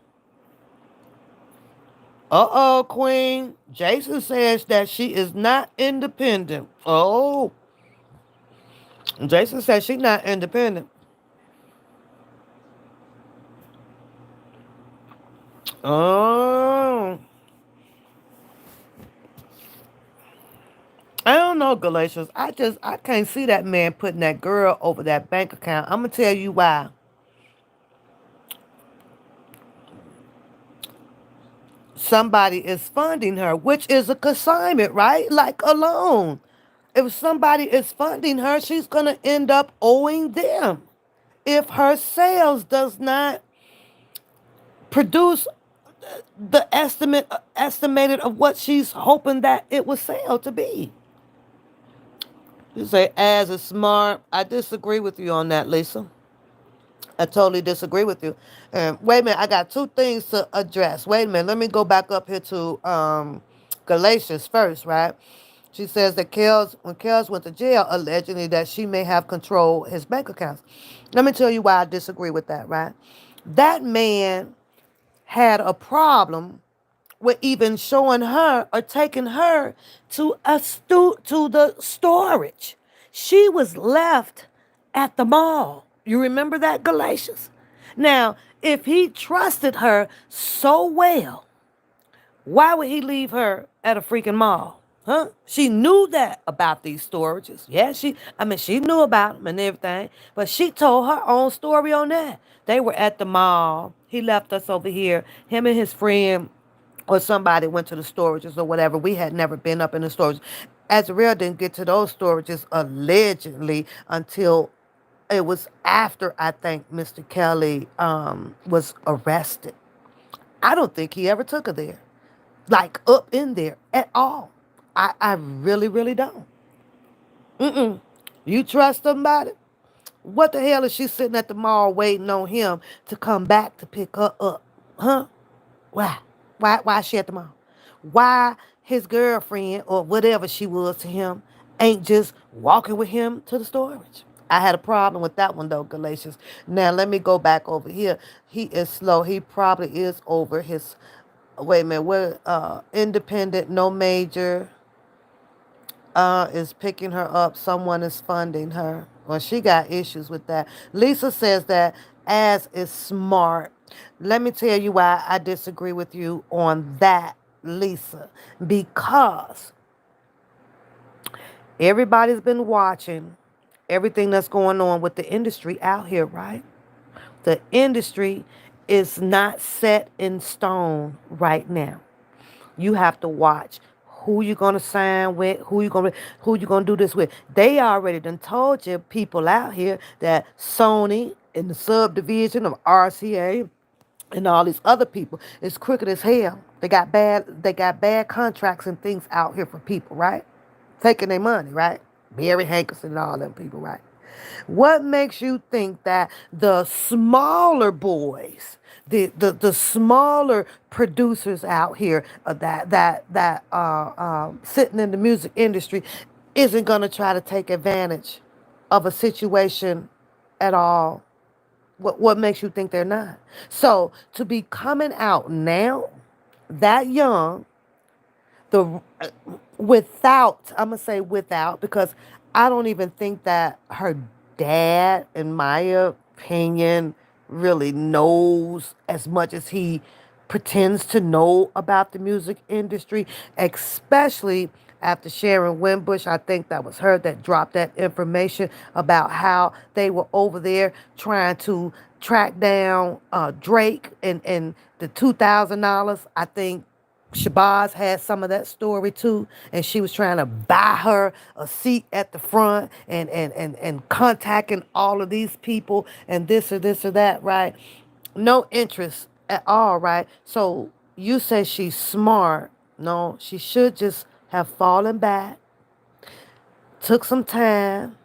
Uh-oh, Queen. Jason says that she is not independent. Oh, Jason says she's not independent. Oh, I don't know, Galatians. I can't see that man putting that girl over that bank account. I'm gonna tell you why. Somebody is funding her, which is a consignment, right? Like a loan. If somebody is funding her, she's gonna end up owing them. If her sales does not produce the estimated of what she's hoping that it will sell to be. You say as is smart. I disagree with you on that, Lisa. I totally disagree with you. And wait a minute, I got two things to address. Wait a minute, let me go back up here to Galatians first, right? She says that when Kels went to jail, allegedly that she may have controlled his bank accounts. Let me tell you why I disagree with that, right? That man had a problem with even showing her or taking her to the storage. She was left at the mall. You remember that, Galatians? Now, if he trusted her so well, why would he leave her at a freaking mall? Huh? She knew that about these storages. Yeah, she knew about them and everything, but she told her own story on that. They were at the mall. He left us over here. Him and his friend or somebody went to the storages or whatever. We had never been up in the storage. Azrael didn't get to those storages allegedly until it was after I think Mr. Kelly was arrested. I don't think he ever took her there, like up in there at all. I really, really don't. Mm-mm. You trust somebody? What the hell is she sitting at the mall waiting on him to come back to pick her up? Huh? Why? Why is she at the mall? Why his girlfriend or whatever she was to him ain't just walking with him to the storage? I had a problem with that one though, Galatians. Now let me go back over here. He is slow. He probably is over his wait a minute, we're independent, no major is picking her up. Someone is funding her. Well, she got issues with that. Lisa says that as is smart. Let me tell you why I disagree with you on that, Lisa. Because everybody's been watching everything that's going on with the industry out here, right? The industry is not set in stone right now. You have to watch who you're gonna sign with, who you gonna do this with. They already done told you people out here that Sony and the subdivision of RCA and all these other people is crooked as hell. They got bad contracts and things out here for people, right? Taking their money, right? Barry Hankerson and all them people, right? What makes you think that the smaller boys, the smaller producers out here that sitting in the music industry isn't gonna try to take advantage of a situation at all? What makes you think they're not? So to be coming out now, that young, the without I'm gonna say without because I don't even think that her dad, in my opinion, really knows as much as he pretends to know about the music industry, especially after Sharon Winbush. I think that was her that dropped that information about how they were over there trying to track down Drake and the $2,000. I think Shabazz had some of that story too, and she was trying to buy her a seat at the front and contacting all of these people and this or that, right? No interest at all, right? So you say she's smart. No, she should just have fallen back, took some time,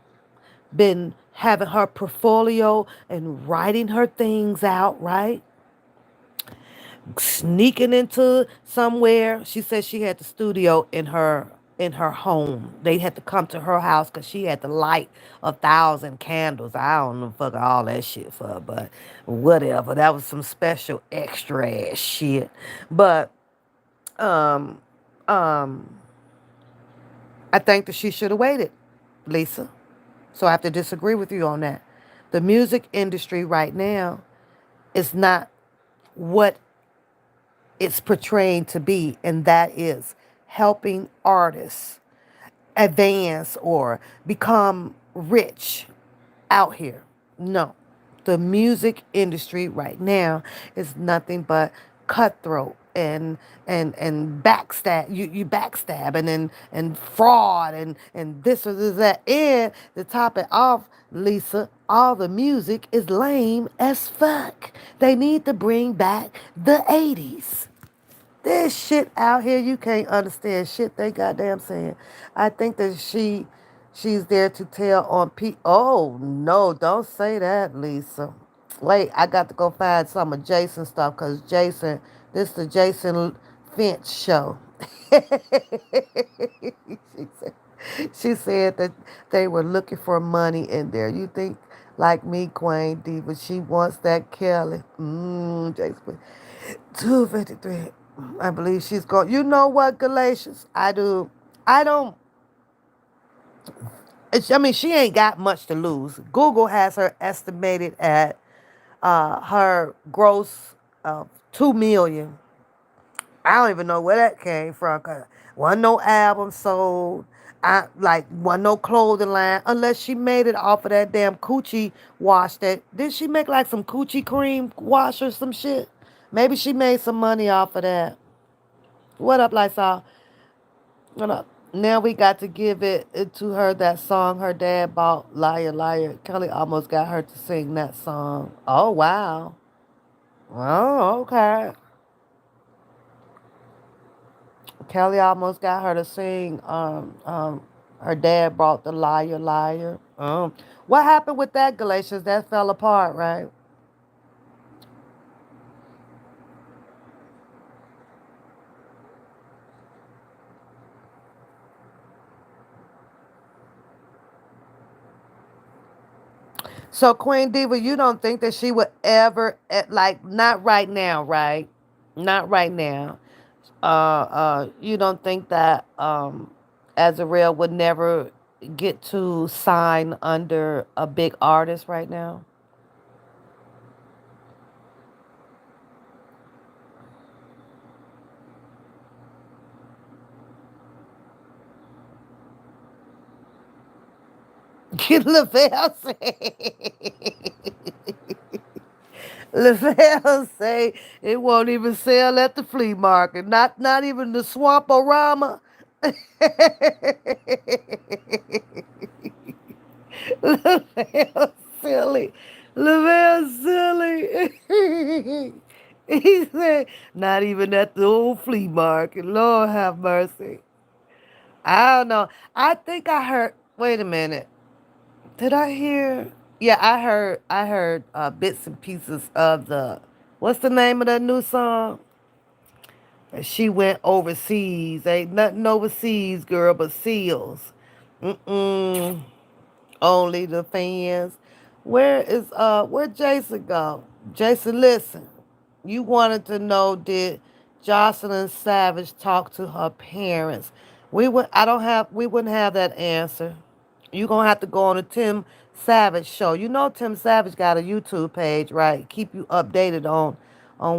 been having her portfolio and writing her things out, right? Sneaking into somewhere. She said she had the studio in her home. They had to come to her house because she had to light 1,000 candles. I don't know fuck all that shit for, but whatever. That was some special extra ass shit. But um um I think that she should have waited, Lisa. So I have to disagree with you on that. The music industry right now is not what it's portraying to be, and that is helping artists advance or become rich out here. No, the music industry right now is nothing but cutthroat and backstab. You backstabbing and fraud and this or that. And to top it off, Lisa, all the music is lame as fuck. They need to bring back the 80s. There's shit out here you can't understand shit they goddamn saying. I think that she's there to tell on Oh no, don't say that, Lisa. Wait, I got to go find some of Jason stuff because this is the Jason Finch show. she said, she said that they were looking for money in there. You think like me, Queen D, but she wants that Kelly. Jason. 253. I believe she's going. You know what, Galatians? I do. I don't. I mean, she ain't got much to lose. Google has her estimated at her gross of 2 million. I don't even know where that came from. Cause wasn't no album sold. I like wasn't no clothing line unless she made it off of that damn coochie wash. That did she make like some coochie cream wash or some shit? Maybe she made some money off of that. What up, Lysol? What up? Now we got to give it to her that song her dad bought, Liar, Liar. Kelly almost got her to sing that song. Oh, wow. Oh, okay. Kelly almost got her to sing her dad brought the Liar, Liar. What happened with that, Galatians? That fell apart, right? So Queen Diva, you don't think that she would ever like not right now, right? Not right now. You don't think that Azarel would never get to sign under a big artist right now? Lavelle say, Lavelle say it won't even sell at the flea market. Not even the Swamporama. Lavelle silly. Lavelle silly. He said, not even at the old flea market. Lord have mercy. I don't know. I think I heard. Wait a minute. Did I hear? Yeah, I heard bits and pieces of the. What's the name of that new song? She went overseas. Ain't nothing overseas, girl, but seals. Mm-mm. Only the fans. Where Jason go? Jason, listen. You wanted to know, did Jocelyn Savage talk to her parents? We wouldn't have that answer. You gonna have to go on the Tim Savage show. You know Tim Savage got a YouTube page, right? Keep you updated on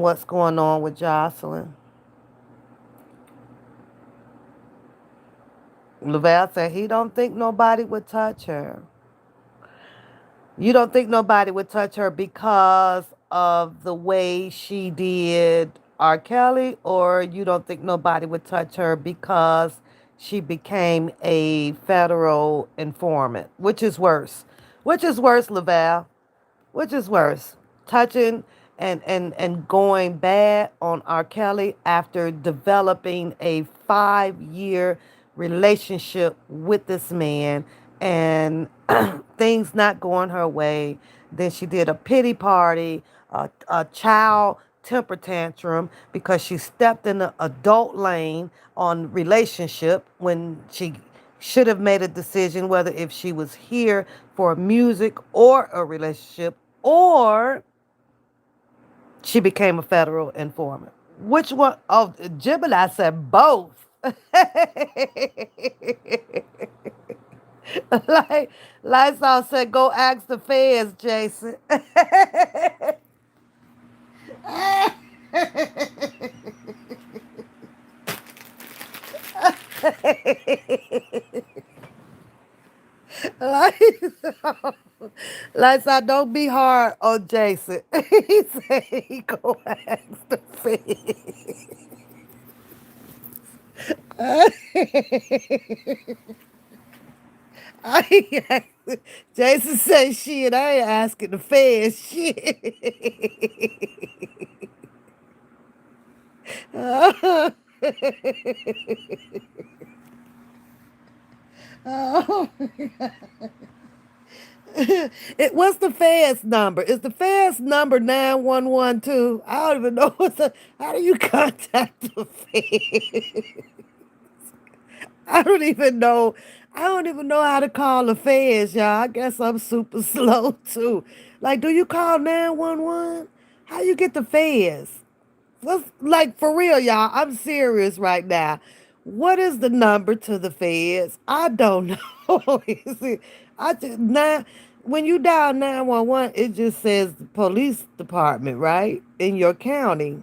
what's going on with Jocelyn. Lavelle said he don't think nobody would touch her. You don't think nobody would touch her because of the way she did R. Kelly, or you don't think nobody would touch her because she became a federal informant? Which is worse? Which is worse, Lavelle? Which is worse, touching and going bad on R. Kelly after developing a 5 year relationship with this man and things not going her way? Then she did a pity party, a child temper tantrum because she stepped in the adult lane on relationship when she should have made a decision whether if she was here for music or a relationship, or she became a federal informant. Which one? Oh, Jibble, said both. like, Lysol said, go ask the feds, Jason. like, Lysol, don't be hard on Jason. he said he go ask the feds. I, Jason said shit. I ain't asking the feds shit. Oh. What's the feds number? Is the feds number 9112? I don't even know how do you contact the feds? I don't even know. I don't even know how to call the feds, y'all. I guess I'm super slow too. Like, do you call 911? How you get the feds? What's like for real, y'all? I'm serious right now. What is the number to the feds? I don't know. You see, I just now when you dial 911, it just says the police department, right? In your county.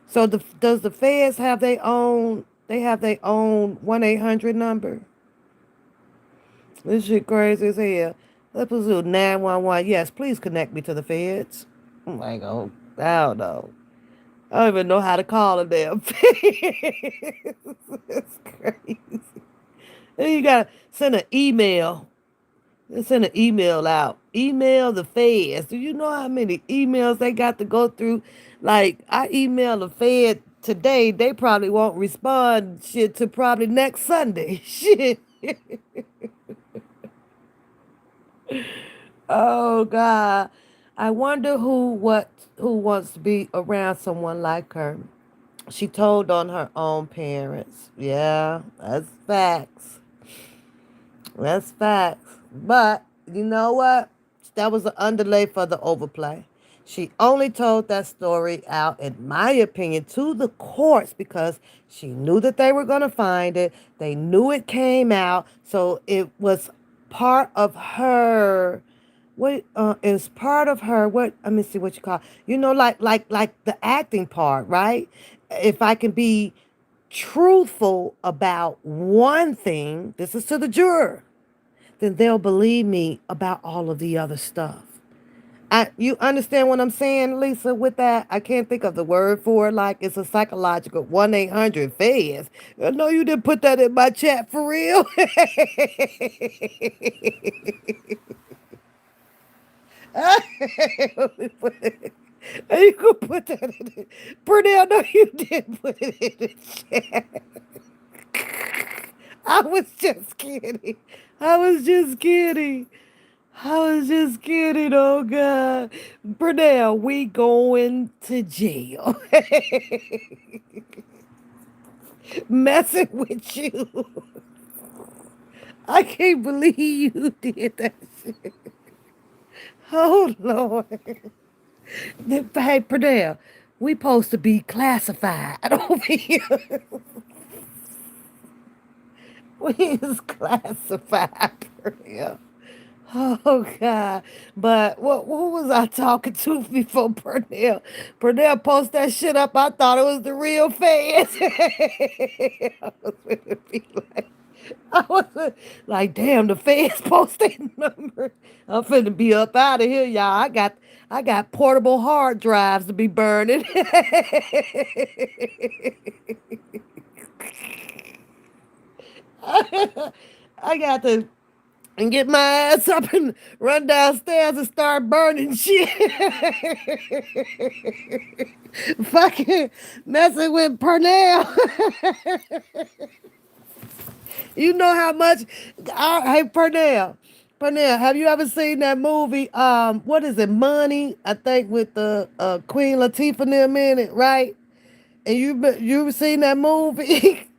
So does the feds have their own? They have their own 1-800 number. This shit crazy as hell. Let's do 911. Yes, please connect me to the feds. I'm like, oh, I don't know. I don't even know how to call a damn feds. It's crazy. Then you gotta send an email. Send an email out. Email the feds. Do you know how many emails they got to go through? Like, I email the fed today, they probably won't respond shit to probably next Sunday. Shit. Oh God. I wonder who wants to be around someone like her. She told on her own parents. Yeah, that's facts. That's facts. But you know what? That was an underlay for the overplay. She only told that story out, in my opinion, to the courts because she knew that they were going to find it. They knew it came out. So it was part of her. What is part of her? What? Let me see what you call. You know, like the acting part, right? If I can be truthful about one thing, this is to the juror, then they'll believe me about all of the other stuff. You understand what I'm saying, Lisa, with that? I can't think of the word for it. Like, it's a psychological 1-800 feds. I know you didn't put that in my chat for real. You could put that in it. Burnell, no, you didn't put it in the chat. I was just kidding. I was just kidding. I was just kidding. Oh God, Burnell, we going to jail. Messing with you. I can't believe you did that shit. Oh Lord. Hey, Burnell, we supposed to be classified over here. We is classified, Burnell. Oh God! But what? Who was I talking to before Pernell? Pernell posted that shit up. I thought it was the real fans. I was finna be like, I was like, damn, the fans posted number. I'm finna be up out of here, y'all. I got portable hard drives to be burning. I got to and get my ass up and run downstairs and start burning shit. Fucking messing with Pernell. You know how much. Hey, Pernell, have you ever seen that movie? What is it? Money, I think, with the Queen Latifah in them in it, right? And you seen that movie?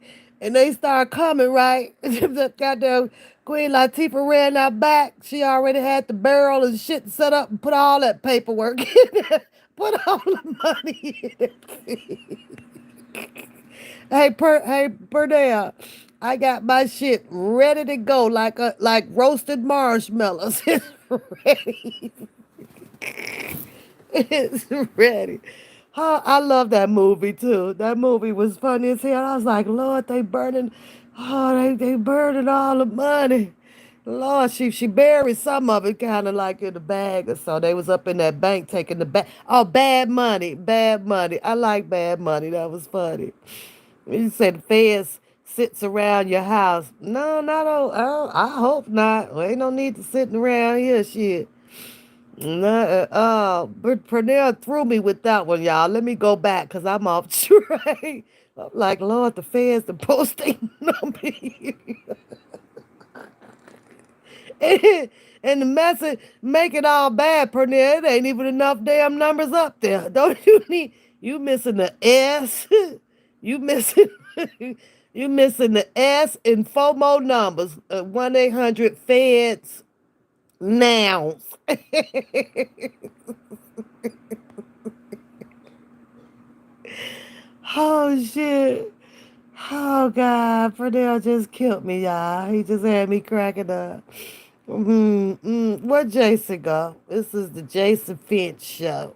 And they start coming, right? The goddamn Queen Latifah ran out back. She already had the barrel and shit set up and put all that paperwork in there. Put all the money in it. Hey, Pernell, I got my shit ready to go like roasted marshmallows. It's ready. It's ready. Huh, I love that movie too. That movie was funny as hell. I was like, Lord, they burning all the money. Lord, she buried some of it kind of like in the bag or so. They was up in that bank taking the bag. Oh, bad money, bad money. I like bad money. That was funny. You said the feds sits around your house. No, not all. I hope not. Well, ain't no need to sitting around here, shit. No, but Pernell threw me with that one, y'all. Let me go back because I'm off track. I'm like, Lord, the feds, the posting number. and, and the message make it all bad, Pernell. It ain't even enough damn numbers up there. Don't you need, you missing the S. You missing, you missing the S and four more numbers. 1-800-FEDS now. Oh shit. Oh God, Pernell just killed me, y'all. He just had me cracking up. Where Jason go? This is the Jason Finch show.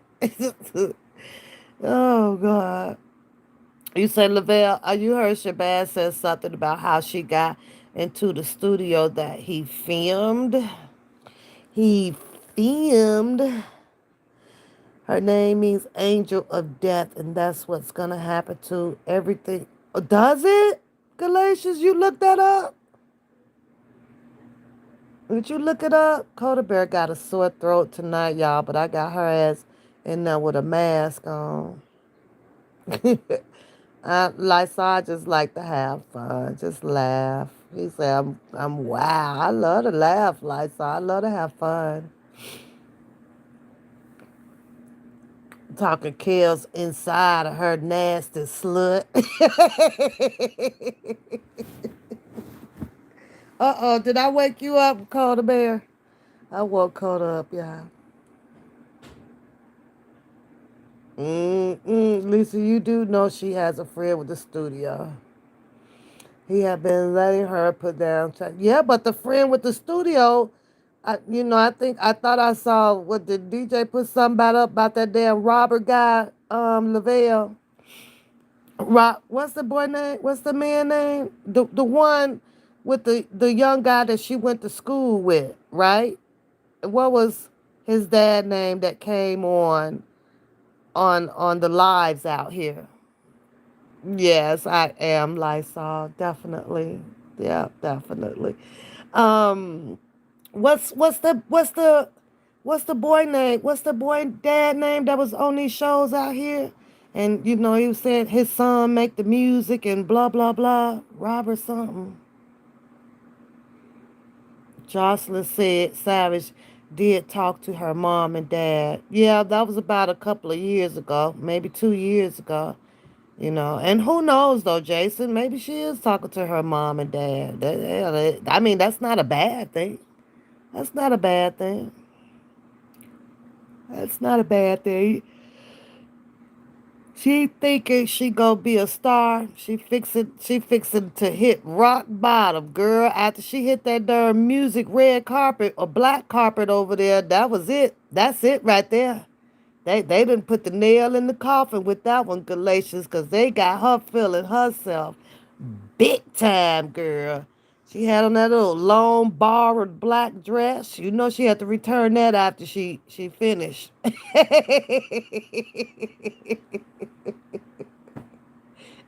Oh God. You say Lavelle, you heard Shabazz said something about how she got into the studio that he filmed. He filmed. Her name means angel of death, and that's what's gonna happen to everything. Oh, does it? Galatians, you look that up? Did you look it up? Coda Bear got a sore throat tonight, y'all, but I got her ass in there with a mask on. I just like to have fun, just laugh. He said, I'm wow. I love to laugh, Lysol. I love to have fun. Talking kills inside of her nasty slut. Uh-oh, did I wake you up, Coda Bear? I woke Coda up, y'all. Lisa, you do know she has a friend with the studio. He had been letting her put down. Yeah, but the friend with the studio, I thought I saw what the DJ put something about that damn Robert guy, Lavelle. What's the boy name? What's the man name? The one with the young guy that she went to school with, right? What was his dad name that came on the lives out here? Yes, I am Lysol, definitely. Yeah, definitely. Um, what's the boy name? What's the boy dad name that was on these shows out here? And he was saying his son make the music and blah blah blah. Robert something. Jocelyn said Savage did talk to her mom and dad. Yeah, that was about a couple of years ago, maybe 2 years ago. And who knows though, Jason? Maybe she is talking to her mom and dad. I mean, that's not a bad thing. That's not a bad thing. That's not a bad thing. She thinking she gonna be a star. She fixing to hit rock bottom, girl. After she hit that darn music red carpet or black carpet over there, that was it. That's it right there. They didn't put the nail in the coffin with that one, Galatians, because they got her feeling herself big time, girl. She had on that little long borrowed black dress. You know she had to return that after she finished.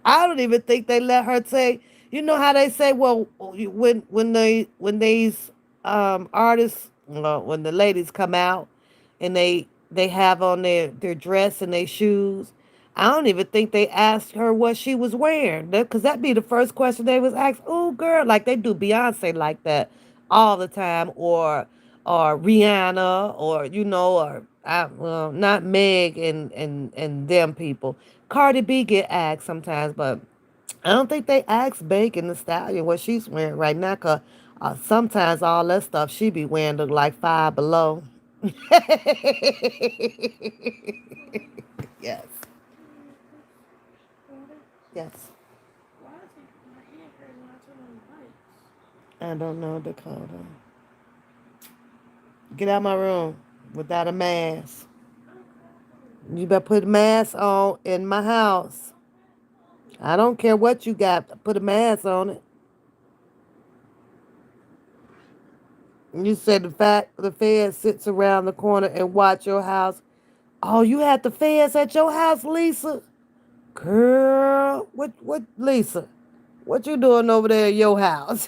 I don't even think they let her say. You know how they say, well, when these artists, well, when the ladies come out and they have on their dress and their shoes. I don't even think they asked her what she was wearing, because that'd be the first question they was asked. Oh, girl, like they do Beyonce like that all the time, or Rihanna, or or well, not Meg and them people. Cardi B get asked sometimes, but I don't think they ask Megan the Stallion what she's wearing right now, cause sometimes all that stuff she be wearing look like Five Below. Yes, yes. I don't know, Dakota. Get out my room without a mask. You better put a mask on in my house. I don't care what you got. Put a mask on it. You said the fact the Fed sits around the corner and watch your house. Oh, you had the feds at your house, Lisa? Girl, what, Lisa? What you doing over there at your house?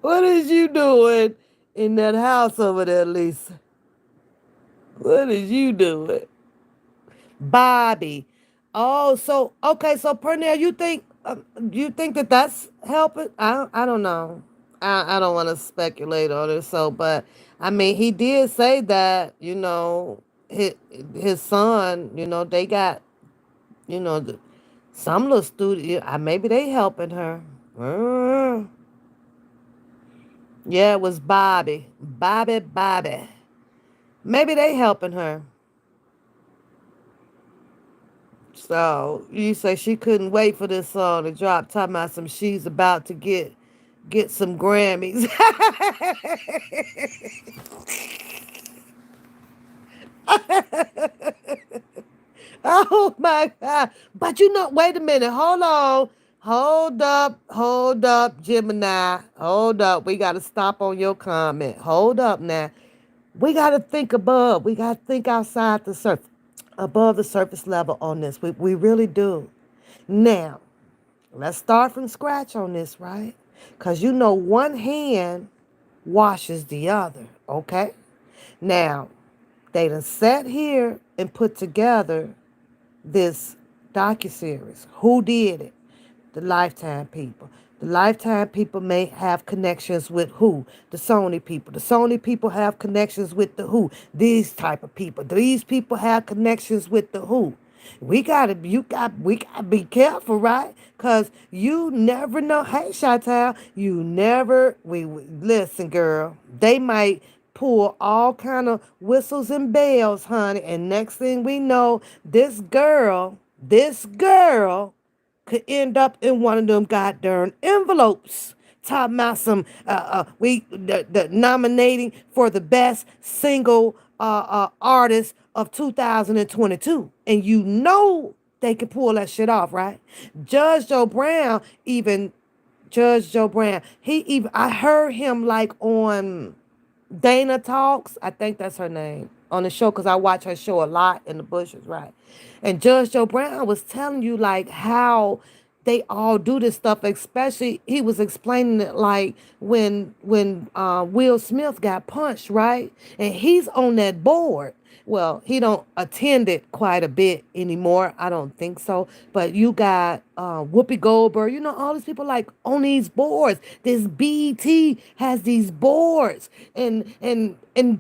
What is you doing in that house over there, Lisa? What is you doing? Bobby. Oh, so okay, so Pernell, you think that that's helping? I don't know. I don't want to speculate on it. So, but I mean, he did say that his son, they got you know the, some little studio. Maybe they helping her. Yeah, it was Bobby. Maybe they helping her. So you say she couldn't wait for this song to drop. Talking about some she's about to get some Grammys. Oh my God! But wait a minute. Hold on. Hold up, Gemini. Hold up. We got to stop on your comment. Hold up now. We got to think above. We got to think outside the surface, above the surface level on this. We really do. Now, let's start from scratch on this, right? Because one hand washes the other, okay? Now, they done sat here and put together this docuseries. Who did it? The Lifetime people. The Lifetime people may have connections with who? The Sony people. The Sony people have connections with the who? These type of people. These people have connections with the who? We gotta be careful, right? Cause you never know. Hey, Chantal, listen, girl. They might pull all kind of whistles and bells, honey. And next thing we know, this girl could end up in one of them goddamn envelopes. Talking about some the nominating for the best single artist of 2022, and they can pull that shit off, right? Judge Joe Brown even Judge Joe Brown. I heard him like on Dana Talks, I think that's her name, on the show, because I watch her show a lot in the bushes, right? And Judge Joe Brown was telling you like how they all do this stuff, especially he was explaining it like when Will Smith got punched, right? And he's on that board. Well, he don't attend it quite a bit anymore. I don't think so. But you got Whoopi Goldberg. All these people like on these boards. This BET has these boards, and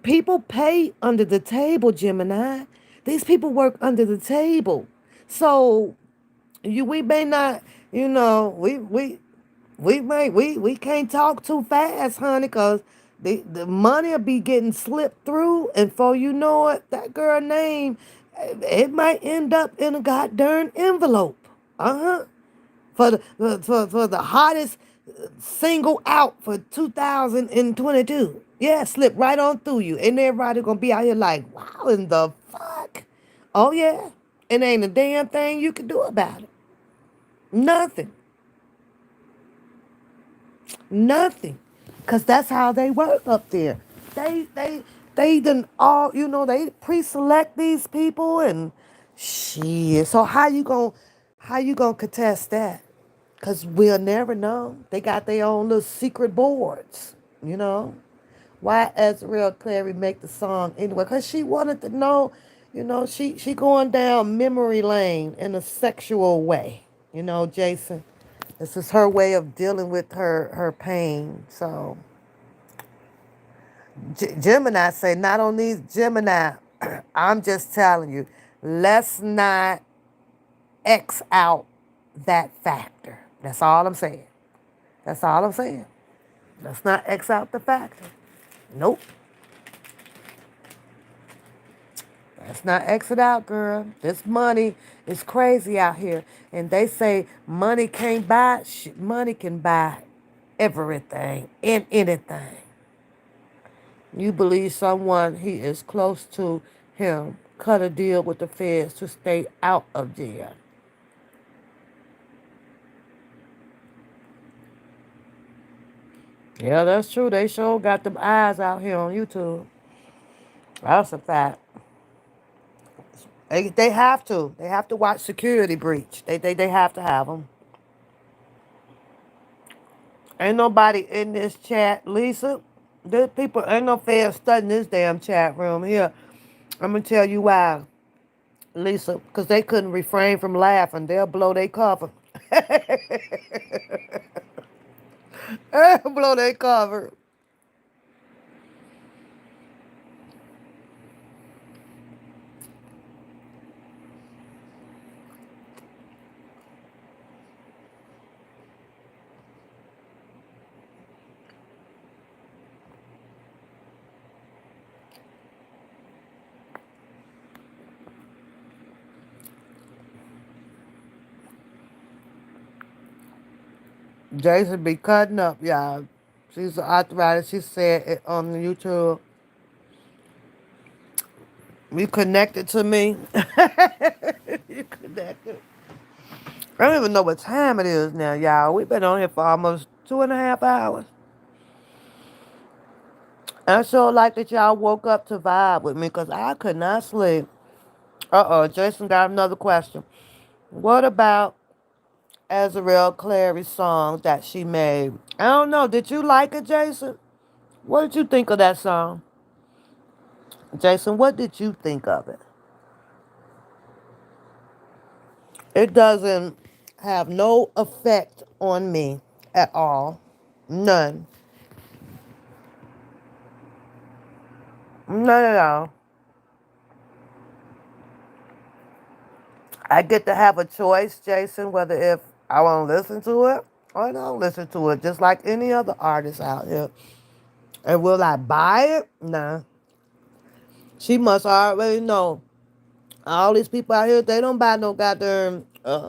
people pay under the table, Gemini. These people work under the table. So we may not, we can't talk too fast, honey, because the money will be getting slipped through, and before you know it, that girl name It might end up in a goddamn envelope. Uh-huh. For the hottest single out for 2022. Yeah, slip right on through you. And everybody gonna be out here like, wow, in the fuck? Oh yeah. And ain't a damn thing you can do about it. Nothing. Nothing. Cause that's how they work up there. They they they done all, they pre-select these people and shit. So how you gonna contest that? Cause we'll never know. They got their own little secret boards, you know. Why Azrael Clary make the song anyway? Cause she wanted to know, she going down memory lane in a sexual way, Jason. This is her way of dealing with her pain. So Gemini say, not on these Gemini. I'm just telling you, let's not X out that factor. That's all I'm saying. That's all I'm saying. Let's not X out the factor. Nope. Let's not X it out, girl. This money is crazy out here. And they say money can't buy, money can buy everything and anything. You believe someone he is close to him cut a deal with the feds to stay out of jail. Yeah, that's true. They sure got them eyes out here on YouTube. That's a fact. They have to. They have to watch Security Breach. They have to have them. Ain't nobody in this chat, Lisa. There's people, ain't no fair studying this damn chat room here. I'm going to tell you why, Lisa. Because they couldn't refrain from laughing. They'll blow their cover. Blow their cover. Jason be cutting up, y'all. She's an arthritis. She said it on the YouTube. You connected to me. You connected. I don't even know what time it is now, y'all. We've been on here for almost 2.5 hours. I sure like that y'all woke up to vibe with me because I could not sleep. Uh-oh, Jason got another question. What about Azrael Clary's song that she made? I don't know. Did you like it, Jason? What did you think of that song? Jason, what did you think of it? It doesn't have no effect on me at all. None. None at all. I get to have a choice, Jason, whether if I want to listen to it or I don't listen to it, just like any other artist out here. And will I buy it? Nah. She must already know. All these people out here, they don't buy no goddamn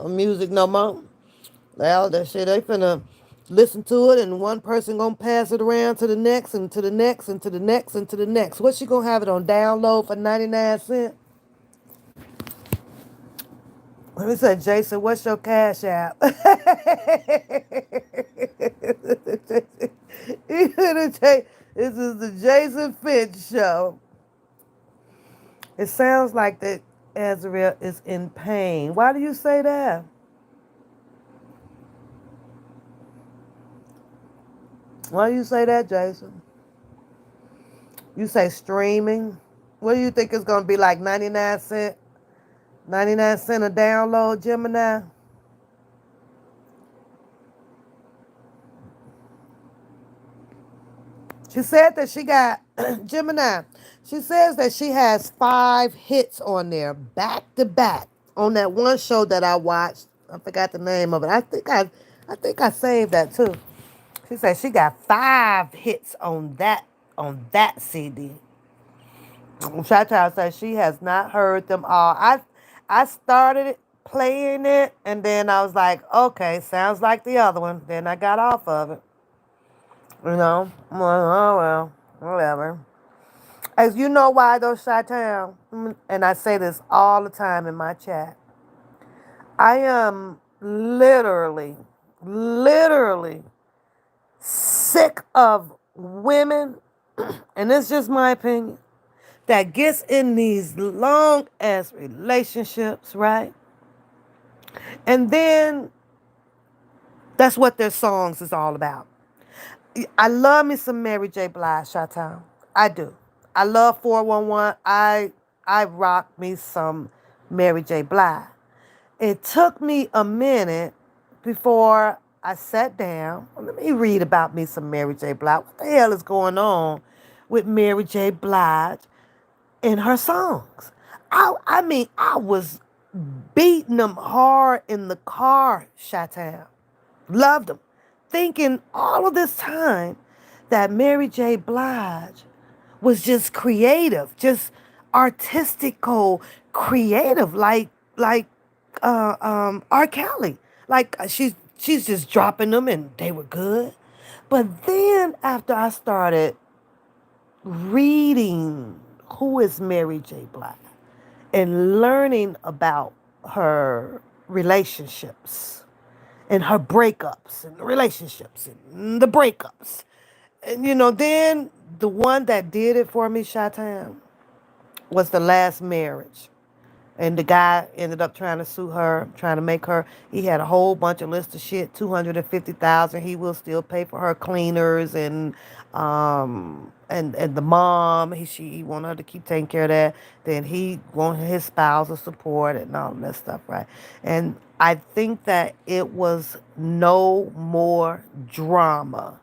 music no more. Well, that shit, they finna listen to it, and one person gonna pass it around to the next, and to the next, and to the next, and to the next. What, she gonna have it on download for 99 cents? Let me say, Jason, what's your cash app? This is the Jason Finch show. It sounds like that Azrael is in pain. Why do you say that? Why do you say that, Jason? You say streaming. What do you think it's gonna be like 99 cent? 99 cent a download, Gemini? She said that she got Gemini. She says that she has 5 hits on there back to back on that one show that I watched. I forgot the name of it. I think I saved that too. She said she got 5 hits on that CD. Chi says she has not heard them all. I started playing it, and then I was like, okay, sounds like the other one. Then I got off of it. You know, I'm like, oh well, whatever. As you know why though, Chi-Town, and I say this all the time in my chat, I am literally sick of women, and it's just my opinion, that gets in these long ass relationships, right? And then that's what their songs is all about. I love me some Mary J. Blige, Chi-Town. I do. I love 411. I rock me some Mary J. Blige. It took me a minute before I sat down. Let me read about me some Mary J. Blige. What the hell is going on with Mary J. Blige in her songs? I mean, I was beating them hard in the car, Chi-Town. Loved them. Thinking all of this time that Mary J. Blige was just creative, just artistical, creative, like R. Kelly. Like she's just dropping them and they were good. But then after I started reading who is Mary J. Blige and learning about her relationships and her breakups and the relationships and the breakups. And then the one that did it for me, Chi-Town, was the last marriage. And the guy ended up trying to sue her, trying to make her. He had a whole bunch of list of shit, 250,000. He will still pay for her cleaners and the mom. He wanted her to keep taking care of that. Then he wanted his spousal support and all that stuff, right? And I think that it was no more drama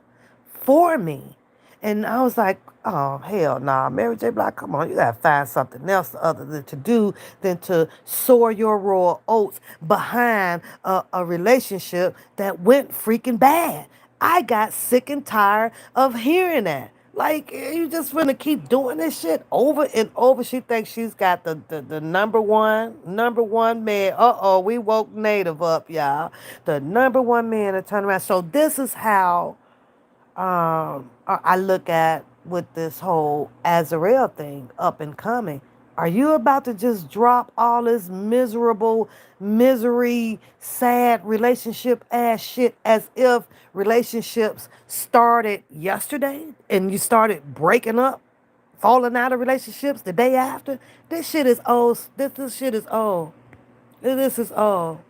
for me. And I was like, oh, hell nah, Mary J. Blige, come on, you gotta find something else other than to do than to soar your royal oats behind a relationship that went freaking bad. I got sick and tired of hearing that. Like, you just gonna keep doing this shit over and over. She thinks she's got the number one man. Uh-oh, we woke Native up, y'all. The number one man to turn around. So this is how I look at with this whole Azrael thing up and coming. Are you about to just drop all this misery, sad relationship ass shit as if relationships started yesterday and you started breaking up, falling out of relationships the day after? This shit is old. This shit is old. This is old.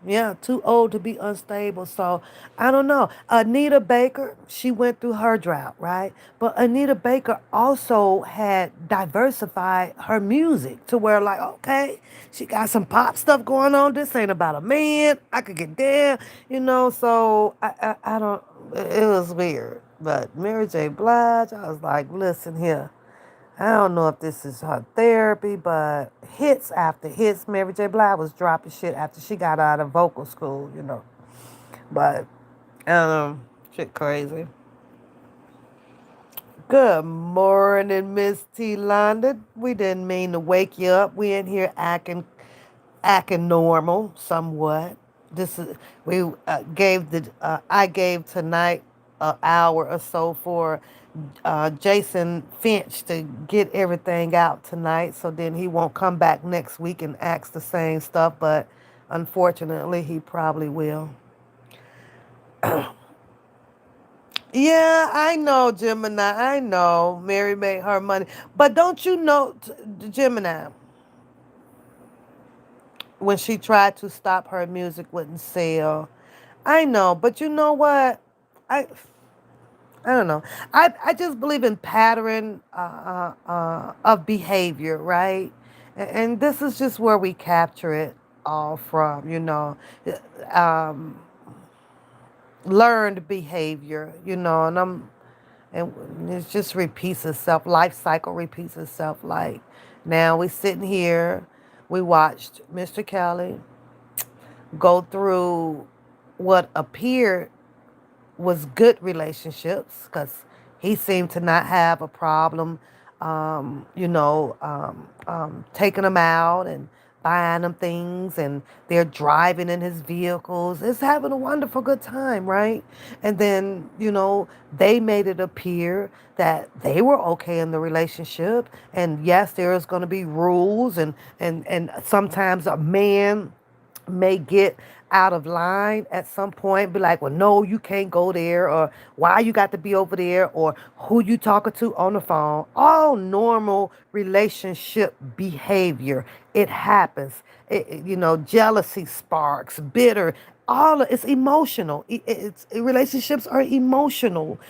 Yeah, too old to be unstable. So I don't know. Anita Baker, she went through her drought, right? But Anita Baker also had diversified her music to where, like, okay, she got some pop stuff going on. This ain't about a man. I could get there. So I don't. It was weird. But Mary J. Blige, I was like, listen here. I don't know if this is her therapy, but hits after hits. Mary J. Blige was dropping shit after she got out of vocal school. But, shit crazy. Good morning, Miss T. Londa. We didn't mean to wake you up. We in here acting normal somewhat. This is we I gave tonight an hour or so for Jason Finch to get everything out tonight, so then he won't come back next week and ask the same stuff. But unfortunately, he probably will. Yeah, I know, Gemini. I know Mary made her money, but don't you know, Gemini? When she tried to stop her music wouldn't sell. I know, but you know what? I I don't know. I just believe in pattern of behavior, right? And this is just where we capture it all from. Um, Learned behavior, and it just repeats itself. Life cycle repeats itself. Like now we sitting here, we watched Mr. Kelly go through what appeared was good relationships because he seemed to not have a problem taking them out and buying them things, and they're driving in his vehicles. It's having a wonderful good time, right? And then, they made it appear that they were okay in the relationship. And yes, there is going to be rules, and sometimes a man may get out of line at some point, be like, well, no, you can't go there, or why you got to be over there, or who you talking to on the phone. All normal relationship behavior. It happens. Jealousy sparks, bitter. It's emotional. Relationships are emotional.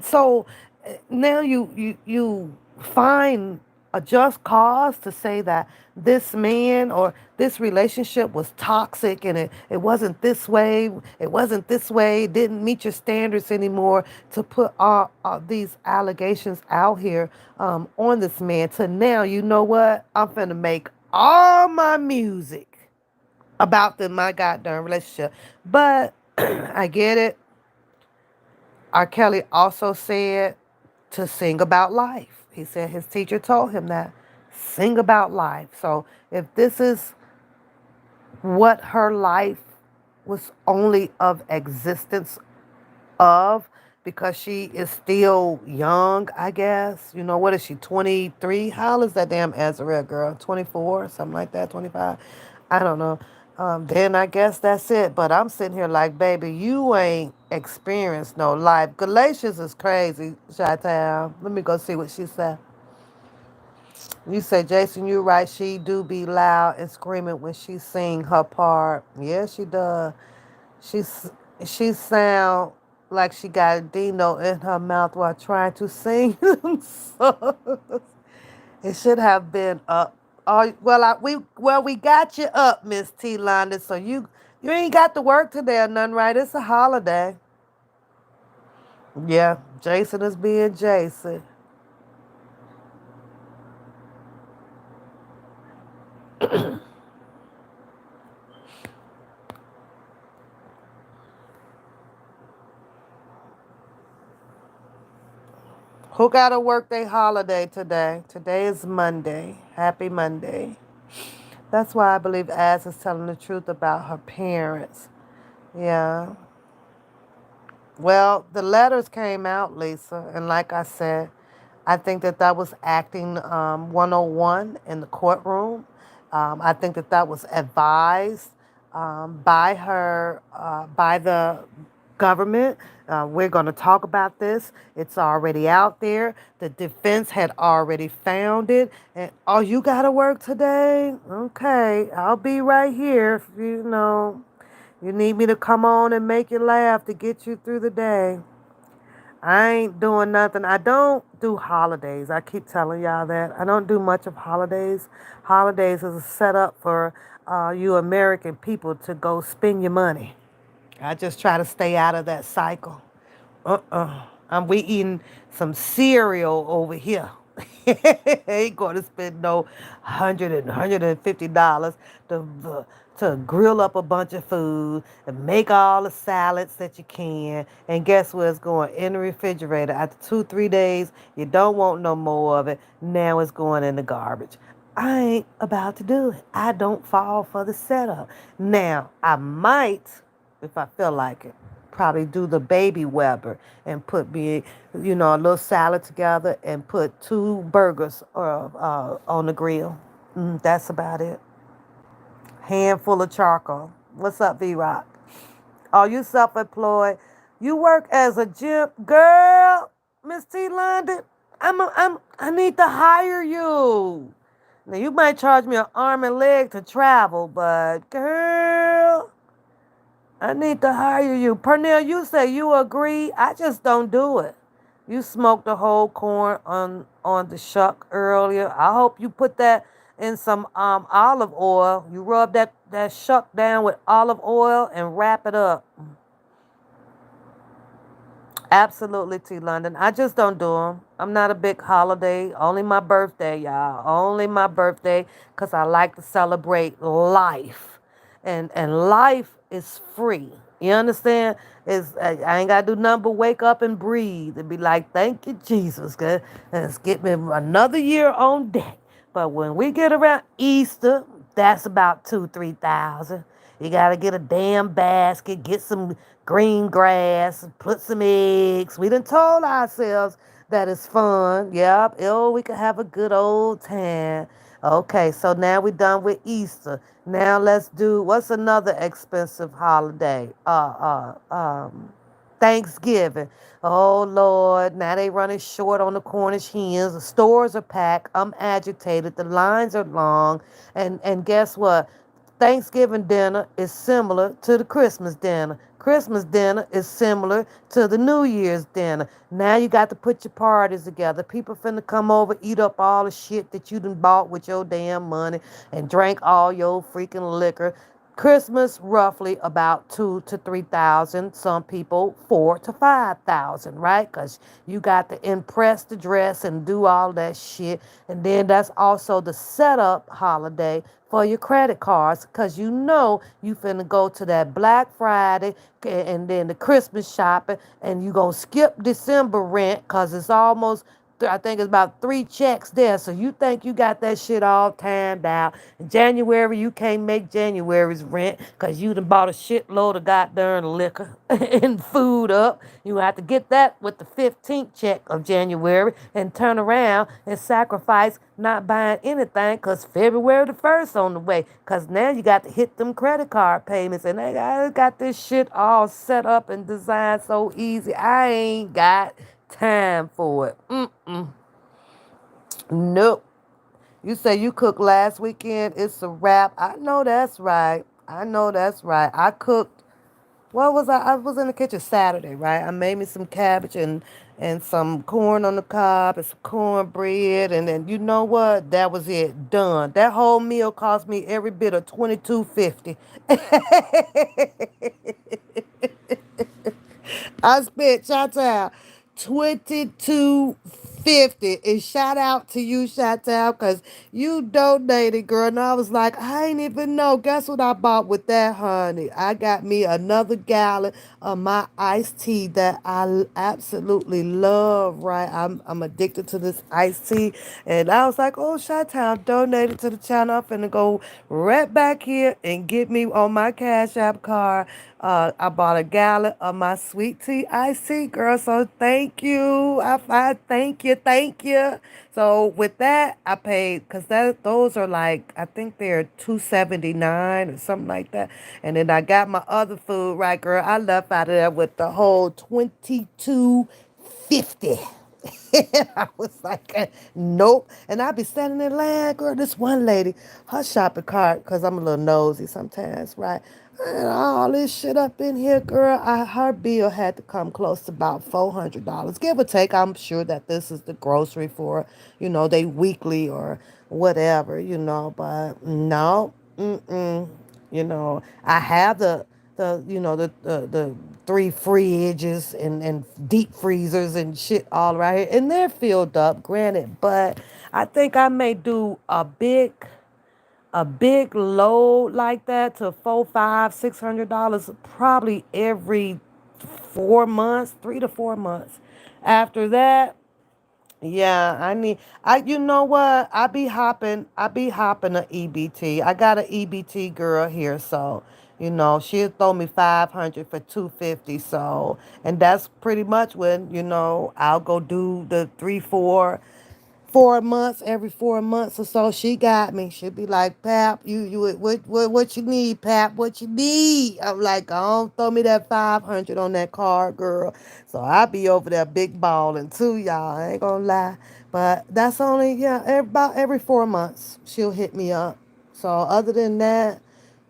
So now you find a just cause to say that this man or this relationship was toxic, and it wasn't this way, it didn't meet your standards anymore, to put all these allegations out here on this man. To now, you know what? I'm finna make all my music about my goddamn relationship. But I get it. R. Kelly also said to sing about life. He said his teacher told him that. Sing about life. So if this is what her life was only of existence of, because she is still young, I guess. What is she, 23? How old is that damn Azariah girl? 24, something like that, 25? I don't know. Then I guess that's it. But I'm sitting here like, baby, you ain't experienced no life. Galatians is crazy, Chi-Town. Let me go see what she said. You say, Jason, you right. She do be loud and screaming when she sing her part. Yeah, she does. She's she sound like she got a Dino in her mouth while trying to sing them songs. It should have been up. Oh, we got you up, Miss T. Londa. So you ain't got to work today or nothing, right? It's a holiday. Yeah, Jason is being Jason. Who got to work their holiday today? Today is Monday. Happy Monday. That's why I believe Az is telling the truth about her parents. Yeah. Well, the letters came out, Lisa, and like I said, I think that was acting 101 in the courtroom. I think that was advised by her, by the government. We're going to talk about this. It's already out there. The defense had already found it. And, oh, you got to work today? Okay, I'll be right here if you need me to come on and make you laugh to get you through the day. I ain't doing nothing. I don't do holidays. I keep telling y'all that. I don't do much of holidays. Holidays is a setup for you American people to go spend your money. I just try to stay out of that cycle. We eating some cereal over here. Ain't going to spend no $150 to grill up a bunch of food and make all the salads that you can. And guess where it's going? In the refrigerator. After 2, 3 days, you don't want no more of it. Now it's going in the garbage. I ain't about to do it. I don't fall for the setup. Now, I might, if I feel like it, probably do the baby Weber and put a little salad together and put 2 burgers on the grill. That's about it. Handful of charcoal. What's up, V-Rock? Are you self-employed? You work as a gym girl, Miss T. London? I need to hire you. Now you might charge me an arm and leg to travel, but girl, I need to hire you. Pernell, you say you agree. I just don't do it. You smoked the whole corn on the shuck earlier. I hope you put that in some olive oil. You rub that shuck down with olive oil and wrap it up. Absolutely, T. London. I just don't do them. I'm not a big holiday. Only my birthday, y'all. Only my birthday, because I like to celebrate life. And life is free. You understand? I ain't gotta do nothing but wake up and breathe and be like, thank you, Jesus, good. And it's get me another year on deck. But when we get around Easter, that's about 2, 3 thousand. You gotta get a damn basket, get some green grass, put some eggs. We done told ourselves that it's fun. Yep. Oh, we can have a good old time. Okay, so now we're done with Easter. Now let's do what's another expensive holiday? Thanksgiving. Oh Lord, now they running short on the Cornish hens. The stores are packed. I'm agitated. The lines are long. And guess what? Thanksgiving dinner is similar to the Christmas dinner. Christmas dinner is similar to the New Year's dinner. Now you got to put your parties together. People finna come over, eat up all the shit that you done bought with your damn money and drank all your freaking liquor. Christmas roughly about 2 to 3 thousand. Some people 4 to 5 thousand, right? Because you got to impress the dress and do all that shit. And then that's also the setup holiday for your credit cards, because you know you finna go to that Black Friday and then the Christmas shopping, and you gonna skip December rent because it's almost, I think it's about 3 checks there. So you think you got that shit all timed out. In January, you can't make January's rent because you done bought a shitload of goddamn liquor and food up. You have to get that with the 15th check of January and turn around and sacrifice not buying anything because February the 1st on the way. Because now you got to hit them credit card payments. And they got this shit all set up and designed so easy. I ain't got time for it. Nope. You say you cooked last weekend. It's a wrap. I know that's right. I know that's right. I cooked. What was I? I was in the kitchen Saturday, right? I made me some cabbage and some corn on the cob and some cornbread, and then you know what? That was it. Done. That whole meal cost me every bit of $22.50. I spent Chantal 22.50, and shout out to you, Chantal, because you donated, girl. And I was like, I ain't even know. Guess what I bought with that, honey? I got me another gallon of my iced tea that I absolutely love. Right, I'm addicted to this iced tea, and I was like, oh, Chantal donated to the channel. I'm finna go right back here and get me on my Cash App card. I bought a gallon of my sweet tea iced tea, girl. So thank you. I thank you. So with that, I paid because those are like, I think they're $2.79 or something like that. And then I got my other food, right, girl. I left out of there with the whole 22.50. I was like, nope. And I be standing in line, girl. This one lady, her shopping cart, because I'm a little nosy sometimes, right? And all this shit up in here, girl. Her bill had to come close to about $400, give or take. I'm sure that this is the grocery for, they weekly or whatever, but no, I have the 3 fridges and deep freezers and shit all right here, and they're filled up, granted, but I think I may do a big load like that to $400, $500, $600 probably every 4 months, 3 to 4 months. After that, yeah, you know what? I be hopping a EBT. I got an EBT girl here, so, she'll throw me 500 for 250. So, and that's pretty much when, I'll go do the 4 months, every 4 months or so. She got me. She'll be like, Pap, you what you need, Pap? What you need? I'm like, don't throw me that 500 on that card, girl. So I be over there big balling too, y'all. I ain't gonna lie. But that's only, yeah, about every 4 months she'll hit me up. So other than that,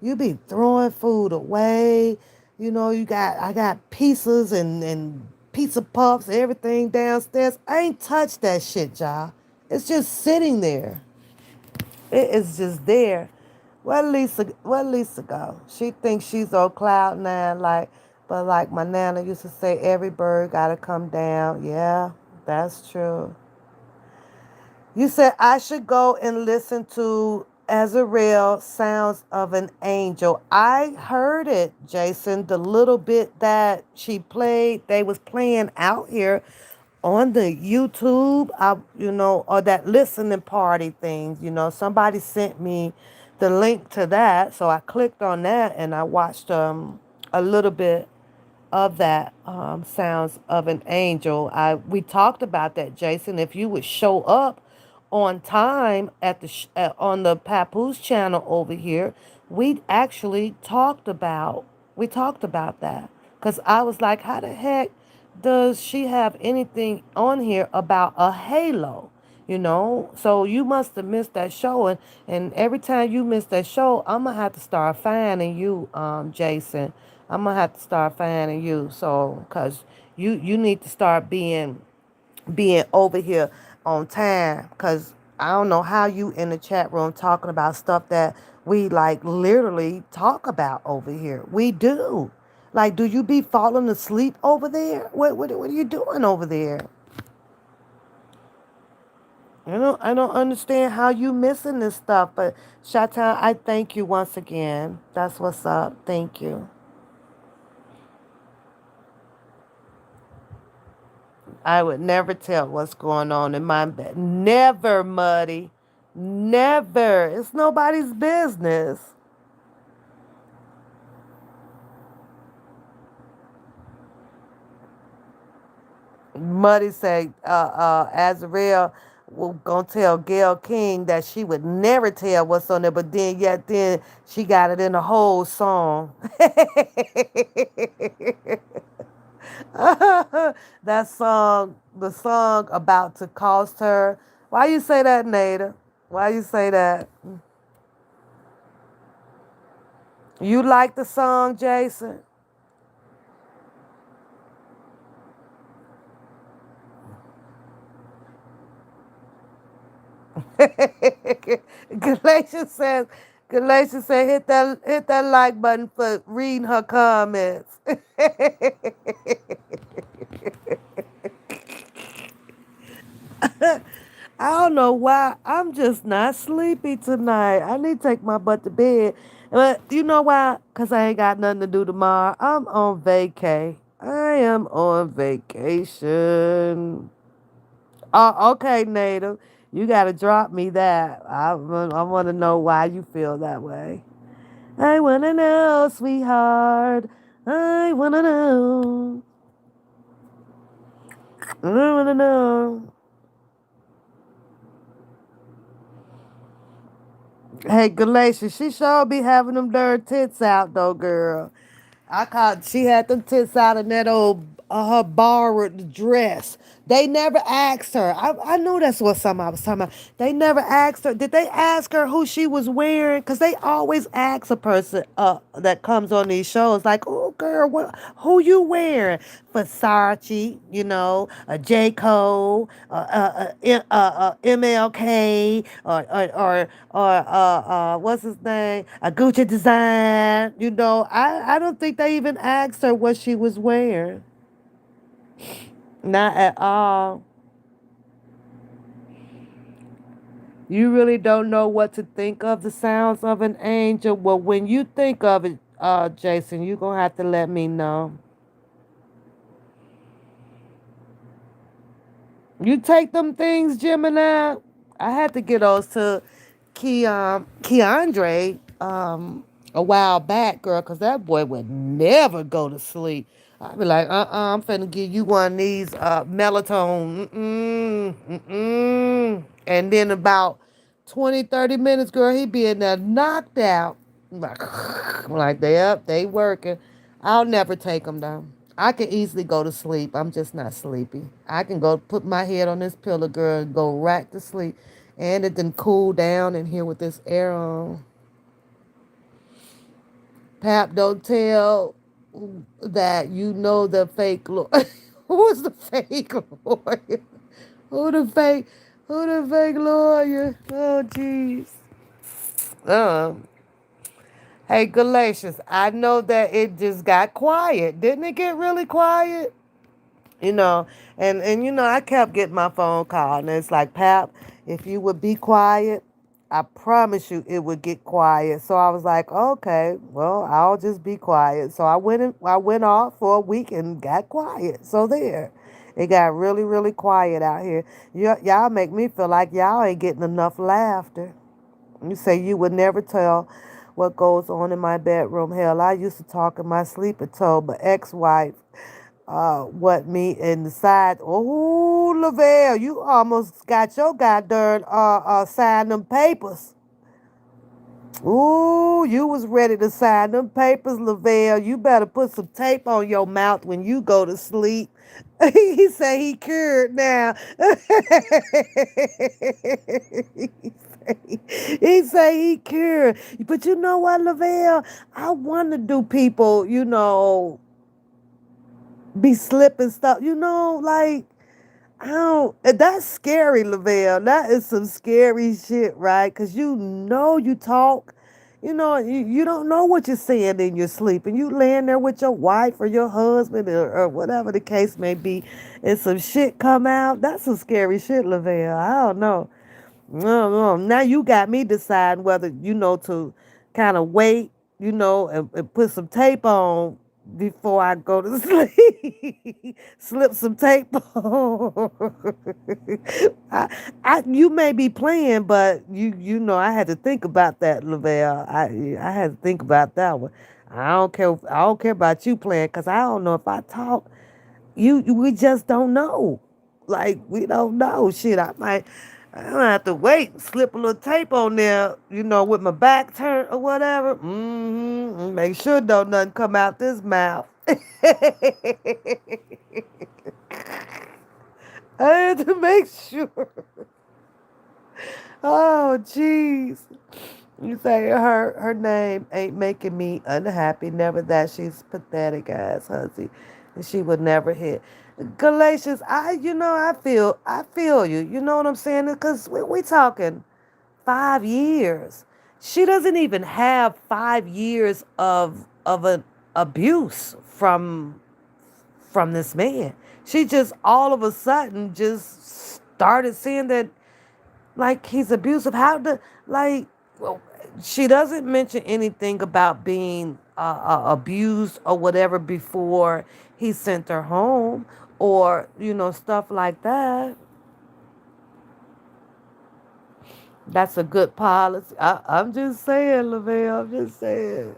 you be throwing food away. I got pizzas and pizza puffs, everything downstairs. I ain't touched that shit, y'all. It's just sitting there. It is just there. Where Lisa go? She thinks she's on cloud nine, but like my nana used to say, every bird gotta come down. Yeah, that's true. You said I should go and listen to Azrael, Sounds of an Angel. I heard it, Jason. The little bit that she played, they was playing out here on the YouTube, or that listening party thing. Somebody sent me the link to that, so I clicked on that and I watched a little bit of that Sounds of an Angel. We talked about that, Jason. If you would show up on time at on the Papoose channel over here, we actually talked about that because I was like, how the heck does she have anything on here about a halo? So you must have missed that show, and every time you miss that show, I'm gonna have to start finding you, Jason. I'm gonna have to start finding you, so because you need to start being over here on time, because I don't know how you in the chat room talking about stuff that we like literally talk about over here. We do. Like, do you be falling asleep over there? What are you doing over there? I don't understand how you missing this stuff, but Shatan, I thank you once again. That's what's up. Thank you. I would never tell what's going on in my bed. Never, Muddy. Never. It's nobody's business. Muddy say, Azrael gonna tell Gail King that she would never tell what's on there, but then she got it in the whole song. That song, the song about to cost her. Why you say that, Nada? Why you say that? You like the song, Jason? Galatians says, Galatians said, hit that like button for reading her comments. I don't know why. I'm just not sleepy tonight. I need to take my butt to bed. But you know why? Because I ain't got nothing to do tomorrow. I'm on vacay. I am on vacation. Oh, okay, Native. You got to drop me that. I want to know why you feel that way. I want to know, sweetheart. I want to know. I want to know. Hey, Galatians, she sure be having them darn tits out, though, girl. She had them tits out in that old, her borrowed dress. They never asked her. I knew that's what somebody was talking about. They never asked her. Did they ask her who she was wearing? Because they always ask a person that comes on these shows, like, oh, girl, who you wearing? Versace, a J. Cole, MLK, what's his name? A Gucci design. I don't think they even asked her what she was wearing. Not at all. You really don't know what to think of the Sounds of an Angel. Well, when you think of it, Jason, you're going to have to let me know. You take them things, Gemini. I had to get those to Keandre a while back, girl, because that boy would never go to sleep. I'd be like, I'm finna give you one of these melatonin. And then about 20, 30 minutes, girl, he be in there knocked out. Like they up, they working. I'll never take them down. I can easily go to sleep. I'm just not sleepy. I can go put my head on this pillow, girl, and go right to sleep. And it then cool down in here with this air on. Pap, don't tell that you know the fake lawyer. Who's the fake lawyer? Who the fake? Who the fake lawyer? Oh, jeez. Um. Hey, Galatians, I know that it just got quiet. Didn't it get really quiet? You know, and I kept getting my phone call, and it's like, Pap, if you would be quiet, I promise you it would get quiet. So I was like, okay, well, I'll just be quiet. So I went off for a week and got quiet. So there. It got really, really quiet out here. Y'all make me feel like y'all ain't getting enough laughter. You say you would never tell what goes on in my bedroom. Hell, I used to talk in my sleep and told my ex-wife what me in the side. Oh, Lavelle, you almost got your goddamn sign them papers. Ooh, you was ready to sign them papers, Lavelle. You better put some tape on your mouth when you go to sleep. He say he cured now. He say he cured. But you know what, Lavelle? I wonder do people, be slipping stuff, like I don't. That's scary, Lavelle. That is some scary shit, right? Cause you talk, you don't know what you're saying in your sleep, and you laying there with your wife or your husband or whatever the case may be, and some shit come out. That's some scary shit, Lavelle. I don't know. No, no. Now you got me deciding whether, to kind of wait, and put some tape on before I go to sleep. Slip some tape on. You may be playing, but I had to think about that, Lavelle. I had to think about that one. I don't care. I don't care about you playing, cause I don't know if I talk. We just don't know. Like we don't know. Shit, I don't have to wait, slip a little tape on there, with my back turned or whatever. Make sure don't nothing come out this mouth. I had to make sure. Oh, jeez. You say her name ain't making me unhappy. Never that. She's pathetic ass hussy, and she would never hit. Galatians, I feel you. You know what I'm saying? Because we talking 5 years. She doesn't even have 5 years of an abuse from this man. She just all of a sudden just started saying that like he's abusive. How the like? Well, she doesn't mention anything about being abused or whatever before he sent her home or stuff like that. That's a good policy. I'm just saying, Lavelle. I'm just saying.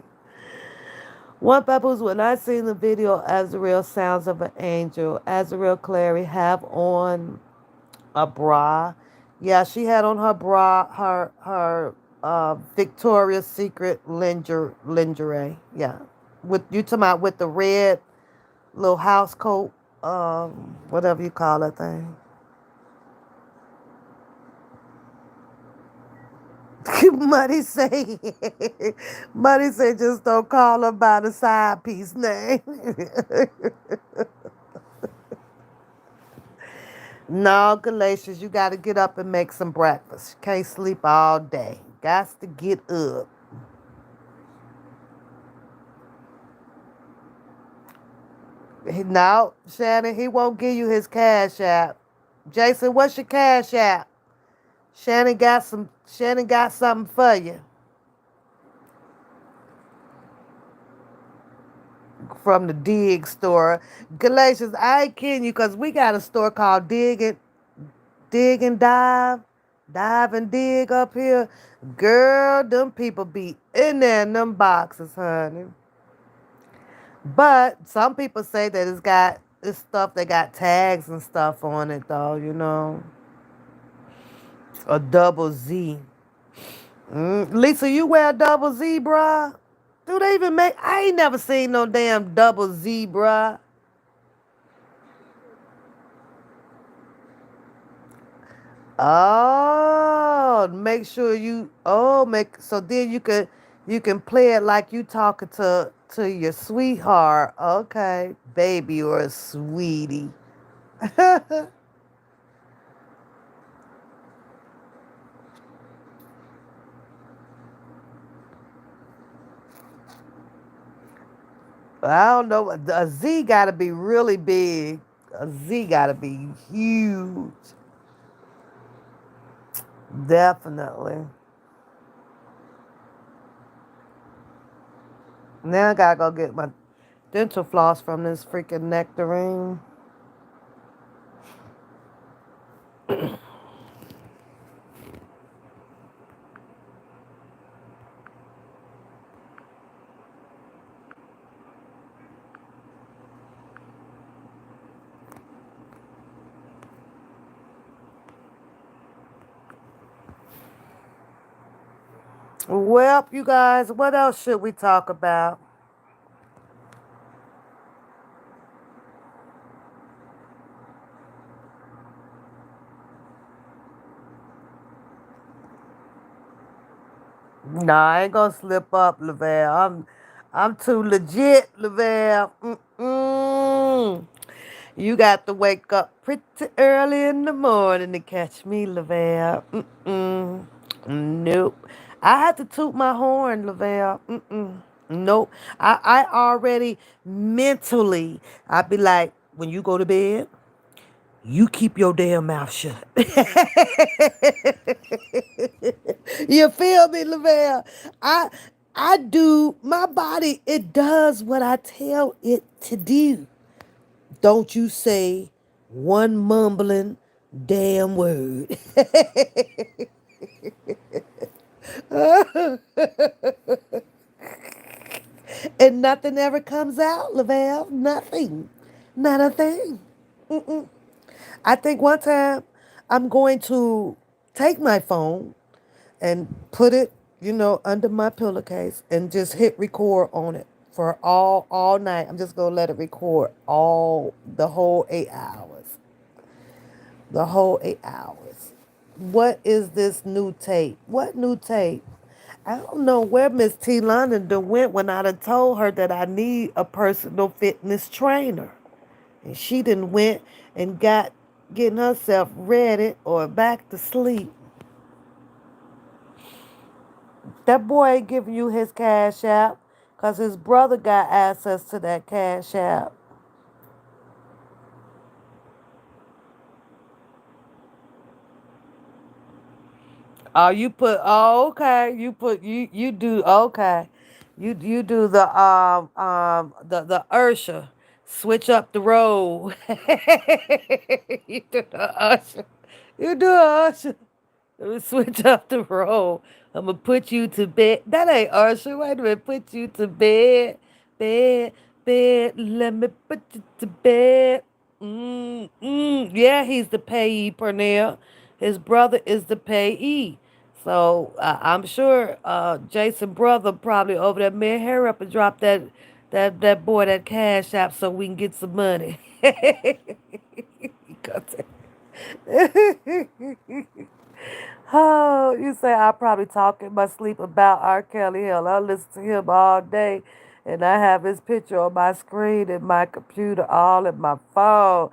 One papoose, when I seen the video, Azrael Sounds of an Angel, Azrael Clary have on a bra. Yeah, she had on her bra, her Victoria's Secret lingerie. Yeah, with you talking about with the red little house coat, whatever you call that thing. Muddy say, Muddy say, just don't call her by the side piece name. No, Galatians, you got to get up and make some breakfast. You can't sleep all day. Got to get up. No, Shannon, he won't give you his cash app. Jason, what's your cash app? Shannon got some. Shannon got something for you from the Dig store. Galatians, I ain't kidding you because we got a store called Dig and Dive, Dive and Dig up here. Girl, them people be in there in them boxes, honey. But some people say that it's got this stuff that got tags and stuff on it, though. A double Z. Lisa, you wear a double Z, bruh? Do they even make? I ain't never seen no damn double Z, bruh. Oh, make sure you. Oh, make so then you can play it like you talking to your sweetheart. Okay, baby or a sweetie. I don't know. A Z got to be really big. A Z got to be huge. Definitely. Now I gotta go get my dental floss from this freaking nectarine. Well, you guys, what else should we talk about? Nah, I ain't gonna slip up, Lavelle. I'm too legit, Lavelle. Mm-mm. You got to wake up pretty early in the morning to catch me, Lavelle. Mm-mm. Nope. I had to toot my horn, Lavelle. Mm-mm. Nope. I already mentally, I'd be like, when you go to bed, you keep your damn mouth shut. You feel me, Lavelle? I I do my body, it does what I tell it to do. Don't you say one mumbling damn word. And nothing ever comes out, Lavelle. Nothing. Not a thing. Mm-mm. I think one time I'm going to take my phone and put it, under my pillowcase and just hit record on it for all night. I'm just gonna let it record all the whole 8 hours. The whole 8 hours. What is this new tape? What new tape? I don't know where Miss T. London done went when I done told her that I need a personal fitness trainer. And she done went and getting herself ready or back to sleep. That boy ain't giving you his cash app because his brother got access to that cash app. Oh, you put, oh, okay. You do, okay. You do the Ursha. Switch up the road. You do the Ursha. You do Ursha. Switch up the road. I'm gonna put you to bed. That ain't Usher. Wait a minute. Put you to bed, bed, bed. Let me put you to bed. Yeah, he's the payee, Pernell. His brother is the payee. So I'm sure Jason brother probably over there. Man, hurry up and drop that boy that cash app so we can get some money. Oh, you say I probably talk in my sleep about R. Kelly. Hell, I listen to him all day, and I have his picture on my screen in my computer, all in my phone.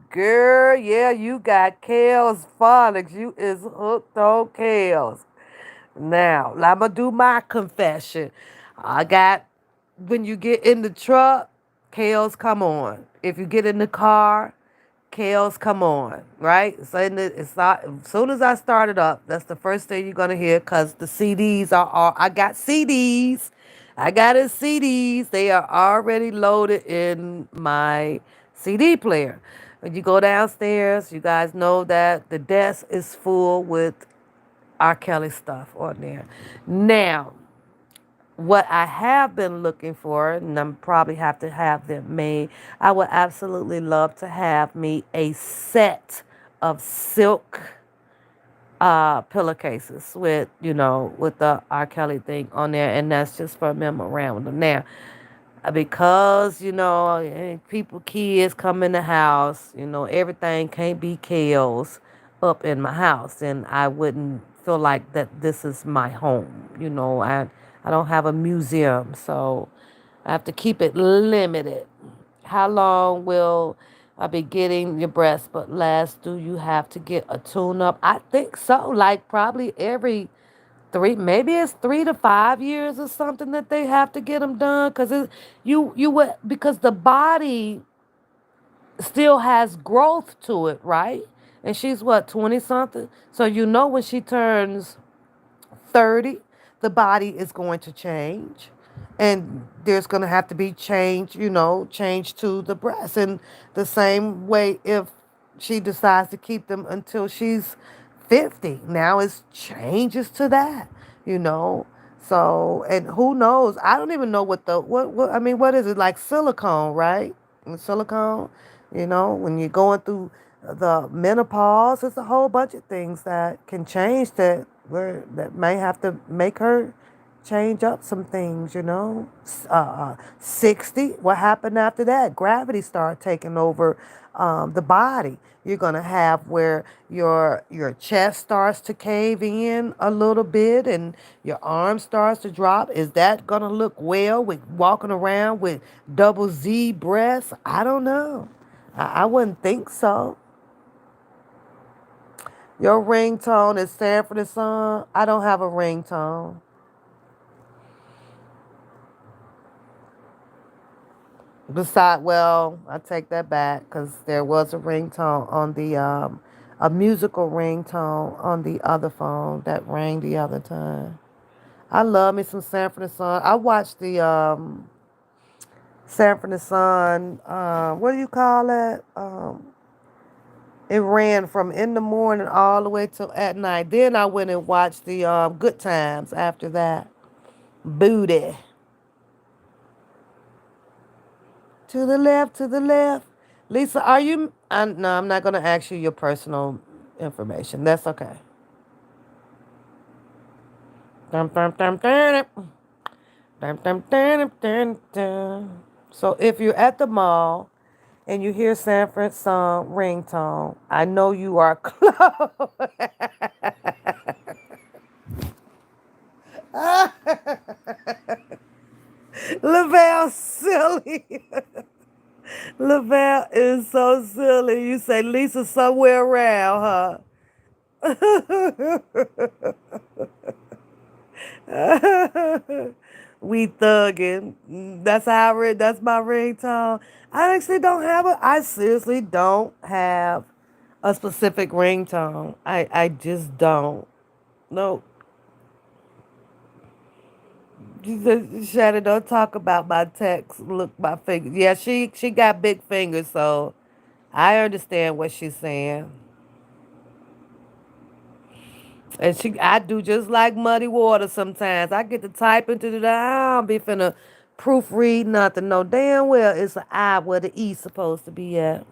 Girl, yeah, you got Kale's phonics. You is hooked on Kale's. Now, I'm gonna do my confession. I got when you get in the truck, Kale's come on. If you get in the car, Kales, come on, right? So it's not, as soon as I start it up, that's the first thing you're gonna hear because the CDs are all, I got CDs. I got his CDs. They are already loaded in my CD player. When you go downstairs, you guys know that the desk is full with R. Kelly stuff on there. Now, what I have been looking for, and I'm probably have to have them made, I would absolutely love to have me a set of silk pillowcases with, with the R. Kelly thing on there, and that's just for a memorandum. Now, because people, kids come in the house, everything can't be Kale's up in my house, and I wouldn't feel like that this is my home. I don't have a museum, so I have to keep it limited. How long will I be getting your breast but last? Do you have to get a tune up? I think so, like probably every maybe it's 3 to 5 years or something that they have to get them done because you would, because the body still has growth to it, right? And she's what, 20 something, so when she turns 30, the body is going to change. And there's going to have to be change, change to the breast. And the same way, if she decides to keep them until she's 50, now it's changes to that, you know. So, and who knows? I don't even know what I mean, what is it, like silicone, right? Silicone, when you're going through the menopause, it's a whole bunch of things that can change that may have to make her change up some things, 60, what happened after that? Gravity started taking over the body. You're going to have where your chest starts to cave in a little bit and your arm starts to drop. Is that going to look well with walking around with double Z breasts? I don't know. I wouldn't think so. Your ringtone is Sanford and Son. I don't have a ringtone. Well, I take that back because there was a ringtone on a musical ringtone on the other phone that rang the other time. I love me some Sanford and Son. I watched the Sanford and Son. What do you call it? It ran from in the morning all the way till at night. Then I went and watched the Good Times after that. Booty. To the left, to the left. Lisa, are you? No, I'm not going to ask you your personal information. That's okay. Dum, dum, dum, dum, dum, dum, dum, dum, dum. So if you're at the mall and you hear Sanford song ringtone, I know you are close. Lavelle silly. Lavelle is so silly. You say Lisa somewhere around, huh? We thugging. That's how that's my ringtone. I actually don't have I seriously don't have a specific ringtone. I just don't. No. Shannon, don't talk about my text. Look, my fingers. Yeah, she got big fingers, so I understand what she's saying. And I do just like muddy water sometimes. I get to type into the, I don't be finna proofread nothing. No, damn well it's an I where the E supposed to be at.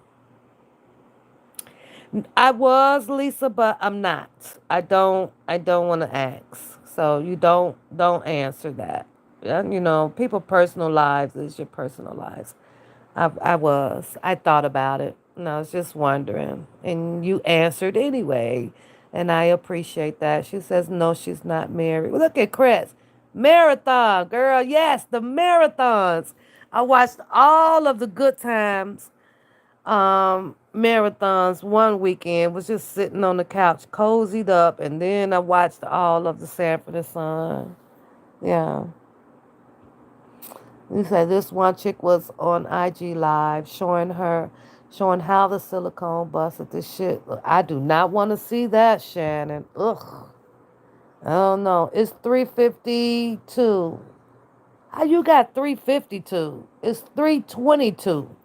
I was Lisa, but I'm not. I don't want to ask. So you don't answer that. People personal lives is your personal lives. I thought about it. And I was just wondering. And you answered anyway. And I appreciate that. She says, no, she's not married. Well, look at Chris. Marathon, girl. Yes, the marathons. I watched all of the Good Times marathons one weekend. Was just sitting on the couch, cozied up. And then I watched all of the Sanford and Son. Yeah. You said this one chick was on IG Live showing how the silicone busted this shit. I do not want to see that, Shannon. Ugh. I don't know. It's 352. How you got 352? It's 322.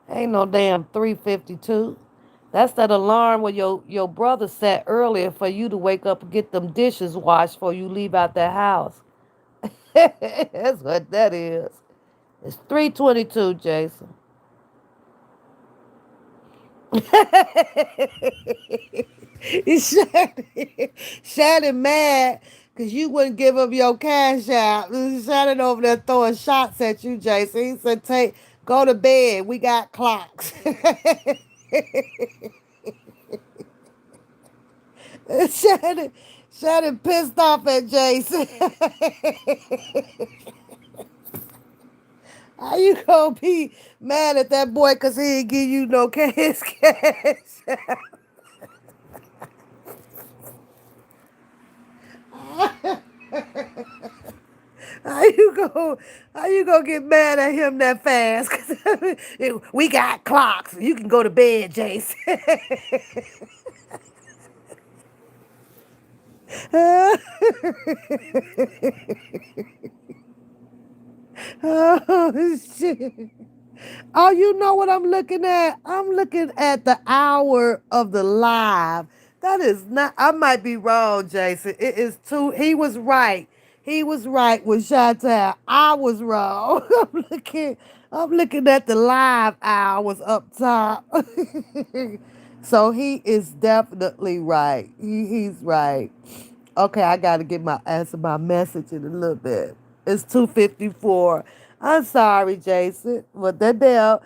Ain't no damn 352. That's that alarm where your brother set earlier for you to wake up and get them dishes washed before you leave out that house. That's what that is. It's 322, Jason. Shannon, Shannon mad because you wouldn't give him your cash out. Shannon over there throwing shots at you, Jason. He said, go to bed. We got clocks. Shannon, Shannon pissed off at Jason. How you gonna be mad at that boy because he ain't give you no cash? How you go? How you gonna get mad at him that fast? 'Cause we got clocks. You can go to bed, Jason. Oh shit. Oh, you know what I'm looking at? I'm looking at the hour of the live. That is not, I might be wrong, Jason. It is two. He was right. He was right with Chantal. I was wrong. I'm looking at the live hours up top. So he is definitely right. He's right. Okay, I gotta get my answer my message in a little bit. It's 2:54. I'm sorry, Jason, but that damn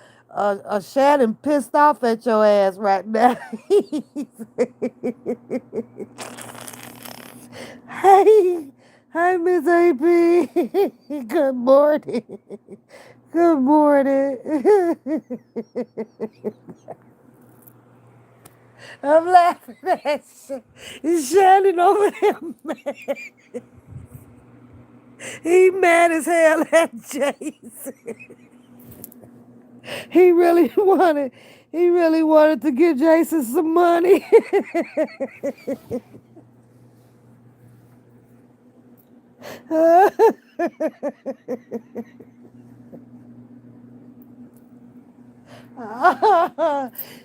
Shannon pissed off at your ass right now. Hey, hi, Miss AP. Good morning. Good morning. I'm laughing at Shannon over there. He mad as hell at Jason. He really wanted he really wanted to give Jason some money.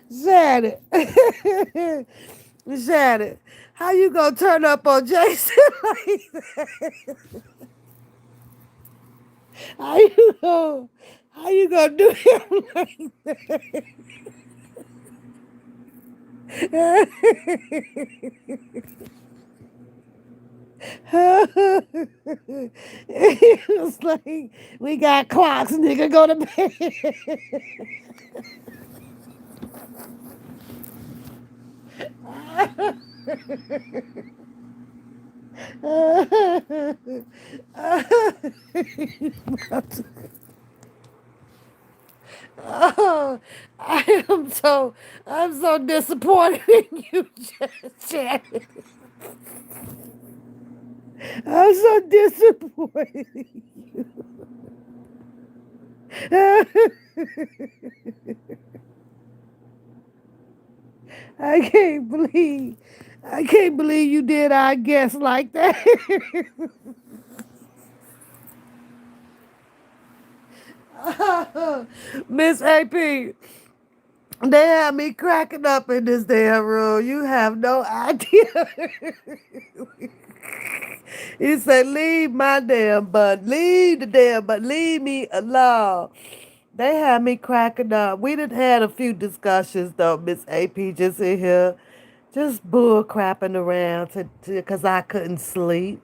Shannon. Shannon. How you gonna turn up on Jason like that? How you gonna how you gonna do him like it was like, we got clocks, nigga, go to bed. Oh, I'm so disappointed in you, Janet. I'm so disappointed in you. I can't believe I can't believe you did our guest like that. Miss AP, they had me cracking up in this damn room. You have no idea. He said, leave my damn butt. Leave the damn butt. Leave me alone. They had me cracking up. We done had a few discussions though, Miss AP, just in here. Just bull crapping around cause I couldn't sleep.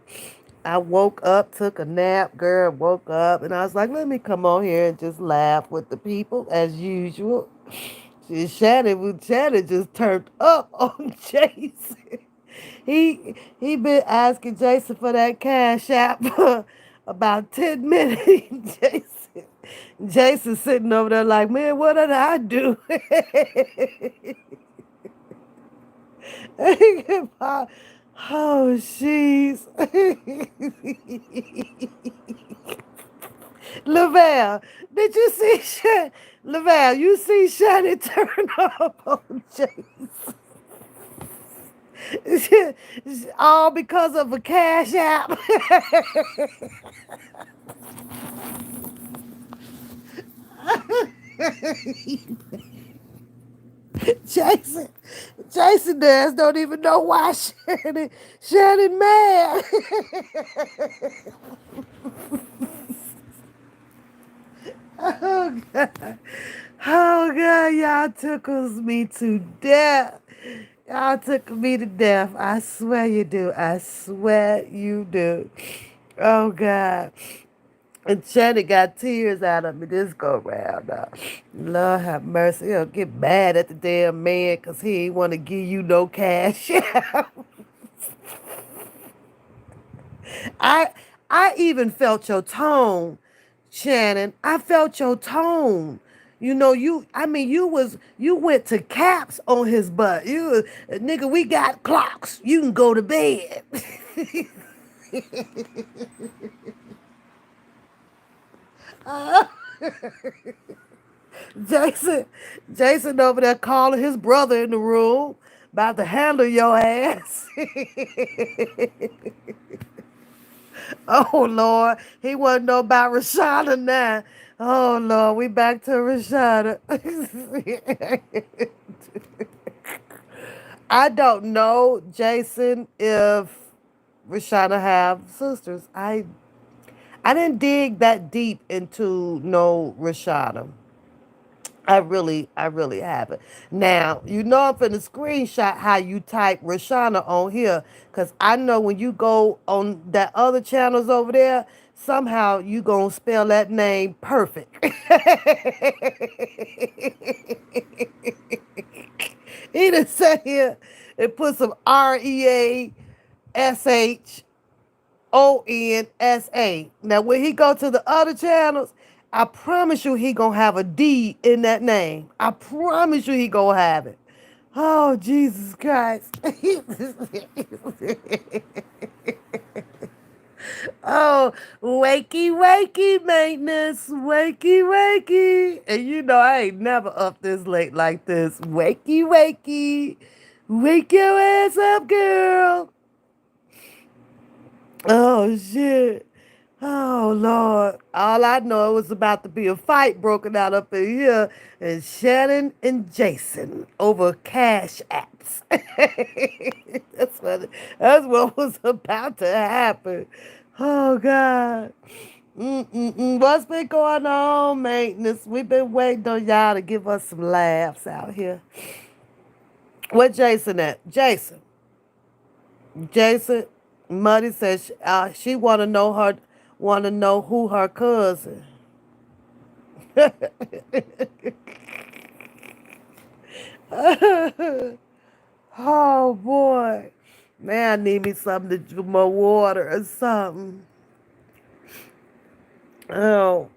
I woke up, took a nap, girl, woke up, and I was like, let me come on here and just laugh with the people as usual. Shannon just turned up on Jason. He been asking Jason for that cash app for about 10 minutes. Jason sitting over there like, man, what did I do? Oh, jeez. Lavelle, did you see Lavelle, you see Shani turn up on Jason. All because of a cash app. Jason, Jason Dance don't even know why Shannon mad. Oh God. Oh God, y'all tickles me to death. Y'all tickle me to death. I swear you do. I swear you do. Oh God. And Shannon got tears out of me this go round. Lord have mercy. He'll get mad at the damn man because he ain't want to give you no cash. I I even felt your tone, Shannon. I felt your tone. You know, you went to caps on his butt. You nigga, we got clocks. You can go to bed. Jason, Jason over there calling his brother in the room, about to handle your ass. Oh Lord, he wasn't know about Rashada now. Oh Lord, we back to Rashada. I don't know, Jason, if Rashada have sisters. I didn't dig that deep into no Rashada. I really haven't. Now, you know I'm finna screenshot how you type Rashana on here. Cause I know when you go on that other channels over there, somehow you gonna spell that name perfect. He done sat here and put some REASHONSA. Now when he go to the other channels, I promise you he gonna have a D in that name. I promise you he gonna have it. Oh Jesus Christ. Oh, wakey wakey maintenance, wakey wakey. And you know I ain't never up this late like this. Wakey wakey. Wake your ass up, girl. Oh shit. Oh Lord. All I know it was about to be a fight broken out up in here and Shannon and Jason over cash apps. that's what was about to happen. Oh God. What's been going on, maintenance? We've been waiting on y'all to give us some laughs out here. Where Jason at? Jason, Muddy says she want to know who her cousin. Oh boy, man, I need me something to drink more water or something. Oh,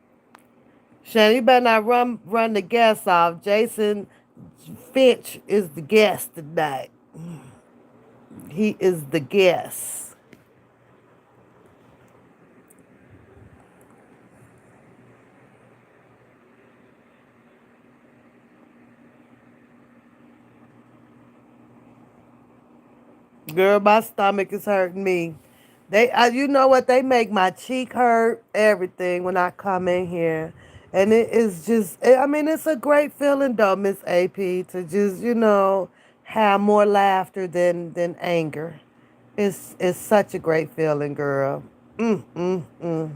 Shannon, you better not run the guest off. Jason Finch is the guest tonight. He is the guest. Girl, my stomach is hurting me. You know what? They make my cheek hurt, everything when I come in here, and it is just. I mean, it's a great feeling, though, Miss AP, to just have more laughter than anger. It's such a great feeling, girl. Mm.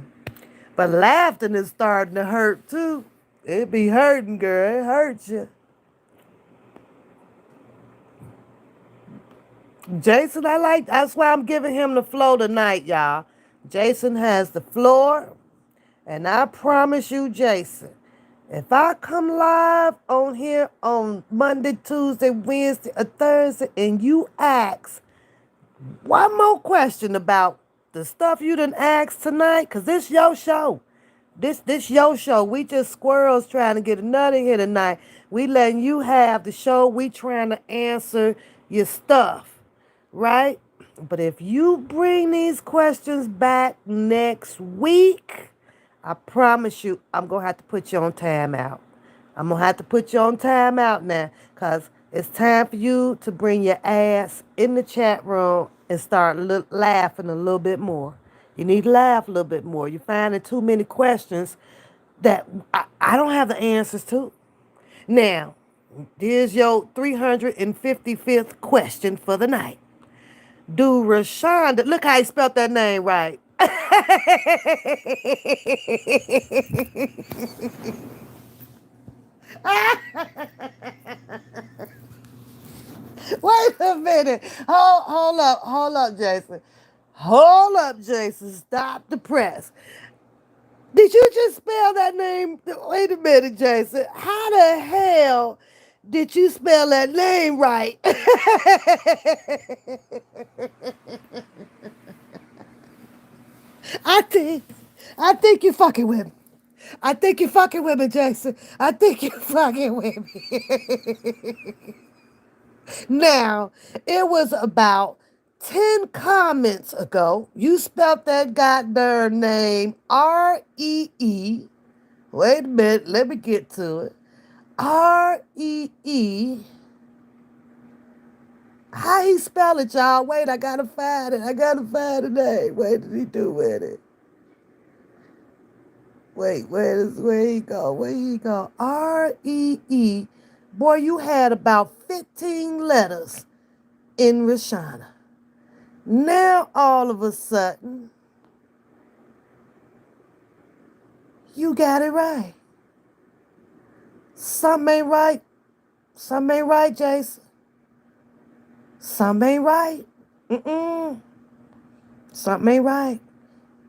But laughing is starting to hurt too. It be hurting, girl. It hurts you. Jason, that's why I'm giving him the floor tonight, y'all. Jason has the floor, and I promise you, Jason, if I come live on here on Monday, Tuesday, Wednesday, or Thursday, and you ask one more question about the stuff you done asked tonight, cause this your show. This your show. We just squirrels trying to get a nut in here tonight. We letting you have the show. We trying to answer your stuff, right? But if you bring these questions back next week, I promise you, I'm gonna have to put you on timeout. I'm gonna have to put you on timeout now, cause it's time for you to bring your ass in the chat room and start laughing a little bit more. You need to laugh a little bit more. You're finding too many questions that I don't have the answers to. Now, here's your 355th question for the night. Do Rashonda, look how he spelled that name right. Wait a minute. Hold up, Jason. Hold up, Jason. Stop the press. Did you just spell that name? Wait a minute, Jason. How the hell did you spell that name right? I think, I think you're fucking with me. I think you're fucking with me, Jason. I think you're fucking with me. Now, it was about 10 comments ago. You spelled that goddamn name REE. Wait a minute, let me get to it. REE How he spell it, y'all? Wait, I gotta find it. I gotta find the name. What did he do with it? Wait, where he go? Where he go? R-E-E. Boy, you had about 15 letters in Rashana. Now all of a sudden, you got it right. Something ain't right. Something ain't right, Jason. Something ain't right. Mm-mm. Something ain't right.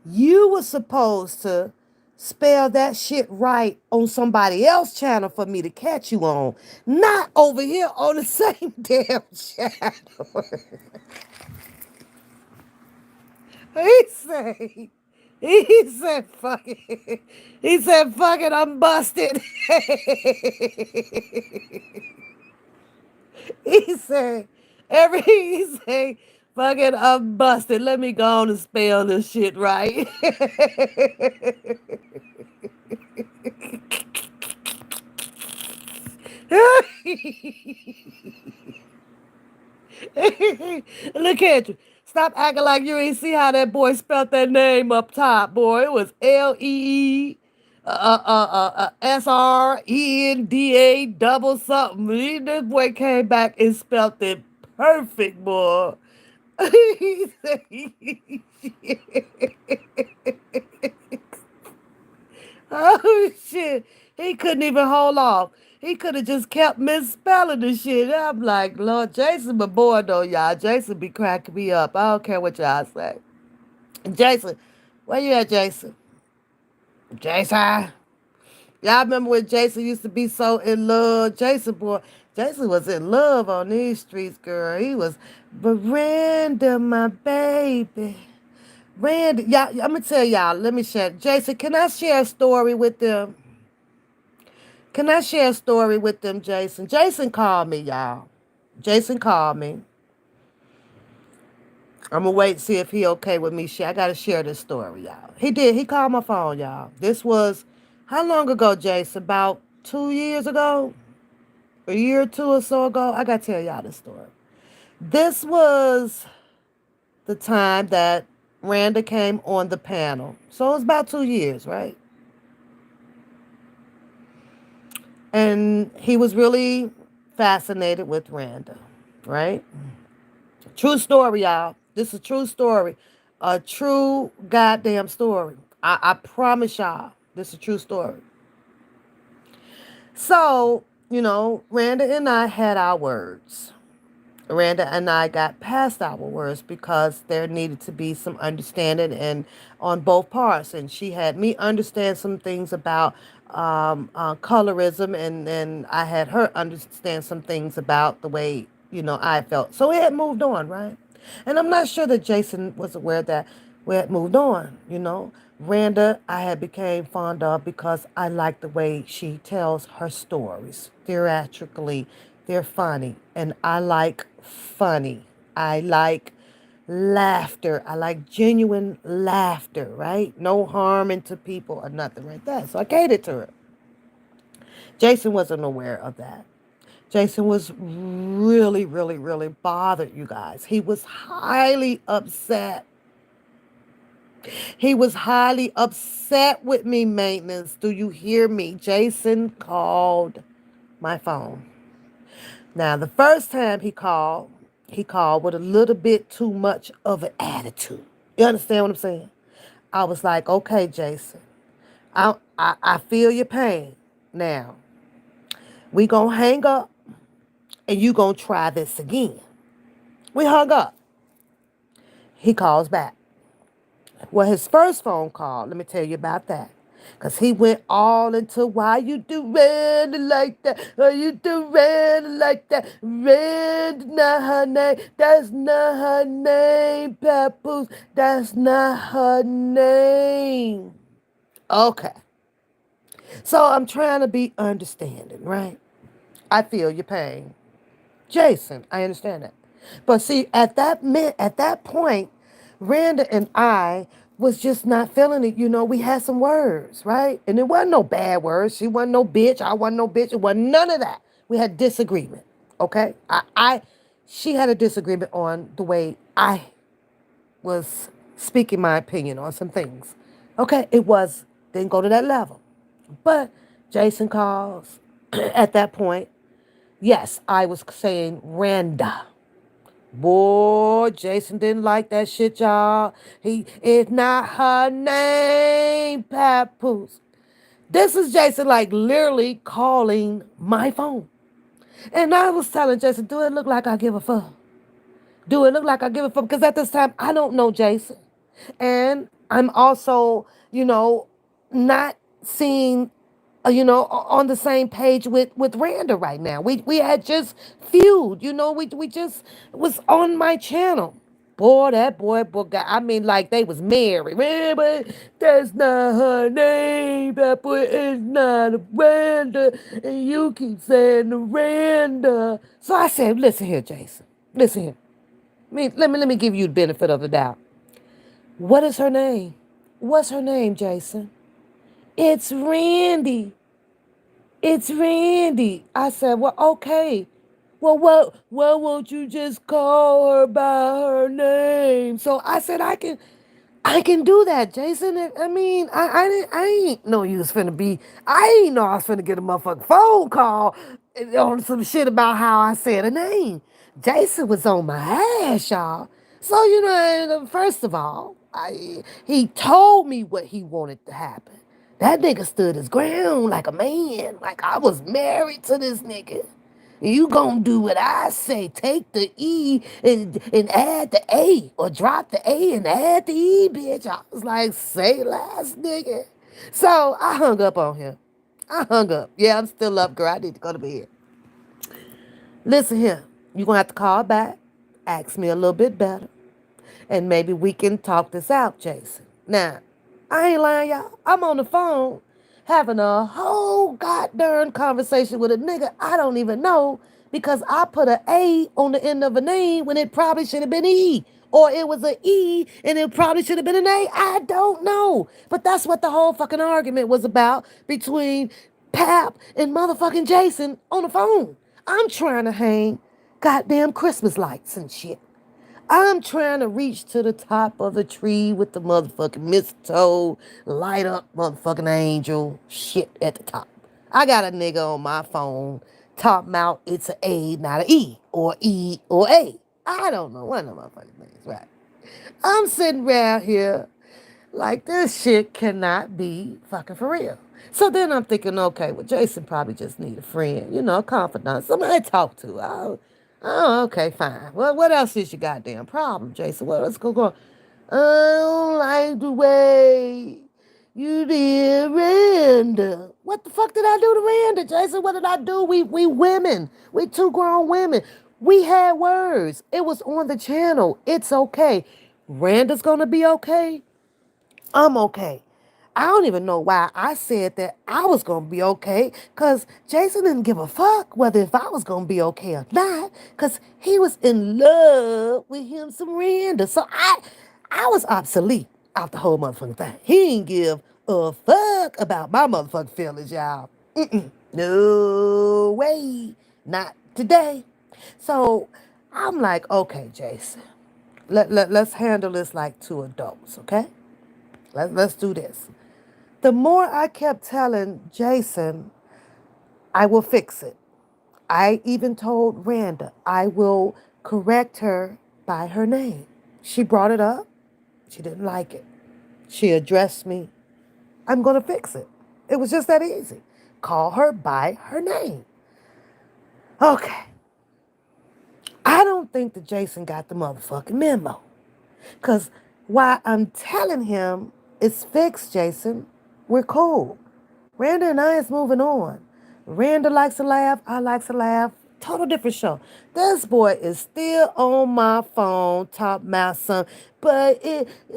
You were supposed to spell that shit right on somebody else's channel for me to catch you on, not over here on the same damn channel. he said, fuck it. He said, fuck it, I'm busted. he said, he said, fuck it, I'm busted. Let me go on and spell this shit right. Look at you. Stop acting like you ain't see how that boy spelled that name up top, boy. It was L-E-E-S-R-E-N-D-A double something. This boy came back and spelled it perfect, boy. He said, oh shit. He couldn't even hold off. He could have just kept misspelling the shit. I'm like, Lord, Jason, my boy though, y'all. Jason be cracking me up. I don't care what y'all say. Jason, where you at, Jason? Jason. Y'all remember when Jason used to be so in love? Jason, boy, Jason was in love on these streets, girl. He was, Miranda, my baby. Randy, y'all, I'm gonna tell y'all. Let me share. Jason, can I share a story with them? Can I share a story with them, Jason? Jason called me, y'all. Jason called me. I'm gonna wait and see if he okay with me. I gotta share this story, y'all. He did. He called my phone, y'all. This was how long ago, Jason? About 2 years ago, a year or two or so ago. I gotta tell y'all this story. This was the time that Randa came on the panel. So it was about 2 years, right? And he was really fascinated with Randa, right? True story, y'all. This is a true story. A true goddamn story. I promise y'all, this is a true story. So, Randa and I had our words. Randa and I got past our words because there needed to be some understanding and on both parts. And she had me understand some things about colorism, and then I had her understand some things about the way I felt. So we had moved on, right? And I'm not sure that Jason was aware that we had moved on. Randa, I had became fond of because I like the way she tells her stories. Theatrically, they're funny. And I like funny. I like laughter. I like genuine laughter, right? No harm into people or nothing like that. So I catered to her. Jason wasn't aware of that. Jason was really, really, really bothered, you guys. He was highly upset. He was highly upset with me, maintenance. Do you hear me? Jason called my phone. Now, the first time he called with a little bit too much of an attitude. You understand what I'm saying? I was like, okay, Jason, I feel your pain. Now, we gonna hang up and you gonna try this again. We hung up. He calls back. Well, his first phone call, let me tell you about that. Because he went all into why you do red like that. Why you do red like that. Red, not her name. That's not her name, Papoose. That's not her name. Okay. So I'm trying to be understanding, right? I feel your pain. Jason, I understand that. But see, at that point, Randa and I was just not feeling it. We had some words, right? And it wasn't no bad words. She wasn't no bitch. I wasn't no bitch. It wasn't none of that. We had disagreement. Okay? she had a disagreement on the way I was speaking my opinion on some things. Okay, didn't go to that level. But Jason calls at that point. Yes, I was saying Randa. Boy, Jason didn't like that shit, y'all. It's not her name, Papoose. This is Jason, like, literally calling my phone. And I was telling Jason, do it look like I give a fuck? Do it look like I give a fuck? Because at this time, I don't know Jason. And I'm also, not seeing, on the same page with Randa right now. We had just feud, we just was on my channel. Boy, that boy, guy, I mean, like they was married. But that's not her name. That boy is not a Randa. And you keep saying the Randa. So I said, listen here, Jason. Listen here. Let me give you the benefit of the doubt. What is her name? What's her name, Jason? It's Randy. It's Randy. I said, well, okay. Well, why won't you just call her by her name? So I said, I can do that, Jason. I mean, I ain't know you was finna be. I ain't know I was finna get a motherfucking phone call on some shit about how I said a name. Jason was on my ass, y'all. So first of all, he told me what he wanted to happen. That nigga stood his ground like a man, like I was married to this nigga. You gonna do what I say. Take the E and add the A, or drop the A and add the E, bitch. I was like, say less, nigga. So I hung up on him. I hung up. Yeah, I'm still up, girl. I need to go to bed. Listen here. You're gonna have to call back. Ask me a little bit better. And maybe we can talk this out, Jason. Now, I ain't lying, y'all. I'm on the phone having a whole goddamn conversation with a nigga I don't even know because I put an A on the end of a name when it probably should have been E. Or it was an E and it probably should have been an A. I don't know. But that's what the whole fucking argument was about between Pap and motherfucking Jason on the phone. I'm trying to hang goddamn Christmas lights and shit. I'm trying to reach to the top of the tree with the motherfucking mistletoe, light up motherfucking angel shit at the top. I got a nigga on my phone talking about it's an A, not an E or A. I don't know one of the motherfucking things, right? I'm sitting around here like this shit cannot be fucking for real. So then I'm thinking, okay, well, Jason probably just need a friend, a confidant, somebody to talk to. Oh, okay, fine. Well, what else is your goddamn problem, Jason? Well, let's go. I don't like the way you did Randa. What the fuck did I do to Randa, Jason? What did I do? We women. We two grown women. We had words. It was on the channel. It's okay. Randa's gonna be okay. I'm okay. I don't even know why I said that I was going to be okay, because Jason didn't give a fuck whether if I was going to be okay or not, because he was in love with him some Randa. So I was obsolete out the whole motherfucking thing. He didn't give a fuck about my motherfucking feelings, y'all. No way. Not today. So I'm like, okay, Jason, let's handle this like two adults, okay? Let's do this. The more I kept telling Jason, I will fix it. I even told Randa, I will correct her by her name. She brought it up. She didn't like it. She addressed me. I'm going to fix it. It was just that easy. Call her by her name. Okay. I don't think that Jason got the motherfucking memo. Because while I'm telling him it's fixed, Jason, we're cool. Randa and I is moving on. Randa likes to laugh. I like to laugh. Total different show. This boy is still on my phone talking about something. But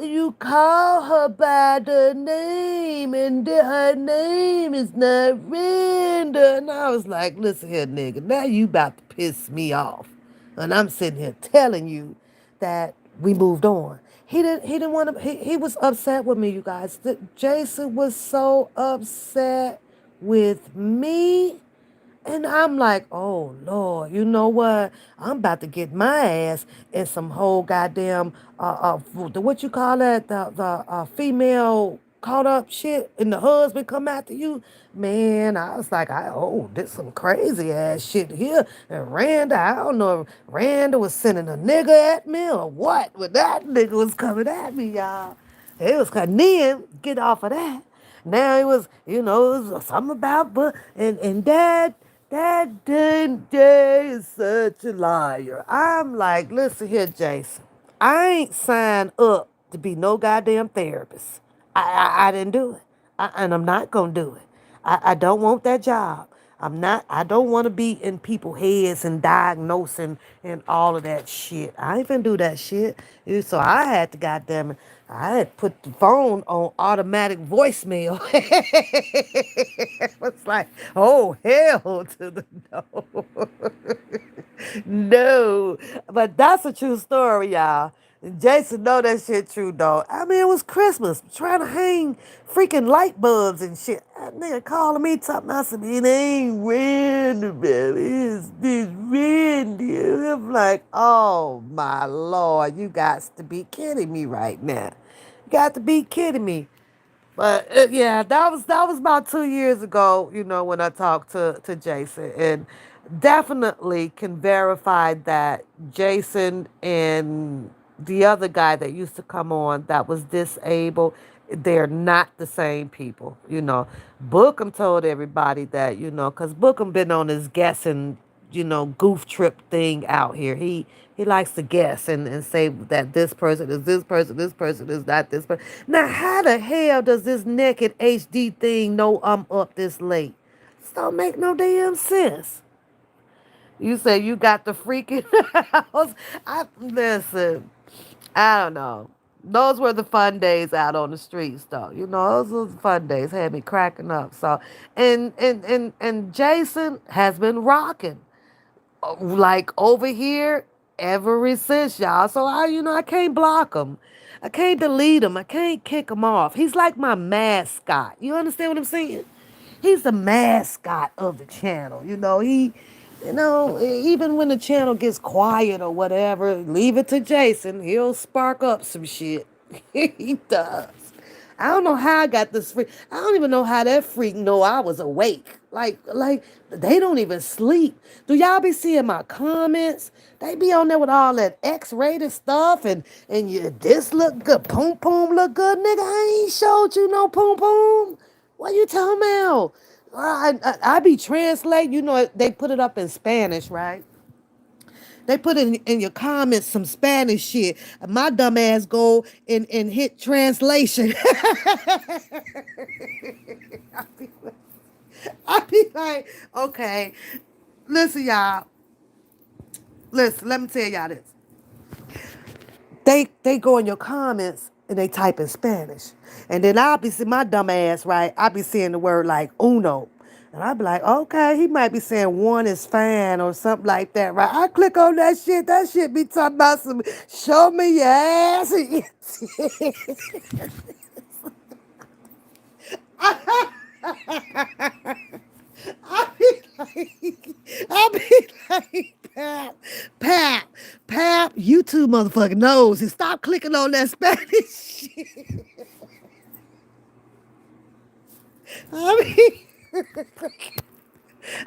you call her by the name and her name is not Randa. And I was like, listen here, nigga. Now you about to piss me off. And I'm sitting here telling you that we moved on. He didn't want to, he was upset with me, you guys. Jason was so upset with me. And I'm like, oh Lord, you know what? I'm about to get my ass in some whole goddamn what you call that? The female caught up shit and the husband come after you. Man, I was like, oh, this some crazy ass shit here. And Randa, I don't know if Randa was sending a nigga at me or what, but that nigga was coming at me, y'all. It was kind of then get off of that. Now it was, it was something about, but and Day is such a liar. I'm like, listen here, Jason. I ain't signed up to be no goddamn therapist. I didn't do it. And I'm not going to do it. I don't want that job. I don't want to be in people's heads and diagnosing and all of that shit. I ain't finna do that shit. So I had to, goddamn it, I had put the phone on automatic voicemail. It's like, oh, hell to the no. No, but that's a true story, y'all. Jason know that shit true, though. I mean, it was Christmas, trying to hang freaking light bulbs and shit. That nigga calling me, talking about some, it ain't random, man. It's random. I'm like, oh my Lord, you got to be kidding me right now. You got to be kidding me. But yeah, that was about 2 years ago, when I talked to Jason, and definitely can verify that Jason and the other guy that used to come on that was disabled, they're not the same people. Bookham told everybody that, because Bookham been on his guessing, goof trip thing out here. He likes to guess and say that this person is not this person. Now, how the hell does this naked HD thing know I'm up this late? This don't make no damn sense. You say you got the freaking house. Listen, I don't know. Those were the fun days out on the streets, though. Those were the fun days. Had me cracking up. So, and Jason has been rocking like over here ever since, y'all. So I can't block him. I can't delete him. I can't kick him off. He's like my mascot. You understand what I'm saying? He's the mascot of the channel. Even when the channel gets quiet or whatever, leave it to Jason. He'll spark up some shit. He does. I don't know how I got this freak. I don't even know how that freak know I was awake. Like they don't even sleep. Do y'all be seeing my comments? They be on there with all that X-rated stuff and this look good, poom poom look good, nigga. I ain't showed you no poom poom. What you talking about? I be translating. They put it up in Spanish, right? They put in your comments some Spanish shit. My dumb ass go and hit translation. I be like, okay, listen, y'all. Listen, let me tell y'all this. They go in your comments and they type in Spanish. And then I'll be seeing my dumb ass, right? I'll be seeing the word like uno. And I'll be like, okay, he might be saying one is fine or something like that, right? I click on that shit. That shit be talking about some show me your ass. I be like, Pap, Pap, you two motherfucking knows and stop clicking on that Spanish shit. I mean,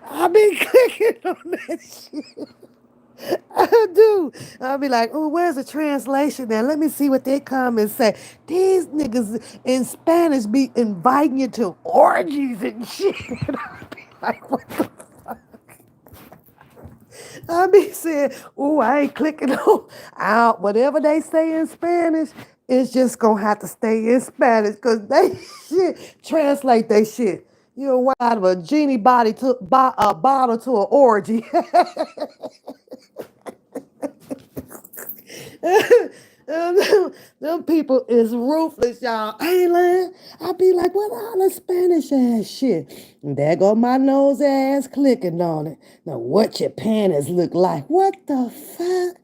I be clicking on that shit. I do. I'll be like, oh, where's the translation there? Let me see what they comments say. These niggas in Spanish be inviting you to orgies and shit. I'll be like, what the I be saying, oh, I ain't clicking on out. Whatever they say in Spanish, it's just gonna have to stay in Spanish because they shit translate they shit. Why out of a genie body to a bottle to an orgy. Them people is ruthless, y'all. Hey, man, I be like, what all the Spanish ass shit? And there go my nose ass clicking on it. Now, what your panties look like? What the fuck?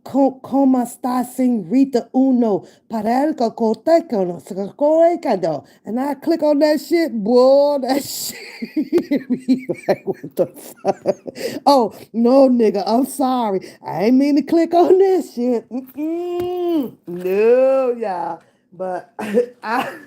Como está señorita uno para el coteco and I click on that shit, boy, that shit be like, what the fuck? Oh, no, nigga, I'm sorry. I ain't mean to click on this shit. No, y'all. But I,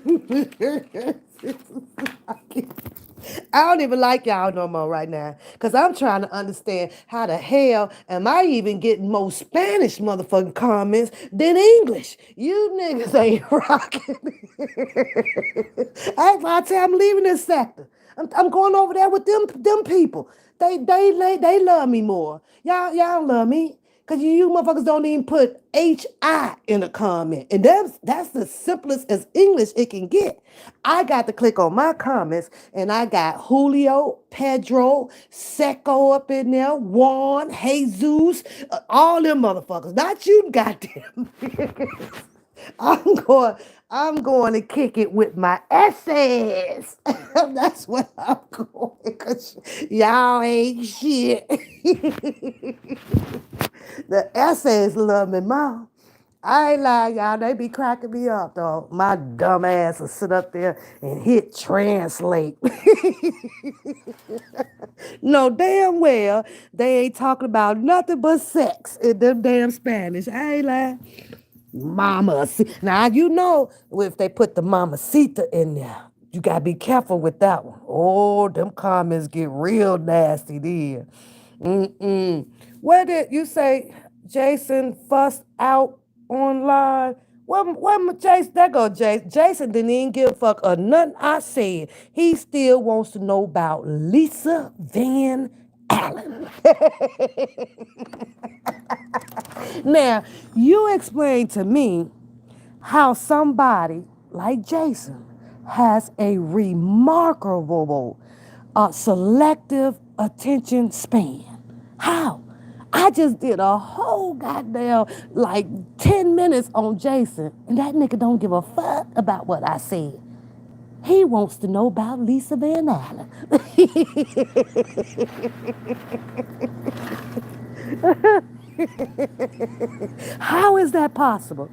I don't even like y'all no more right now. Because I'm trying to understand how the hell am I even getting more Spanish motherfucking comments than English? You niggas ain't rocking. That's why I tell I'm leaving this sector. I'm going over there with them people. They love me more. Y'all love me. Cause you motherfuckers don't even put HI in a comment. And that's the simplest as English it can get. I got to click on my comments and I got Julio, Pedro, Seco up in there, Juan, Jesus, all them motherfuckers. Not you goddamn. I'm going, I'm going to kick it with my essays. That's what I'm going. Cause y'all ain't shit. The essays love me more. I ain't lying, y'all. They be cracking me up, though. My dumb ass will sit up there and hit translate. No, damn well, they ain't talking about nothing but sex in them damn Spanish. I ain't lying. Mama. Now, you know, if they put the mamacita in there, you got to be careful with that one. Oh, them comments get real nasty there. Mm-mm. Where did you say Jason fussed out online? What Jason? There go Jason. Jason didn't even give a fuck or nothing I said. He still wants to know about Lisa Van Allen. Now, you explain to me how somebody like Jason has a remarkable selective attention span. How? I just did a whole goddamn like 10 minutes on Jason, and that nigga don't give a fuck about what I said. He wants to know about Lisa Van Allen. How is that possible?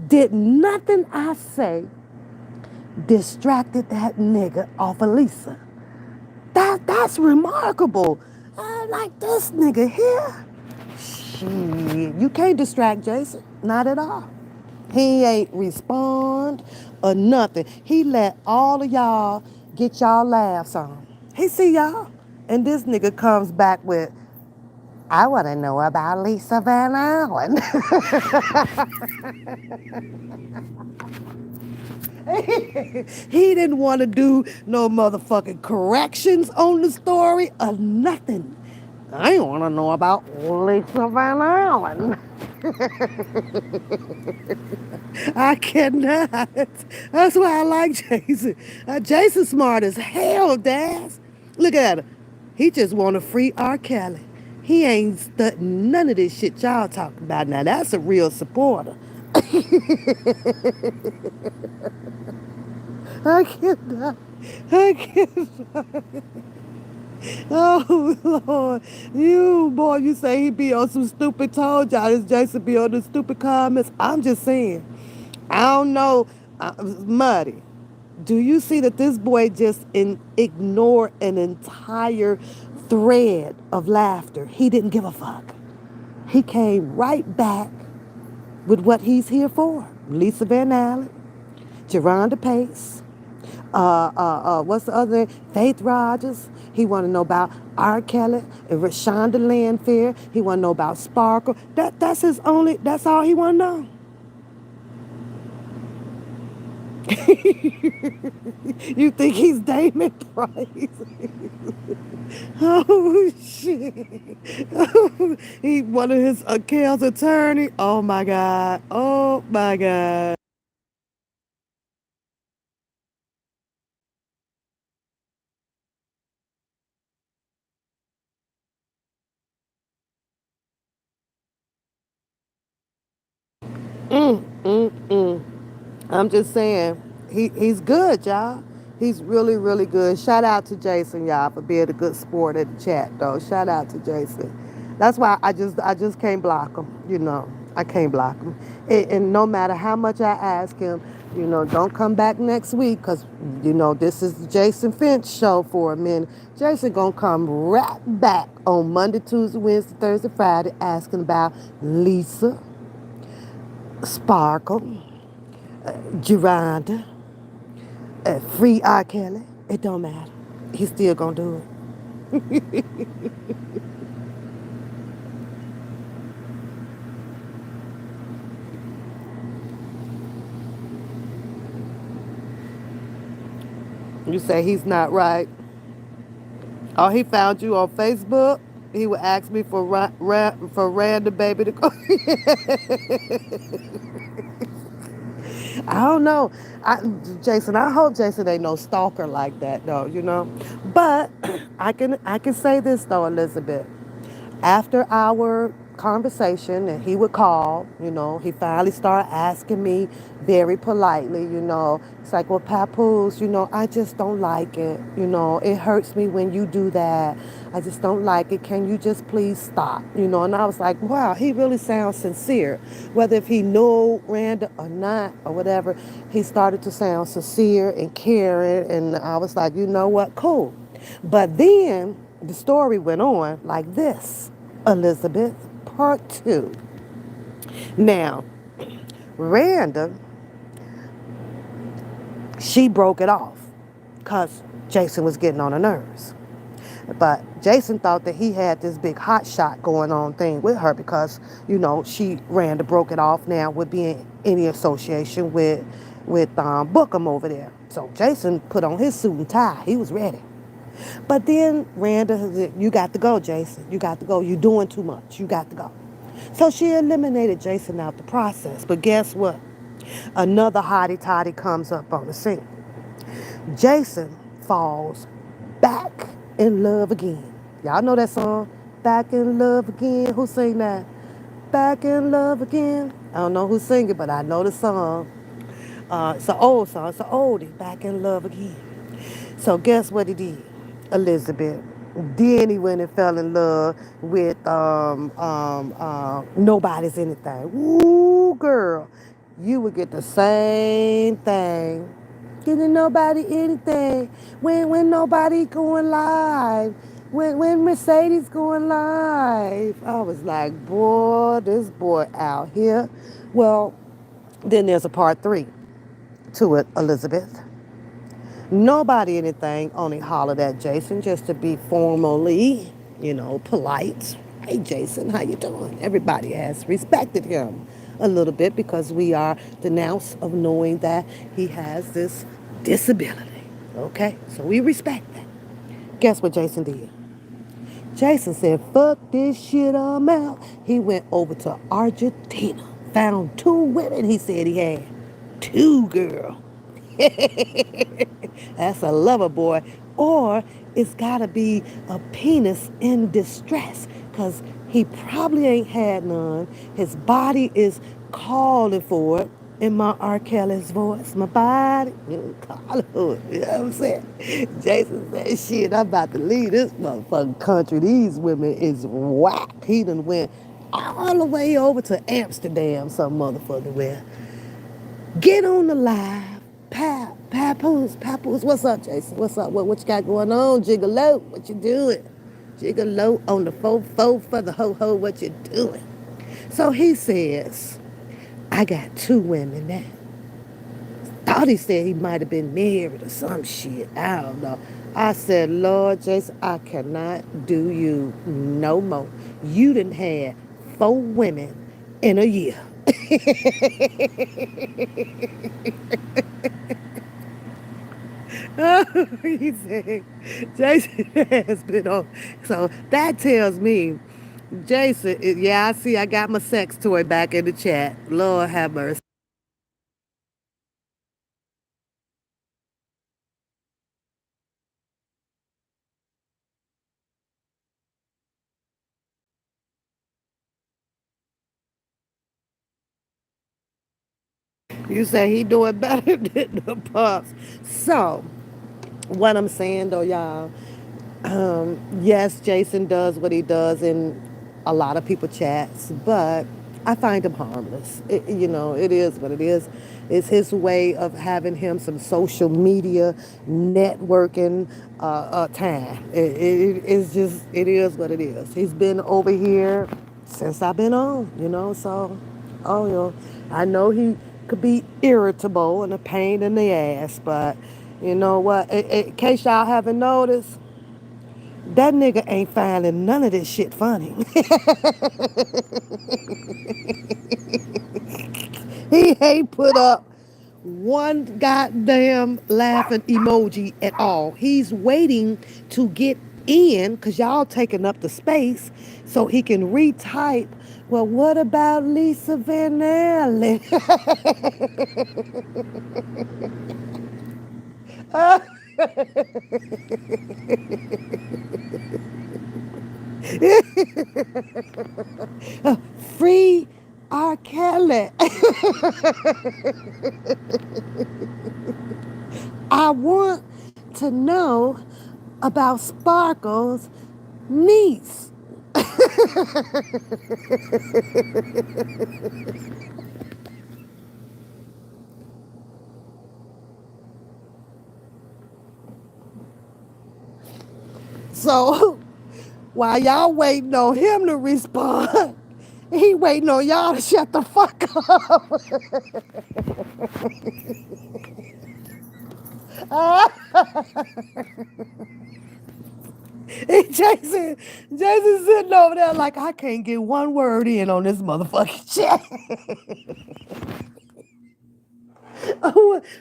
Did nothing I say distracted that nigga off of Lisa? That's remarkable. Like this nigga here. Shit, you can't distract Jason. Not at all. He ain't respond or nothing. He let all of y'all get y'all laughs on. He see y'all. And this nigga comes back with, I want to know about Lisa Van Allen. He didn't want to do no motherfucking corrections on the story or nothing. I want to know about Lisa Van Allen. I cannot. That's why I like Jason. Jason's smart as hell, Daz. Look at him. He just want to free R. Kelly. He ain't studying none of this shit y'all talking about. Now, that's a real supporter. I cannot. I cannot. Oh, Lord. You, boy, you say he be on some stupid told y'all this Jason be on the stupid comments. I'm just saying. I don't know. Muddy. Do you see that this boy just ignored an entire thread of laughter? He didn't give a fuck. He came right back with what he's here for. Lisa Van Allen, Geronda Pace, what's the other name? Faith Rogers. He want to know about R. Kelly and Rashonda Landfair. He want to know about Sparkle. That's his only. That's all he want to know. You think he's Damon Price? Oh shit! He one of his Kel's attorney. Oh my god! Oh my god! Mm. I'm just saying, he's good, y'all. He's really, really good. Shout out to Jason, y'all, for being a good sport in the chat, though. Shout out to Jason. That's why I just can't block him. I can't block him. And no matter how much I ask him, don't come back next week, because this is the Jason Finch show for a minute. Jason gonna come right back on Monday, Tuesday, Wednesday, Thursday, Friday, asking about Lisa, Sparkle, Geronda, free R. Kelly. It don't matter. He's still gonna do it. You say he's not right. Oh, he found you on Facebook. He would ask me for for random baby to go. I don't know. Jason, I hope Jason ain't no stalker like that though. But I can say this though, Elizabeth. After our conversation, and he would call, he finally started asking me very politely, it's like, well, Papoose, I just don't like it. It hurts me when you do that. I just don't like it. Can you just please stop? And I was like, wow, he really sounds sincere. Whether if he knew Randa or not or whatever, he started to sound sincere and caring. And I was like, you know what? Cool. But then the story went on like this, Elizabeth, part two. Now, Randa, she broke it off because Jason was getting on her nerves. But Jason thought that he had this big hot shot going on thing with her because, she Randa broke it off now with being any association with Bookham over there. So Jason put on his suit and tie. He was ready. But then Randa said, you got to go, Jason. You got to go. You're doing too much. You got to go. So she eliminated Jason out the process. But guess what? Another hottie toddy comes up on the scene. Jason falls back in love again. Y'all know that song? Back in love again. Who sing that? Back in love again. I don't know who sing it, but I know the song. It's an old song. It's an oldie. Back in love again. So guess what he did, Elizabeth? Then he went and fell in love with Nobody's Anything. Ooh, girl, you would get the same thing. Getting nobody anything. When nobody going live. When Mercedes going live. I was like, boy, this boy out here. Well, then there's a part three to it, Elizabeth. Nobody anything only hollered at Jason just to be formally, polite. Hey Jason, how you doing? Everybody has respected him a little bit because we are denounced of knowing that he has this disability. Okay? So we respect that. Guess what Jason did? Jason said, fuck this shit, I'm out. He went over to Argentina, found two women he said he had. Two, girl. That's a lover boy. Or it's got to be a penis in distress because he probably ain't had none. His body is calling for it. In my R. Kelly's voice, my body calling for it. You know what I'm saying? Jason said, shit, I'm about to leave this motherfucking country. These women is whack. He done went all the way over to Amsterdam, some motherfucker where. Get on the live. Papoose. What's up, Jason? What's up? What you got going on, Gigolo? What you doing? Gigolo on the fo for the ho. What you doing? So he says, I got two women now. Thought he said he might have been married or some shit. I don't know. I said, Lord Jason, I cannot do you no more. You done had four women in a year. He said, Jason has been on. So that tells me, Jason, yeah, I see I got my sex toy back in the chat. Lord have mercy. You say he doing better than the pups. So, what I'm saying though, y'all, yes, Jason does what he does in a lot of people chats, but I find him harmless. It is what it is. It's his way of having him some social media networking time. It is what it is. He's been over here since I've been on. So, oh, I know he could be irritable and a pain in the ass, but you know what? In case y'all haven't noticed, that nigga ain't finding none of this shit funny. He ain't put up one goddamn laughing emoji at all. He's waiting to get in because y'all taking up the space so he can retype. Well, what about Lisa Van Allen? Free R. Kelly. I want to know about Sparkle's niece. So while y'all waiting on him to respond, he waiting on y'all to shut the fuck up. And Jason sitting over there like I can't get one word in on this motherfucking chat.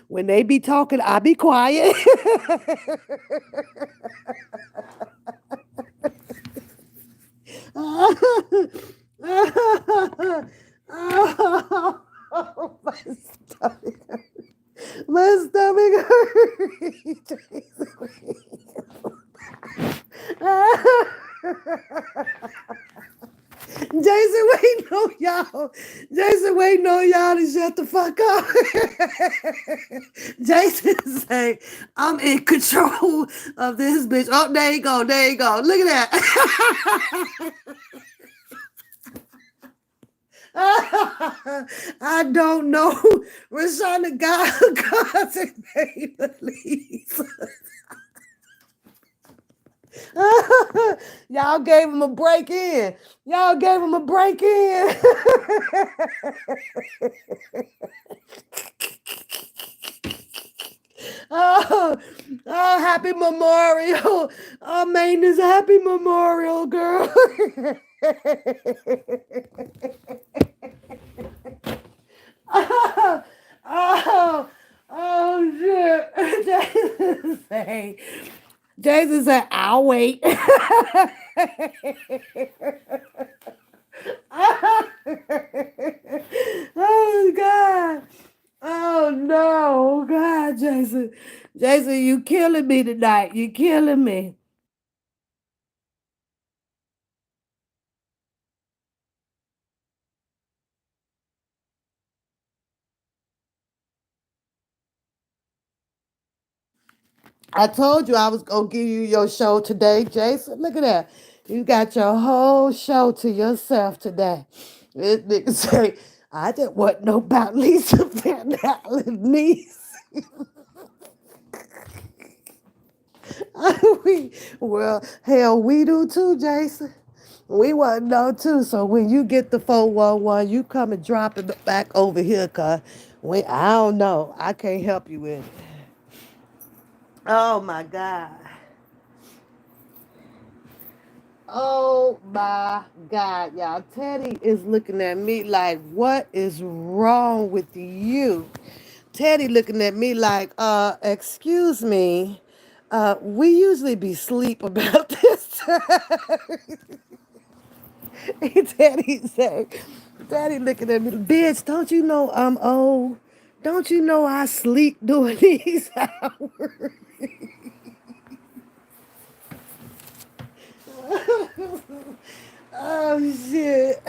When they be talking, I be quiet. Oh, my stomach. My stomach hurts. Jason waiting on y'all. Jason waiting on y'all to shut the fuck up. Jason say, I'm in control of this bitch. Oh, there you go. There you go. Look at that. I don't know. Rashonda God concentrate please. Y'all gave him a break in. Y'all gave him a break in. Oh, oh, happy memorial. Oh, maintenance, happy memorial, girl. Oh, oh, oh, shit. Jason said, I'll wait. Oh, God. Oh, no. God, Jason. Jason, you killing me tonight. You killing me. I told you I was gonna give you your show today, Jason. Look at that. You got your whole show to yourself today. This nigga say, I just want to know about Lisa Van Allen niece. Well, hell, we do too, Jason. We want to know too. So when you get the 411, you come and drop it back over here, cause I don't know. I can't help you with it. Oh my God. Oh my God, y'all. Teddy is looking at me like, what is wrong with you? Teddy looking at me like, excuse me. We usually be sleep about this time. Teddy say, Teddy looking at me, bitch, don't you know I'm old? Don't you know I sleep during these hours? Oh shit.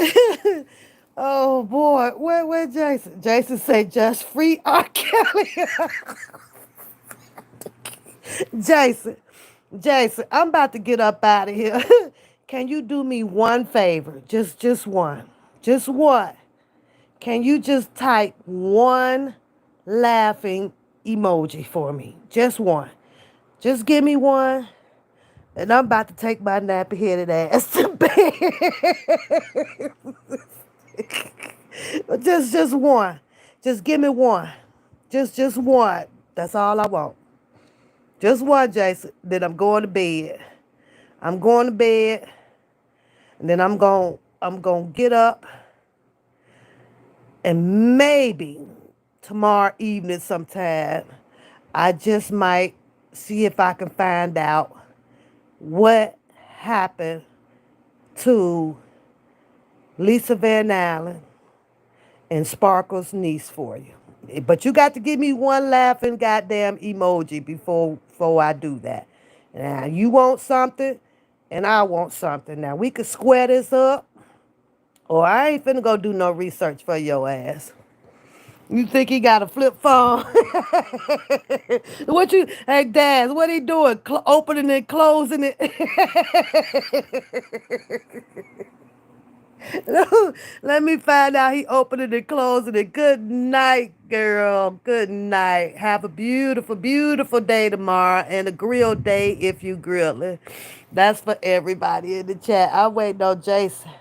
Oh boy, where Jason? Jason say just free R. Kelly. Jason, Jason, I'm about to get up out of here. Can you do me one favor? Just one. Just one. Can you just type one laughing emoji for me? Just one. Just give me one. And I'm about to take my nappy headed ass to bed. just one. Just give me one. Just one. That's all I want. Just one, Jason. Then I'm going to bed. I'm going to bed. And then I'm going to get up and maybe tomorrow evening sometime I just might see if I can find out what happened to Lisa Van Allen and Sparkle's niece for you. But you got to give me one laughing goddamn emoji before I do that. Now you want something and I want something. Now we could square this up or I ain't finna go do no research for your ass. You think he got a flip phone? Hey, Dad, what he doing? Opening and closing it? Let me find out he opening and closing it. Good night, girl. Good night. Have a beautiful, beautiful day tomorrow and a grill day if you grill it. That's for everybody in the chat. I'm waiting on Jason.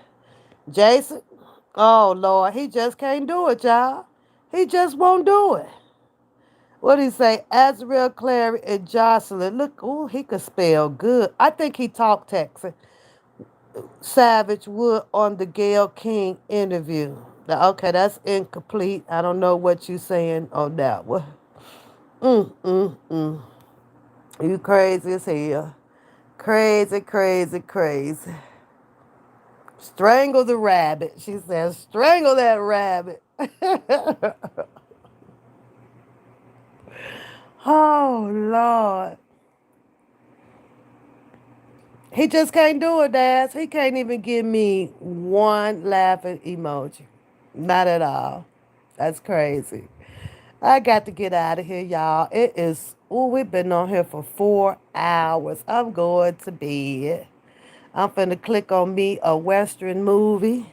Jason? Oh, Lord. He just can't do it, y'all. He just won't do it. What do he say? Azrael, Clary, and Jocelyn. Look, oh, he could spell good. I think he talked Texan. Savage Wood on the Gail King interview. Okay, that's incomplete. I don't know what you saying on that one. Mm. You crazy as hell. Crazy, crazy, crazy. Strangle the rabbit. She says, strangle that rabbit. Oh, Lord. He just can't do it, Daz. He can't even give me one laughing emoji. Not at all. That's crazy. I got to get out of here, y'all. It is, oh, we've been on here for 4 hours. I'm going to bed. I'm finna click on me a Western movie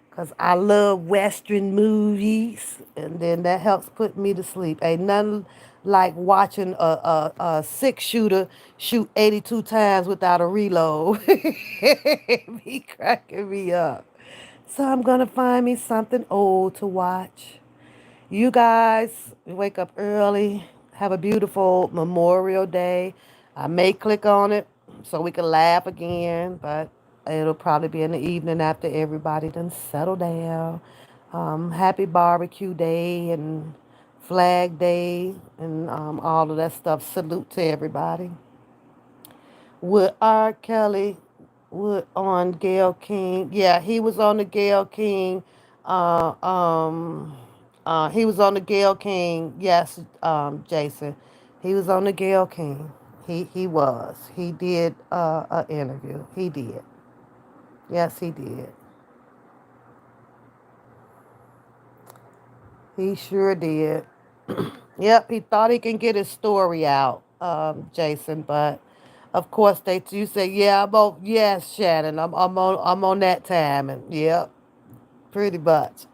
because I love Western movies. And then that helps put me to sleep. Ain't nothing like watching a six-shooter shoot 82 times without a reload. Be cracking me up. So I'm going to find me something old to watch. You guys wake up early, have a beautiful Memorial Day. I may click on it so we can laugh again, but it'll probably be in the evening after everybody done settle down. Happy barbecue day and flag day and all of that stuff. Salute to everybody. With R. Kelly on Gail King. Yeah, he was on the Gail King. Uh, um, he was on the Gail King. Yes, Jason. He was on the Gail King. He was. He did an interview. He did. Yes, he did. He sure did. Yep, he thought he can get his story out, Jason, but of course you say, yeah, yes, Shannon, I'm on that time, and yep, pretty much.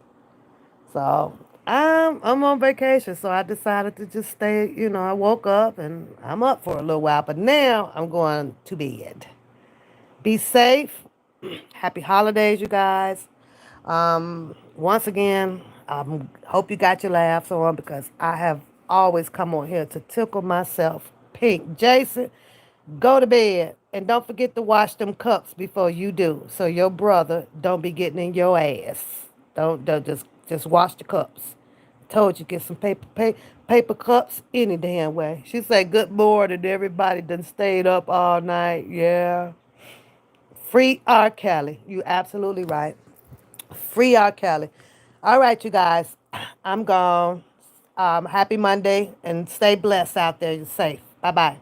So I'm on vacation, so I decided to just stay. I woke up and I'm up for a little while, but now I'm going to bed. Be safe. Happy holidays, you guys. Once again, I hope you got your laughs on because I have always come on here to tickle myself pink. Jason, go to bed and don't forget to wash them cups before you do, so your brother don't be getting in your ass. Don't just wash the cups. Told you get some paper cups any damn way. She said good morning. Everybody done stayed up all night. Yeah. Free R. Kelly. You absolutely right. Free R. Kelly. All right, you guys. I'm gone. Happy Monday and stay blessed out there. You're safe. Bye bye.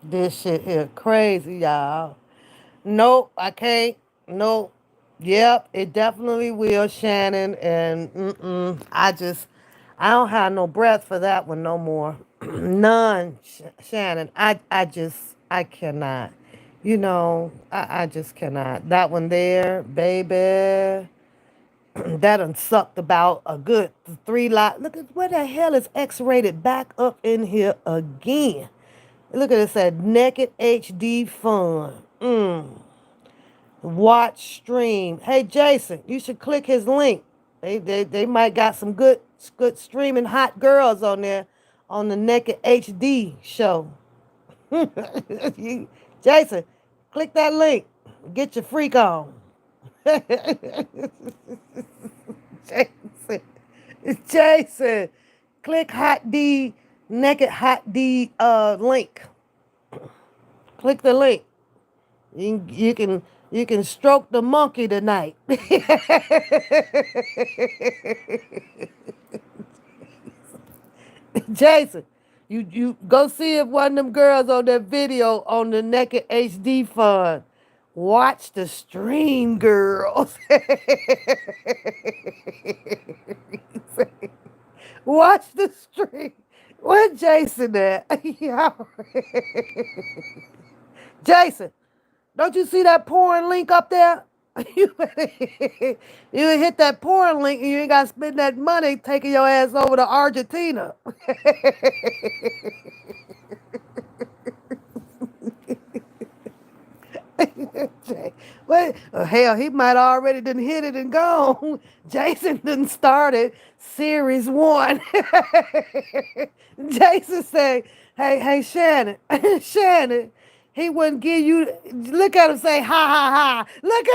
This shit here crazy, y'all. Nope, I can't. Nope. Yep, it definitely will, Shannon. And I don't have no breath for that one no more. None, Shannon. I cannot. I just cannot. That one there, baby. That done sucked about a good 3 lot. Look at where the hell is X-rated back up in here again. Look at it, said Naked HD Fun. Watch stream. Hey Jason, you should click his link. They might got some good streaming hot girls on there on the Naked HD show. Jason, click that link. Get your freak on. Jason, Jason, click Hot D Naked Hot D link. Click the link. You can stroke the monkey tonight. Jason, you go see if one of them girls on that video on the Naked HD Fund. Watch the stream, girls. Watch the stream. Where Jason at? Jason, don't you see that porn link up there? You hit that porn link and you ain't got to spend that money taking your ass over to Argentina. Wait, hell, he might already done hit it and gone. Jason done started series 1. Jason say, hey, Shannon, Shannon, he wouldn't give you, look at him say, ha, ha, ha. Look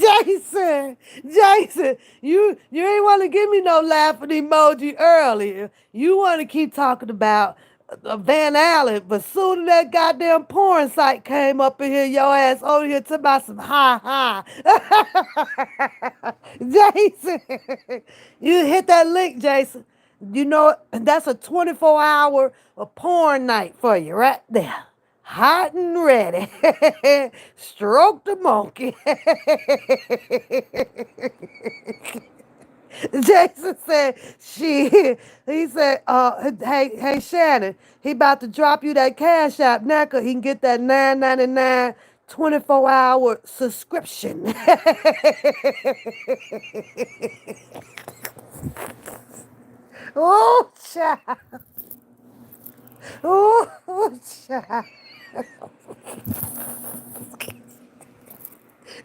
at him say, Jason, you ain't want to give me no laughing emoji earlier. You want to keep talking about Van Allen, but soon as that goddamn porn site came up in here, your ass over here talking about some ha ha. Jason, you hit that link, Jason. You know that's a 24-hour porn night for you right there. Hot and ready. Stroke the monkey. Jason said, he said, hey, Shannon, he about to drop you that cash app now because he can get that $9.99 24-hour subscription. Oh, child. Oh, child.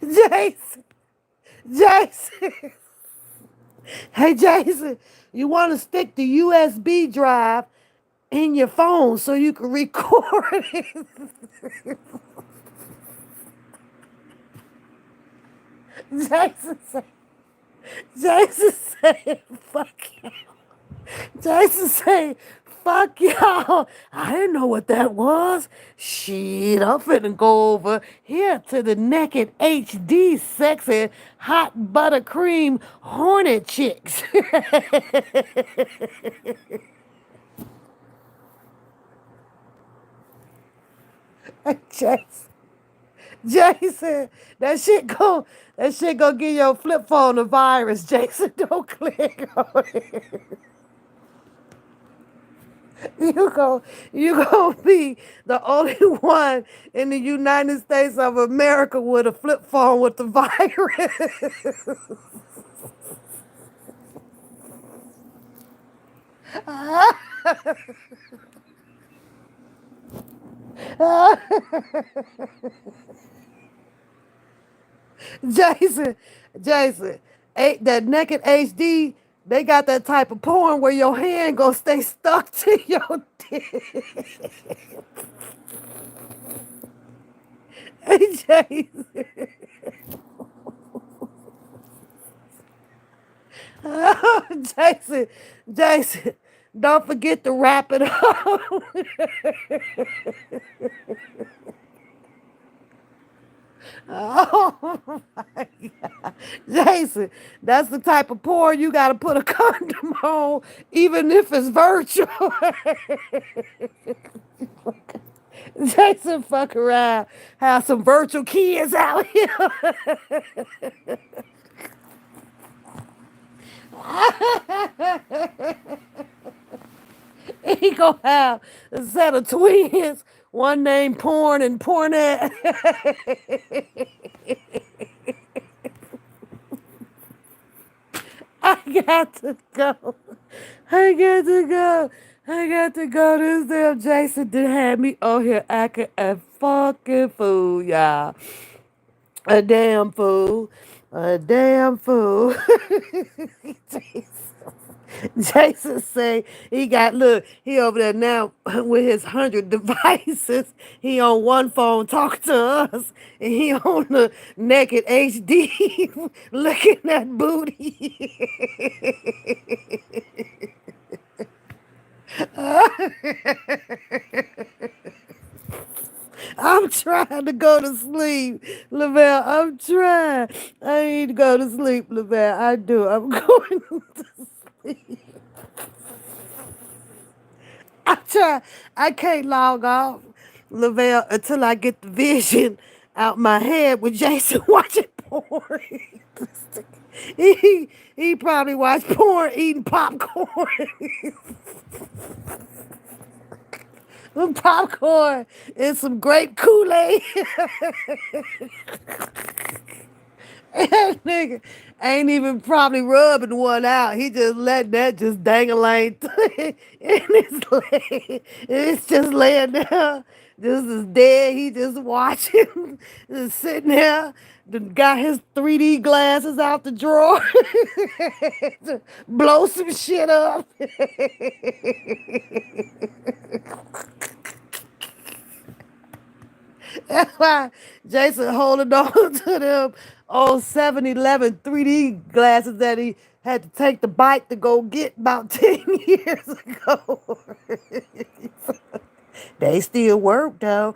Jason, Jason. Hey, Jason, you want to stick the USB drive in your phone so you can record it? Jason said, Jason said, fuck you. Jason say, fuck y'all. I didn't know what that was. Shit, I'm finna go over here to the Naked HD sexy hot buttercream hornet chicks. Jason, Jason, that shit go give your flip phone a virus. Jason, don't click on it. You gonna be the only one in the United States of America with a flip phone with the virus. Jason, Jason, that Naked HD, they got that type of porn where your hand gonna stay stuck to your dick. Hey, Jason. Jason, Jason, don't forget to wrap it up. Oh my God. Jason, that's the type of porn you got to put a condom on, even if it's virtual. Jason fuck around, have some virtual kids out here. He gonna have a set of twins, one named Porn and Pornette. I got to go. I got to go. I got to go. This damn Jason did have me on here acting a fucking fool, y'all. A damn fool. A damn fool. Jason say he got look, he over there now with his 100 devices. He on one phone talking to us, and he on the naked HD looking at booty. I'm trying to go to sleep, Lavelle. I'm trying. I need to go to sleep, Lavelle. I do. I'm going to sleep. I try. I can't log off, Lavelle, until I get the vision out my head with Jason watching porn. he probably watched porn eating popcorn. Some popcorn and some grape Kool-Aid. That nigga ain't even probably rubbing one out. He just let that just dangling in his leg. It's just laying there, just as dead. He just watching, just sitting there. Got his 3D glasses out the drawer to blow some shit up. That's why Jason holding on to them old 7-Eleven 3D glasses that he had to take the bike to go get about 10 years ago. They still work though.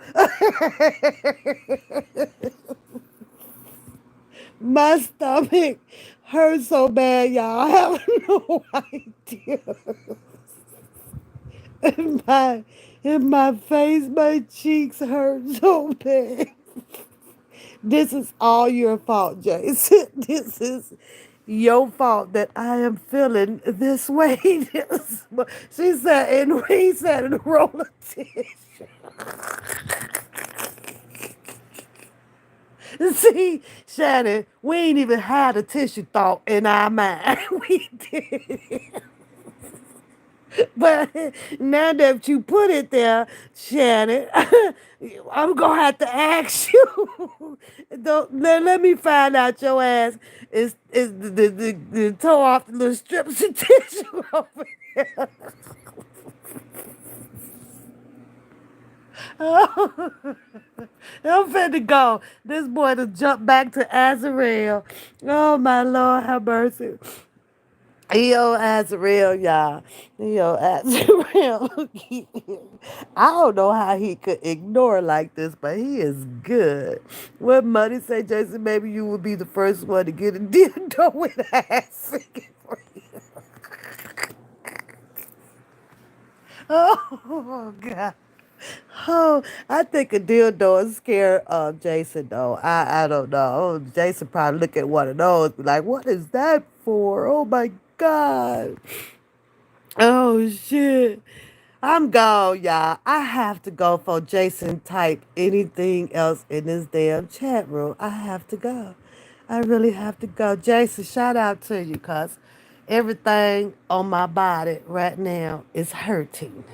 My stomach hurts so bad, y'all. I have no idea. In my face, my cheeks hurt so bad. This is all your fault, Jason. This is your fault that I am feeling this way. She said, and he said, in a roll of tissue. See, Shannon, we ain't even had a tissue thought in our mind. We did. But now that you put it there, Shannon, I'm gonna have to ask you. Don't let me find out your ass is the toe off the little strips of tissue over there. Oh, I'm finna go. This boy to jump back to Azrael. Oh my Lord, have mercy. Yo, Azrael, y'all. Yo, Azrael. I don't know how he could ignore like this, but he is good. What Money say, Jason, maybe you would be the first one to get a dildo with ass. Oh, God. Oh, I think a dildo is scared of Jason, though. I don't know. Jason probably look at one of those, be like, what is that for? Oh, my God. Oh shit. I'm gone, y'all. I have to go for Jason type anything else in this damn chat room. I have to go. I really have to go. Jason, shout out to you because everything on my body right now is hurting.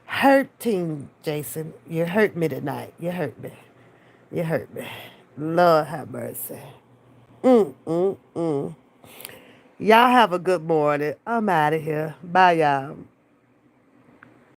Hurting, Jason. You hurt me tonight. You hurt me. You hurt me. Lord have mercy. Mm, mm, mm. Y'all have a good morning. I'm out of here. Bye, y'all.